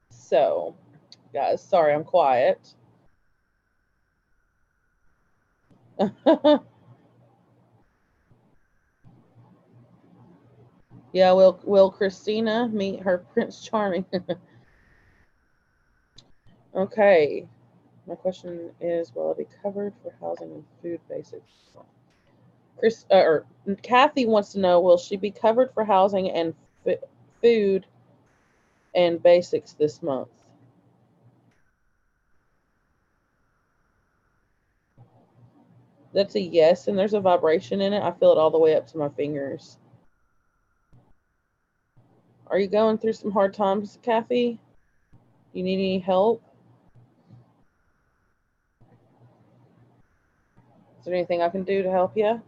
So, guys, sorry I'm quiet. Yeah, will Christina meet her Prince Charming? Okay. My question is, will it be covered for housing and food basics? Kathy wants to know, will she be covered for housing and food and basics this month? That's a yes, and there's a vibration in it. I feel it all the way up to my fingers. Are you going through some hard times, Kathy? You need any help? Is there anything I can do to help you?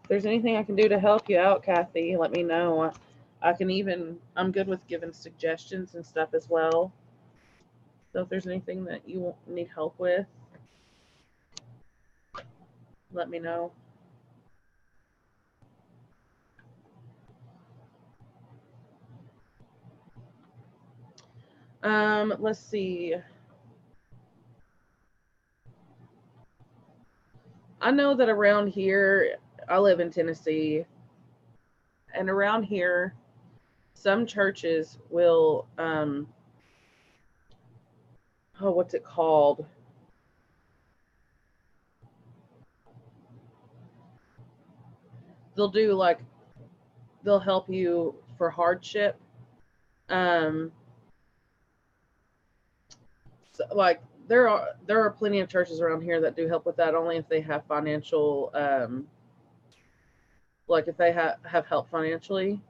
If there's anything I can do to help you out, Kathy, let me know. I'm good with giving suggestions and stuff as well. So if there's anything that you need help with, let me know. Let's see. I know that around here, I live in Tennessee, and around here, some churches will, what's it called? They'll help you for hardship. Um, So, like there are plenty of churches around here that do help with that, only if they have financial, like if they have help financially.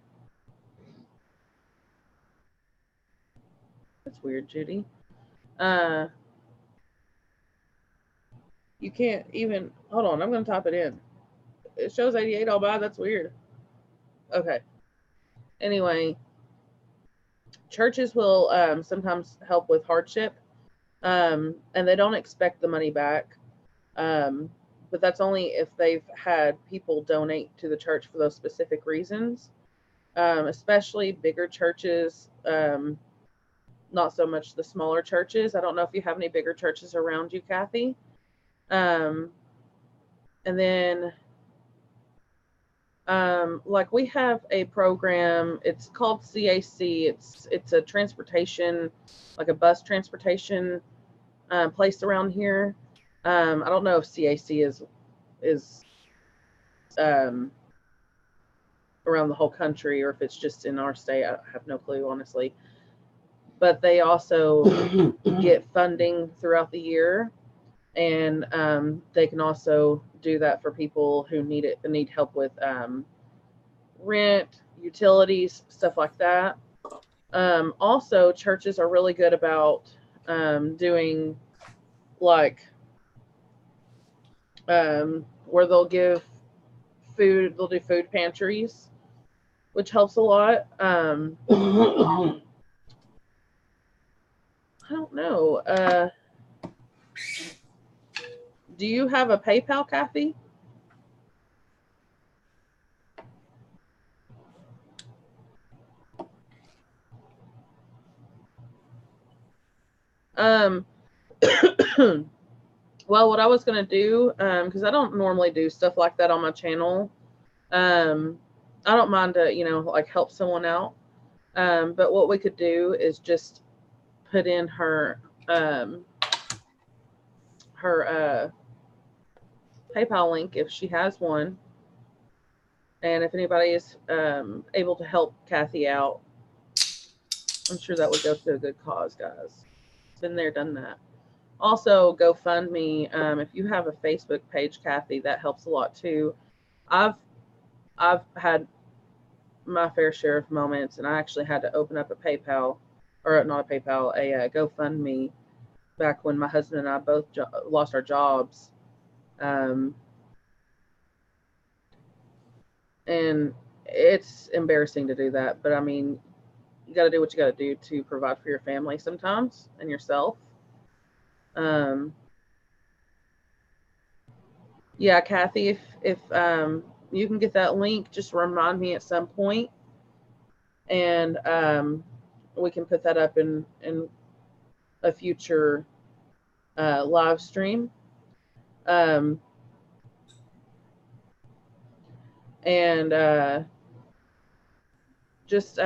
That's weird, Judy. Uh, you can't even hold on. I'm gonna type it in. It shows 88 all by. That's weird. Okay. Anyway, churches will sometimes help with hardship, and they don't expect the money back. But that's only if they've had people donate to the church for those specific reasons. Especially bigger churches, not so much the smaller churches. I don't know if you have any bigger churches around you, Kathy. And then, like we have a program. It's called CAC. It's a transportation, like a bus transportation place around here. I don't know if CAC is around the whole country or if it's just in our state. I have no clue, honestly. But they also get funding throughout the year, and they can also do that for people who need help with rent, utilities, stuff like that. Also, churches are really good about doing like where they'll give food. They'll do food pantries, which helps a lot. I don't know. Do you have a PayPal, Kathy? Um, well, what I was going to do, because I don't normally do stuff like that on my channel, I don't mind to, like help someone out. But what we could do is just put in her PayPal link if she has one. And if anybody is able to help Kathy out, I'm sure that would go to a good cause, guys. Been there, done that. Also, GoFundMe. If you have a Facebook page, Kathy, that helps a lot too. I've had my fair share of moments, and I actually had to open up a PayPal, or not a PayPal, a GoFundMe, back when my husband and I both lost our jobs. And it's embarrassing to do that, but I mean, you got to do what you got to do to provide for your family sometimes and yourself. Yeah, Kathy, if you can get that link, just remind me at some point, and we can put that up in a future live stream. And just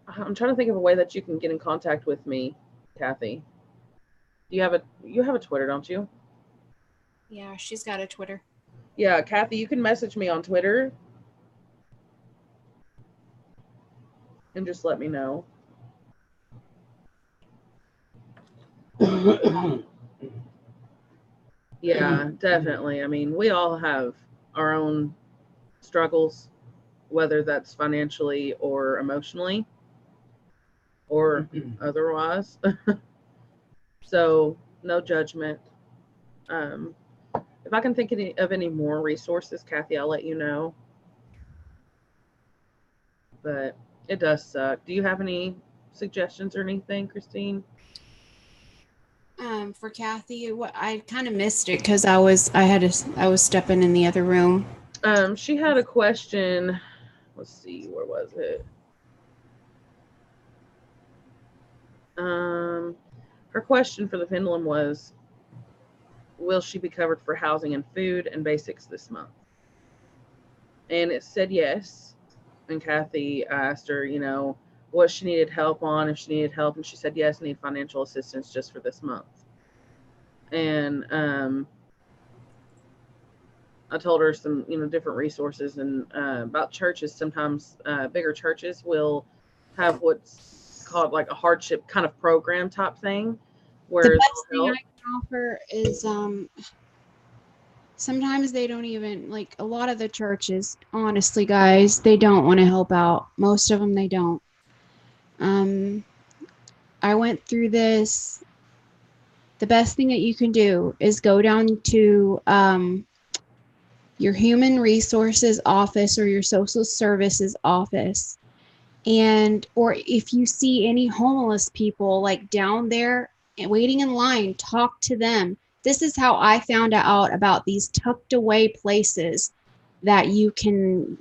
I'm trying to think of a way that you can get in contact with me, Kathy. You have a Twitter, don't you? Yeah, she's got a Twitter. Yeah, Kathy, you can message me on Twitter and just let me know. Yeah, definitely. I mean, we all have our own struggles, whether that's financially or emotionally or otherwise. So, no judgment. If I can think of any more resources, Kathy, I'll let you know. But it does suck. Do you have any suggestions or anything, Christine? For Kathy, what I kind of missed it because I was stepping in the other room. She had a question. Let's see, where was it? Her question for the pendulum was, will she be covered for housing and food and basics this month? And it said yes. And Kathy asked her, what she needed help on, if she needed help, and she said yes, need financial assistance just for this month. And I told her some different resources and about churches. Sometimes bigger churches will have what's called like a hardship kind of program type thing, where The best they'll thing I help? can offer is sometimes they don't even, like, a lot of the churches, honestly, guys, they don't want to help out. Most of them, they don't. Um, I went through this. The best thing that you can do is go down to your human resources office or your social services office, and or if you see any homeless people like down there and waiting in line, talk to them. This is how I found out about these tucked away places that you can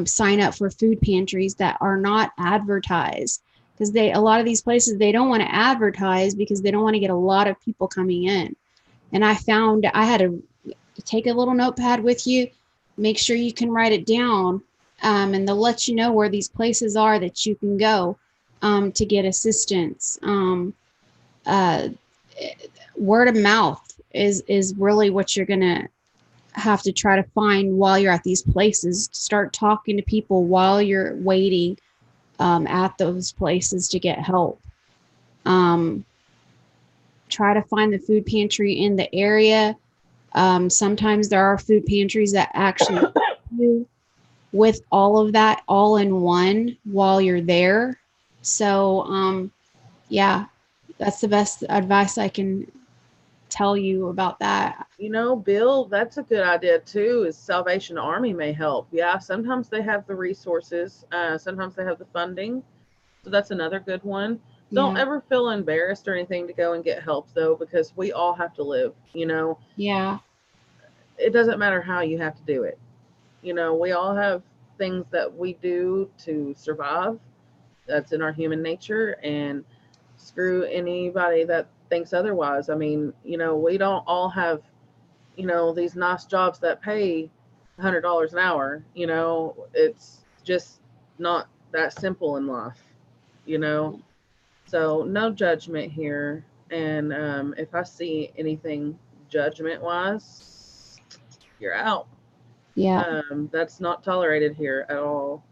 sign up for food pantries that are not advertised, because they, a lot of these places, they don't want to advertise because they don't want to get a lot of people coming in. And I found I had to take a little notepad with you, make sure you can write it down, and they'll let you know where these places are that you can go to get assistance. Uh, Word of mouth is really what you're gonna have to try to find while you're at these places. Start talking to people while you're waiting at those places to get help. Um, Try to find the food pantry in the area. Sometimes there are food pantries that actually help you with all of that all in one while you're there. So, yeah, that's the best advice I can tell you about that. You know, Bill, that's a good idea too. Is Salvation Army may help. Yeah, sometimes they have the resources. Sometimes they have the funding. So that's another good one. Don't Yeah, ever feel embarrassed or anything to go and get help though, because we all have to live. You know, yeah, it doesn't matter how you have to do it. You know, we all have things that we do to survive. That's in our human nature, and screw anybody that thinks otherwise. I mean, you know, we don't all have, you know, these nice jobs that pay $100 an hour. You know, it's just not that simple in life, you know. So no judgment here. And if I see anything judgment wise, you're out. yeah. That's not tolerated here at all.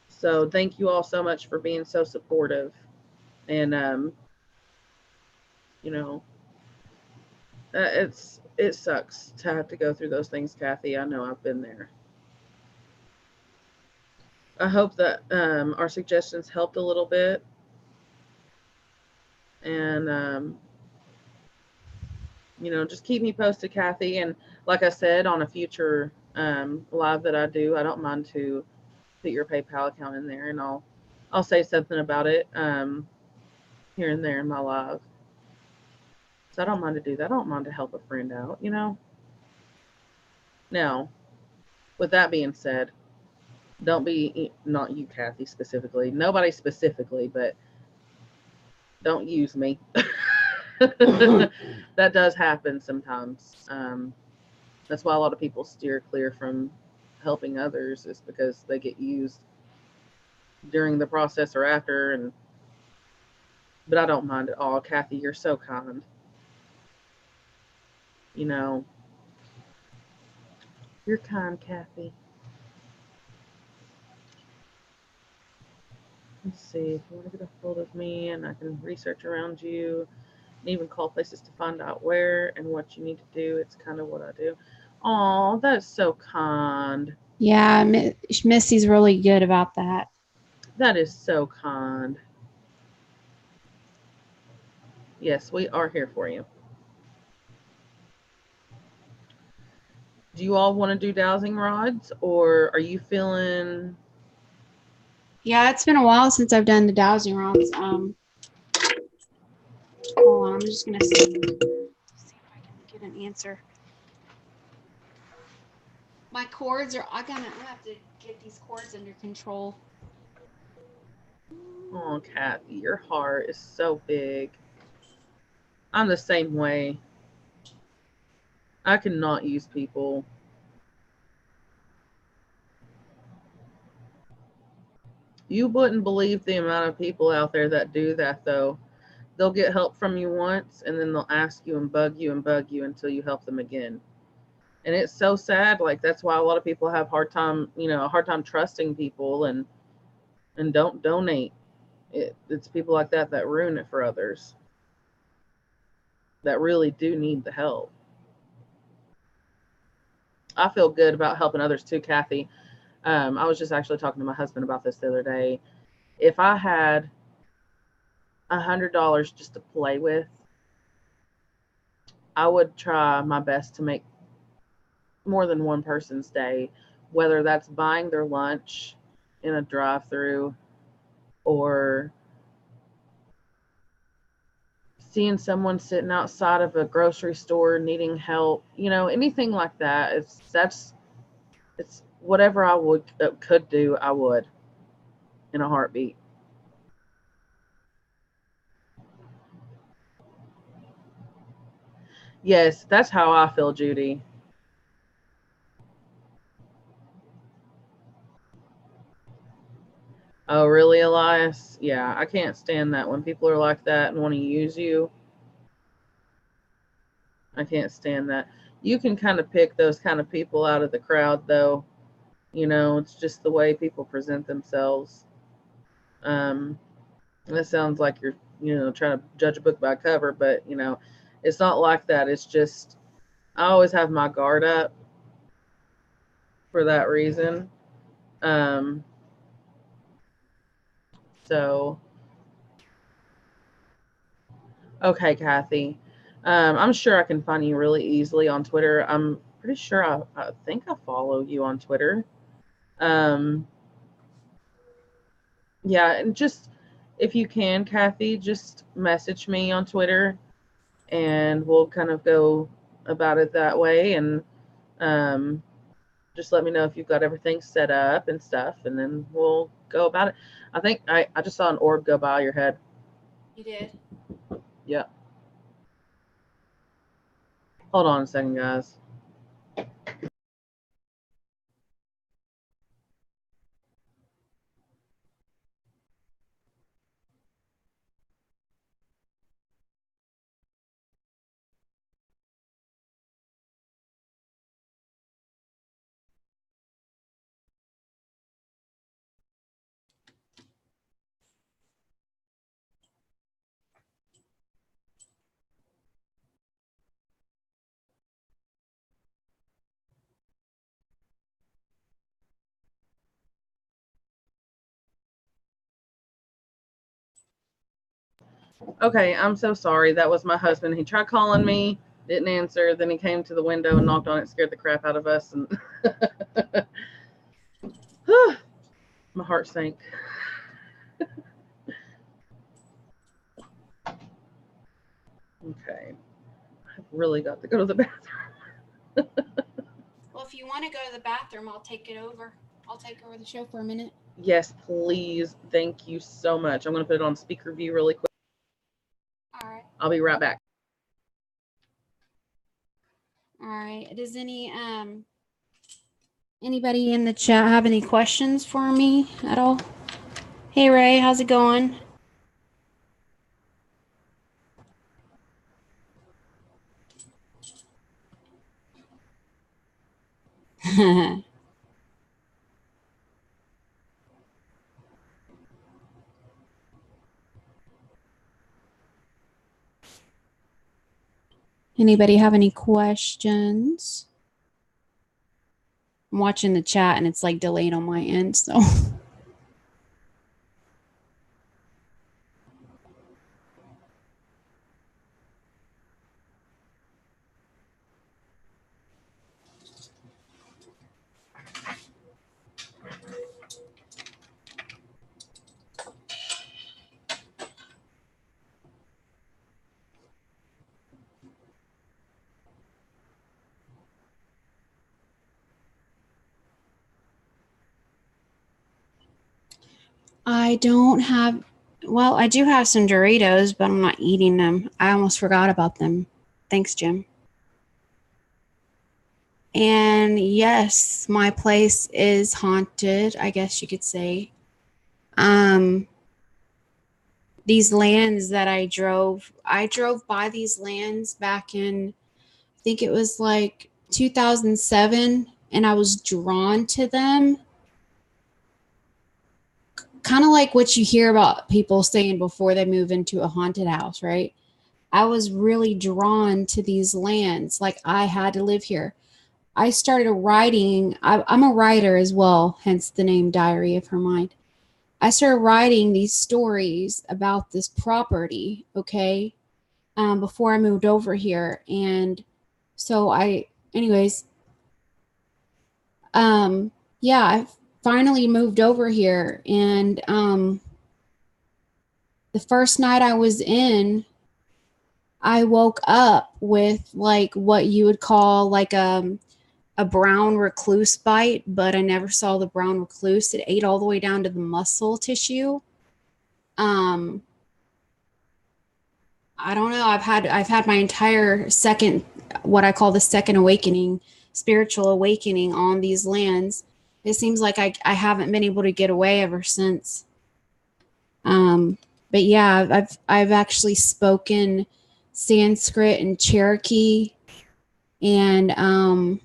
So thank you all so much for being so supportive. And you know, it sucks to have to go through those things, Kathy. I know I've been there. I hope that our suggestions helped a little bit. And you know, just keep me posted, Kathy. And like I said, on a future live that I do, I don't mind to put your PayPal account in there, and I'll say something about it here and there in my live. So I don't mind to do that. I don't mind to help a friend out, you know. Now, with that being said, don't be, not you, Kathy, specifically, nobody specifically, but don't use me. That does happen sometimes. That's why a lot of people steer clear from helping others, is because they get used during the process or after. And but I don't mind at all, Kathy. You're so kind. You know, you're kind, Kathy. Let's see, if you want to get a hold of me and I can research around you and even call places to find out where and what you need to do, it's kind of what I do. Oh, that's so kind. Yeah, Missy's really good about that. That is so kind. Yes, we are here for you. Do you all want to do dowsing rods, or are you feeling? Yeah, it's been a while since I've done the dowsing rods. Hold on, I'm just gonna see if I can get an answer. My cords are. I have to get these cords under control. Oh, Kathy, your heart is so big. I'm the same way. I cannot use people. You wouldn't believe the amount of people out there that do that, though. They'll get help from you once, and then they'll ask you and bug you and bug you until you help them again. And it's so sad. Like, that's why a lot of people have a hard time trusting people, and don't donate. It's people like that that ruin it for others. that really do need the help. I feel good about helping others too, Kathy. I was just actually talking to my husband about this the other day. If I had $100 just to play with, I would try my best to make more than one person's day, whether that's buying their lunch in a drive-through or seeing someone sitting outside of a grocery store needing help, anything like that. It's whatever I could do, I would in a heartbeat. Yes, that's how I feel, Judy. Oh, really, Elias? Yeah, I can't stand that when people are like that and want to use you. I can't stand that. You can kind of pick those kind of people out of the crowd, though. It's just the way people present themselves. That sounds like you're, trying to judge a book by cover, but, it's not like that. It's just, I always have my guard up for that reason. So, okay, Kathy. I'm sure I can find you really easily on Twitter. I'm pretty sure I think I follow you on Twitter. Yeah, and just if you can, Kathy, just message me on Twitter and we'll kind of go about it that way. And just let me know if you've got everything set up and stuff, and then we'll go about it. I think I just saw an orb go by your head. You did? Yeah. Hold on a second, guys. Okay, I'm so sorry. That was my husband. He tried calling me, didn't answer. Then he came to the window and knocked on it, scared the crap out of us. And my heart sank. Okay. I've really got to go to the bathroom. Well, if you want to go to the bathroom, I'll take over the show for a minute. Yes, please. Thank you so much. I'm going to put it on speaker view really quick. All right. I'll be right back. All right. Does Anybody in the chat have any questions for me at all? Hey, Ray, how's it going? Anybody have any questions? I'm watching the chat and it's like delayed on my end, so. I don't have, well, I do have some Doritos, but I'm not eating them. I almost forgot about them. Thanks, Jim. And yes, my place is haunted, I guess you could say. These lands that I drove by these lands back in, I think it was like 2007, and I was drawn to them. Kind of like what you hear about people saying before they move into a haunted house, right? I was really drawn to these lands. Like I had to live here. I started writing. I'm a writer as well, hence the name Diary of Her Mind. I started writing these stories about this property, okay, before I moved over here. And so anyways, yeah, I finally moved over here. And the first night I was in, I woke up with like what you would call like a brown recluse bite, but I never saw the brown recluse. It ate all the way down to the muscle tissue. I don't know. I've had my entire second, what I call the second awakening, spiritual awakening on these lands. It seems like I haven't been able to get away ever since. But yeah, I've actually spoken Sanskrit and Cherokee, and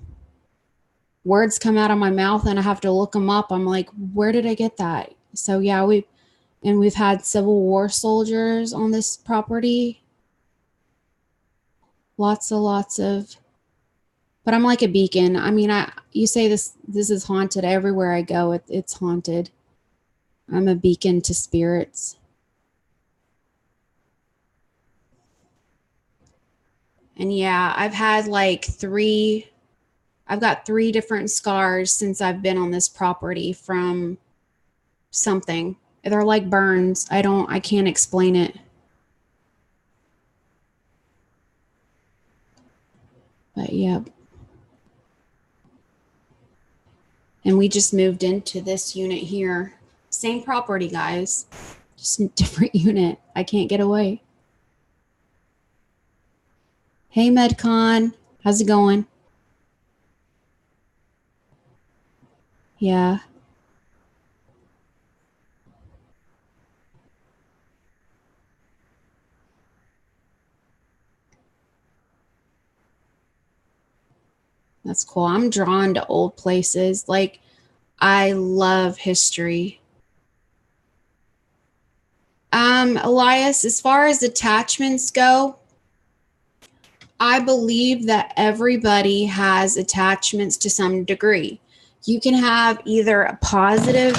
words come out of my mouth and I have to look them up. I'm like, where did I get that? So yeah, we've had Civil War soldiers on this property. Lots of, but I'm like a beacon. I mean, you say this is haunted. Everywhere I go, it's haunted. I'm a beacon to spirits. And yeah, I've got 3 different scars since I've been on this property from something. They're like burns. I can't explain it. But yeah. And we just moved into this unit here. Same property, guys. Just a different unit. I can't get away. Hey, MedCon. How's it going? Yeah. That's cool. I'm drawn to old places. Like, I love history. Elias, as far as attachments go, I believe that everybody has attachments to some degree. You can have either a positive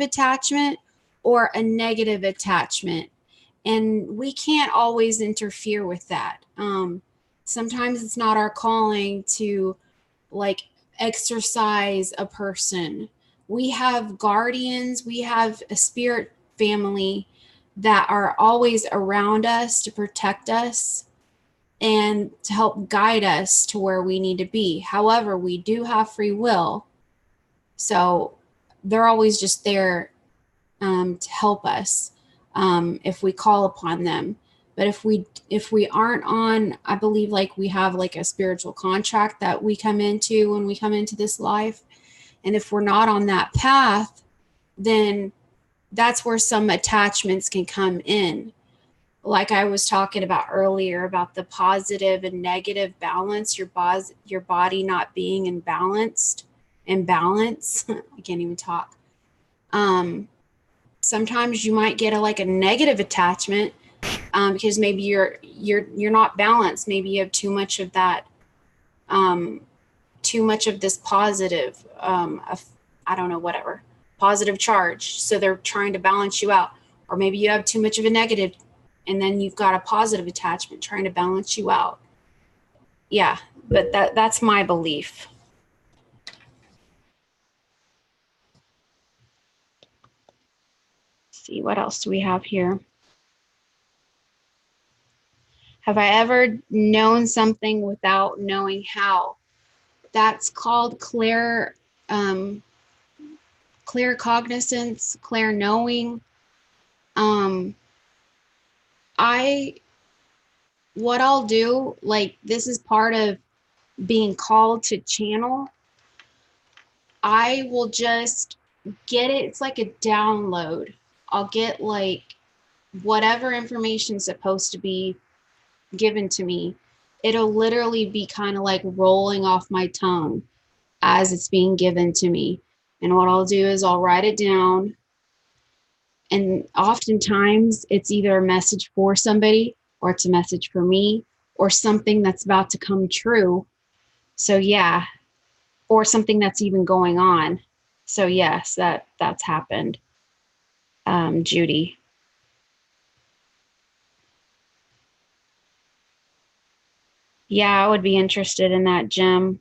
attachment or a negative attachment. And we can't always interfere with that. Sometimes it's not our calling to like exorcise a person. We have guardians, we have a spirit family that are always around us to protect us and to help guide us to where we need to be. However, we do have free will. So they're always just there to help us if we call upon them. But if we aren't on, I believe like we have like a spiritual contract that we come into when we come into this life. And if we're not on that path, then that's where some attachments can come in. Like I was talking about earlier about the positive and negative balance, your body not being in balance. I can't even talk. Sometimes you might get a negative attachment because maybe you're not balanced. Maybe you have too much of that, too much of this positive, I don't know, whatever, positive charge. So they're trying to balance you out. Or maybe you have too much of a negative and then you've got a positive attachment trying to balance you out. Yeah, but that's my belief. Let's see, what else do we have here? Have I ever known something without knowing how? That's called clear cognizance, clear knowing. What I'll do, like this is part of being called to channel. I will just get it. It's like a download. I'll get like whatever information is supposed to be given to me. It'll literally be kind of like rolling off my tongue as it's being given to me. And what I'll do is I'll write it down And oftentimes it's either a message for somebody, or it's a message for me, or something that's about to come true. So yeah, or something that's even going on. So yes, that's happened. Judy. Yeah, I would be interested in that, Jim.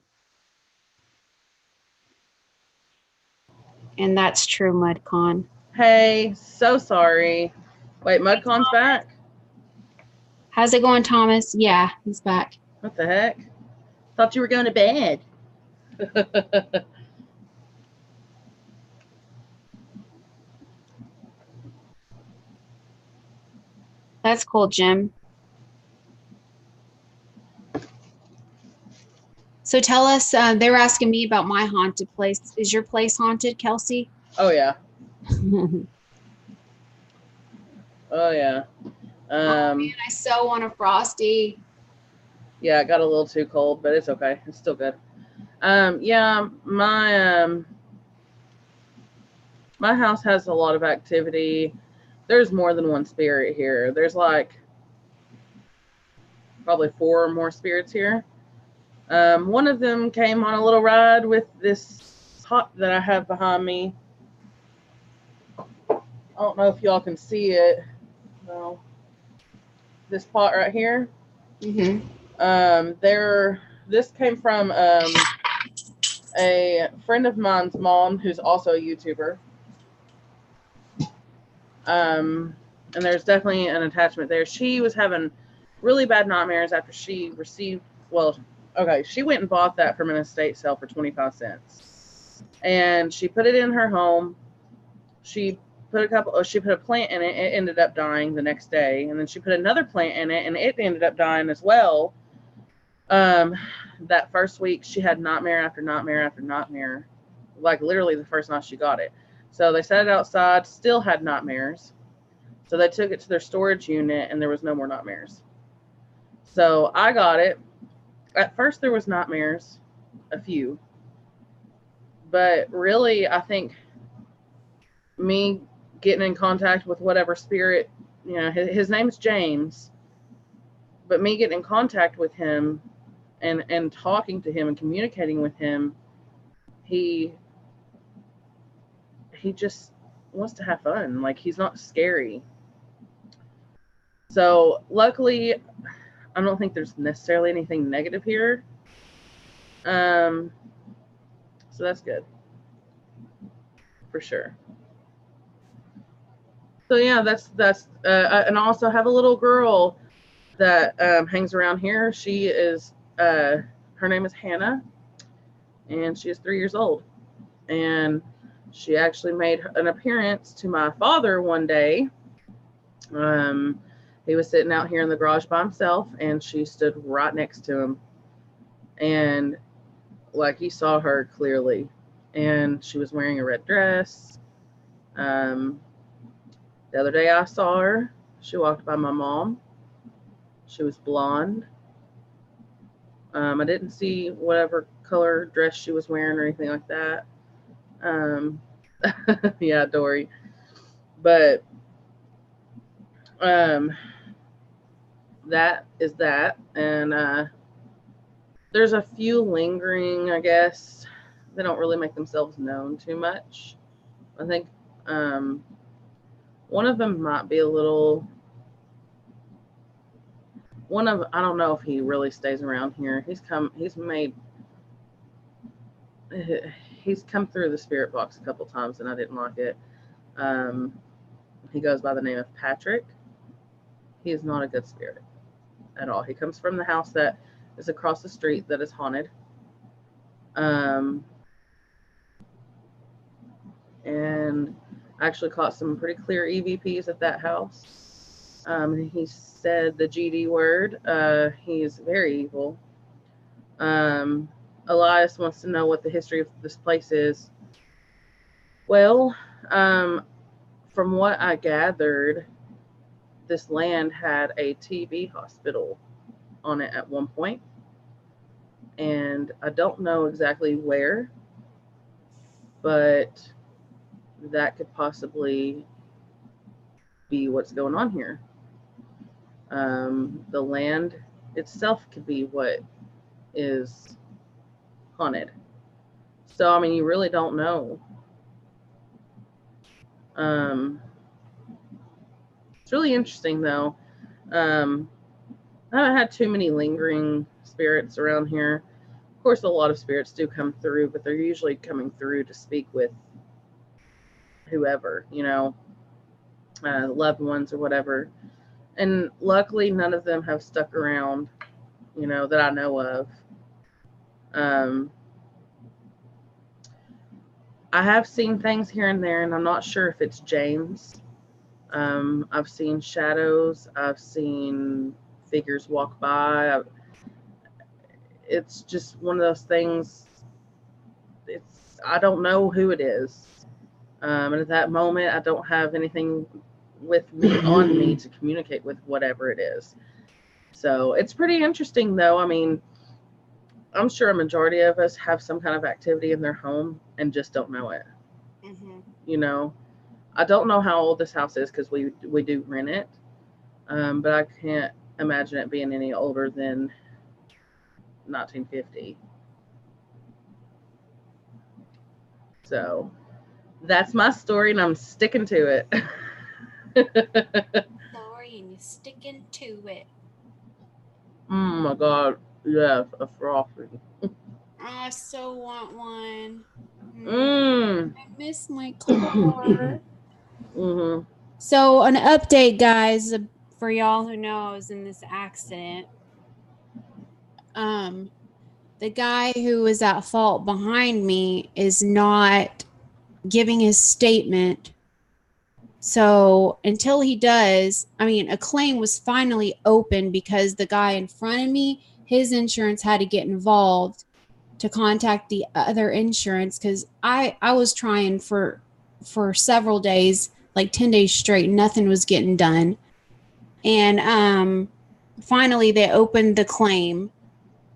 And that's true, MudCon. Hey, so sorry. Wait, MudCon's back? How's it going, Thomas? Yeah, he's back. What the heck? Thought you were going to bed. That's cool, Jim. So tell us, they were asking me about my haunted place. Is your place haunted, Kelsey? Oh, yeah. Oh, yeah. Oh, man, I so want a Frosty. Yeah, it got a little too cold, but it's okay. It's still good. Yeah, my house has a lot of activity. There's more than one spirit here. There's like probably 4 or more spirits here. One of them came on a little ride with this pot that I have behind me. I don't know if y'all can see it. No. This pot right here. Mm-hmm. This came from a friend of mine's mom, who's also a YouTuber. And there's definitely an attachment there. She was having really bad nightmares after she received, she went and bought that from an estate sale for 25 cents. And she put it in her home. She put a plant in it. It ended up dying the next day. And then she put another plant in it, and it ended up dying as well. That first week, she had nightmare after nightmare after nightmare, like literally the first night she got it. So they set it outside, still had nightmares. So they took it to their storage unit, and there was no more nightmares. So I got it. At first, there was nightmares, a few. But really, I think me getting in contact with whatever spirit, his name's James, but me getting in contact with him and talking to him and communicating with him, he just wants to have fun. Like, he's not scary. So luckily, I don't think there's necessarily anything negative here. So that's good. For sure. So yeah, that's and I also have a little girl that hangs around here. She is her name is Hannah, and she is 3 years old. And she actually made an appearance to my father one day. He was sitting out here in the garage by himself, and she stood right next to him. And like, he saw her clearly, and she was wearing a red dress. The other day I saw her, she walked by my mom. She was blonde. I didn't see whatever color dress she was wearing or anything like that. Yeah, Dory. But that is that. And there's a few lingering, I guess. They don't really make themselves known too much. I think one of them might be a little... I don't know if he really stays around here. He's come through the spirit box a couple times, and I didn't like it. He goes by the name of Patrick. He is not a good spirit at all. He comes from the house that is across the street that is haunted. And I actually caught some pretty clear EVPs at that house. He said the GD word. He's very evil. Elias wants to know what the history of this place is. Well, from what I gathered, this land had a TB hospital on it at one point. And I don't know exactly where, but that could possibly be what's going on here. The land itself could be what is haunted. So, I mean, you really don't know. It's really interesting, though. I haven't had too many lingering spirits around here. Of course, a lot of spirits do come through, but they're usually coming through to speak with whoever, loved ones or whatever. And luckily, none of them have stuck around, that I know of. I have seen things here and there, and I'm not sure if it's James. I've seen shadows. I've seen figures walk by. It's just one of those things. I don't know who it is. And at that moment, I don't have anything with me on me to communicate with whatever it is. So it's pretty interesting, though. I mean, I'm sure a majority of us have some kind of activity in their home and just don't know it. I don't know how old this house is because we do rent it, but I can't imagine it being any older than 1950. So that's my story, and I'm sticking to it. Story, and you're sticking to it. Oh my God, yes, a frosty. I so want one. I miss my car. So an update, guys, for y'all who know I was in this accident. The guy who was at fault behind me is not giving his statement. So until he does, a claim was finally open because the guy in front of me, his insurance had to get involved to contact the other insurance because I was trying for several days, like 10 days straight, nothing was getting done. And finally they opened the claim,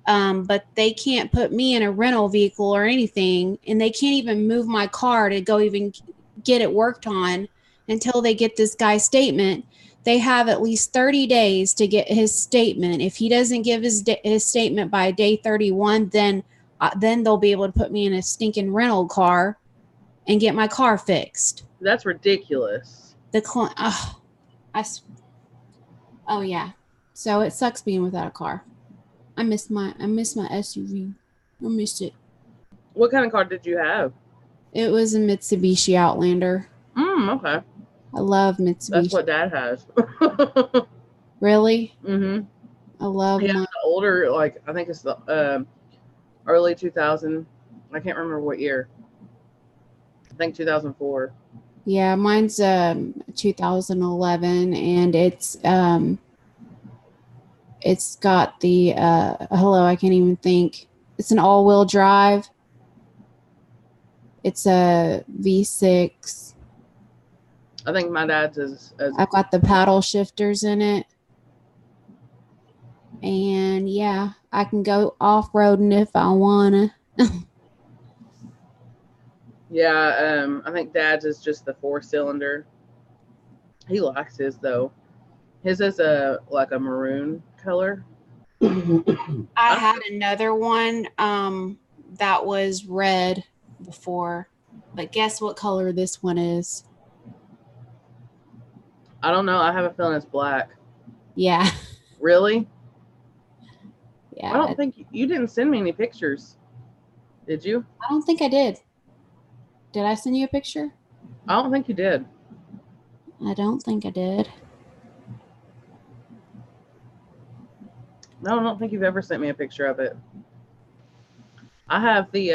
but they can't put me in a rental vehicle or anything, and they can't even move my car to go even get it worked on until they get this guy's statement. They have at least 30 days to get his statement. If he doesn't give his statement by day 31, then they'll be able to put me in a stinking rental car and get my car fixed. That's ridiculous. Oh yeah. So it sucks being without a car. I miss my SUV. I missed it. What kind of car did you have? It was a Mitsubishi Outlander. Okay. I love Mitsubishi. That's what Dad has. Really? I love my older, like, I think it's the early 2000. I can't remember what year. I think 2004. Yeah, mine's 2011, and it's got the I can't even think. It's an all-wheel drive. It's a V6. I think my dad's is. I've got the paddle shifters in it. And yeah, I can go off-roading if I wanna. Yeah, I think Dad's is just the 4-cylinder. He likes his though. His is a maroon color. I had another one that was red before, but guess what color this one is? I don't know. I have a feeling it's black. Yeah. Really? Yeah. I don't think you didn't send me any pictures. Did you? I don't think I did. Did I send you a picture? I don't think you did. I don't think I did. No, I don't think you've ever sent me a picture of it. I have the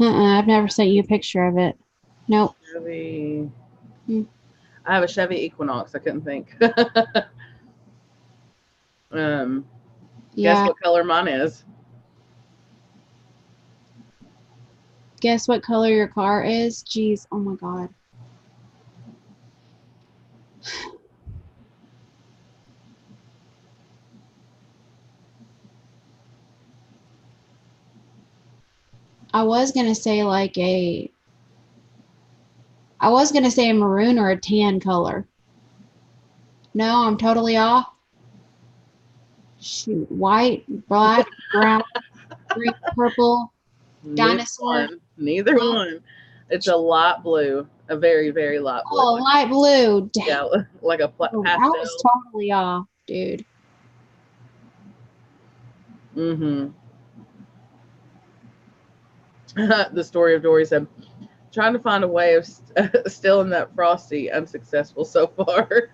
I've never sent you a picture of it. Nope. Chevy. I have a Chevy Equinox. I couldn't think. Yeah. Guess what color mine is? Guess what color your car is? Jeez, oh my God. I was going to say like a I was going to say a maroon or a tan color. No, I'm totally off. Shoot. White, black, brown, green, purple, dinosaur. Neither one. It's a light blue. A very, very light blue. Oh, light blue. Yeah, like a pastel. I was totally off, dude. Mm-hmm. The story of Dory said, trying to find a way of stealing that Frosty, unsuccessful so far.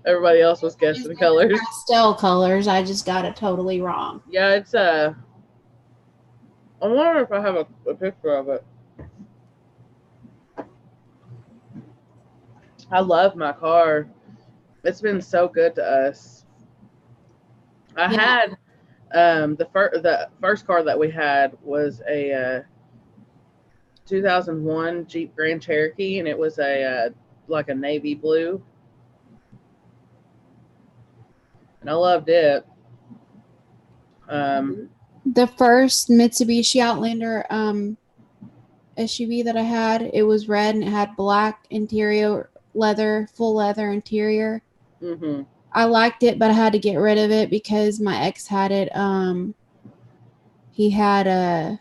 Everybody else was guessing colors. Pastel colors. I just got it totally wrong. Yeah, it's I wonder if I have a picture of it. I love my car. It's been so good to us. I had the first car that we had was a 2001 Jeep Grand Cherokee, and it was a like a navy blue, and I loved it. The first Mitsubishi Outlander SUV that I had, it was red and it had black interior, leather, full leather interior. Mm-hmm. I liked it, but I had to get rid of it because my ex had it. He had a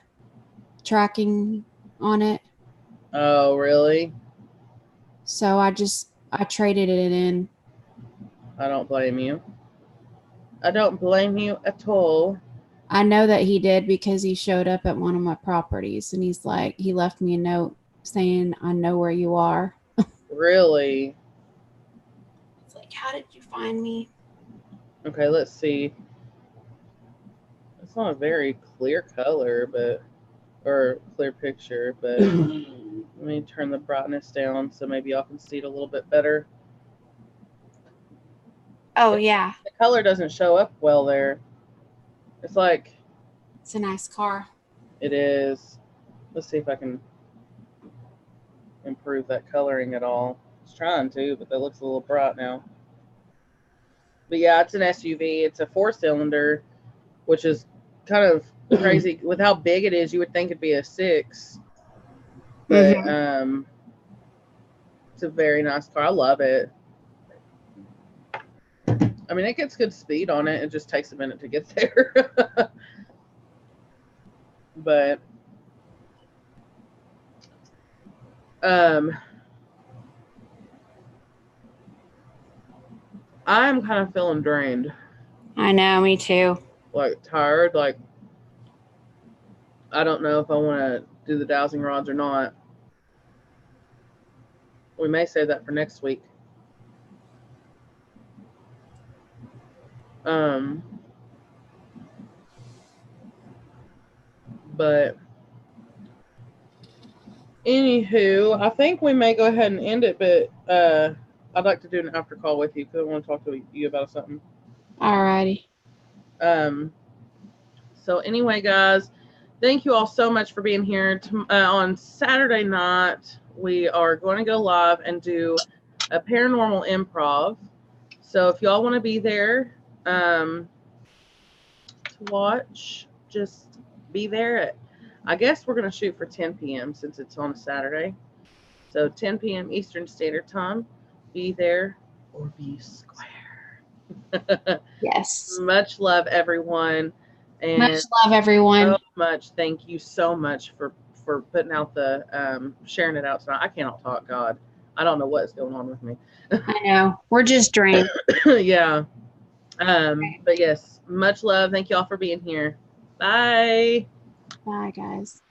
tracking on it. Oh, really? So I traded it in. I don't blame you. I don't blame you at all. I know that he did because he showed up at one of my properties and he's like, he left me a note saying, I know where you are. Really? It's like, how did you find me? Okay, let's see. It's not a very clear color, or clear picture, but let me turn the brightness down so maybe y'all can see it a little bit better. Oh, yeah. The color doesn't show up well there. It's like... It's a nice car. It is. Let's see if I can improve that coloring at all. I was trying to, but that looks a little bright now. But yeah, it's an SUV. It's a 4-cylinder, which is kind of crazy. With how big it is, you would think it'd be a 6. But it's a very nice car. I love it. I mean, it gets good speed on it. It just takes a minute to get there. But I'm kind of feeling drained. I know, me too. Like tired. Like I don't know if I want to do the dowsing rods or not. We may save that for next week. But anywho, I think we may go ahead and end it, but I'd like to do an after call with you because I want to talk to you about something. Alrighty. So anyway, guys, thank you all so much for being here. On Saturday night, we are going to go live and do a paranormal improv. So if y'all want to be there to watch, just be there I guess we're going to shoot for 10 p.m. since it's on a Saturday. So 10 p.m. Eastern Standard Time. Be there or be square. Yes. Much love, everyone. And much love, everyone. So much. Thank you so much for putting out the sharing it out tonight. I cannot talk. God, I don't know what's going on with me. I know. We're just drained. Yeah. But yes, much love. Thank you all for being here. Bye. Bye, guys.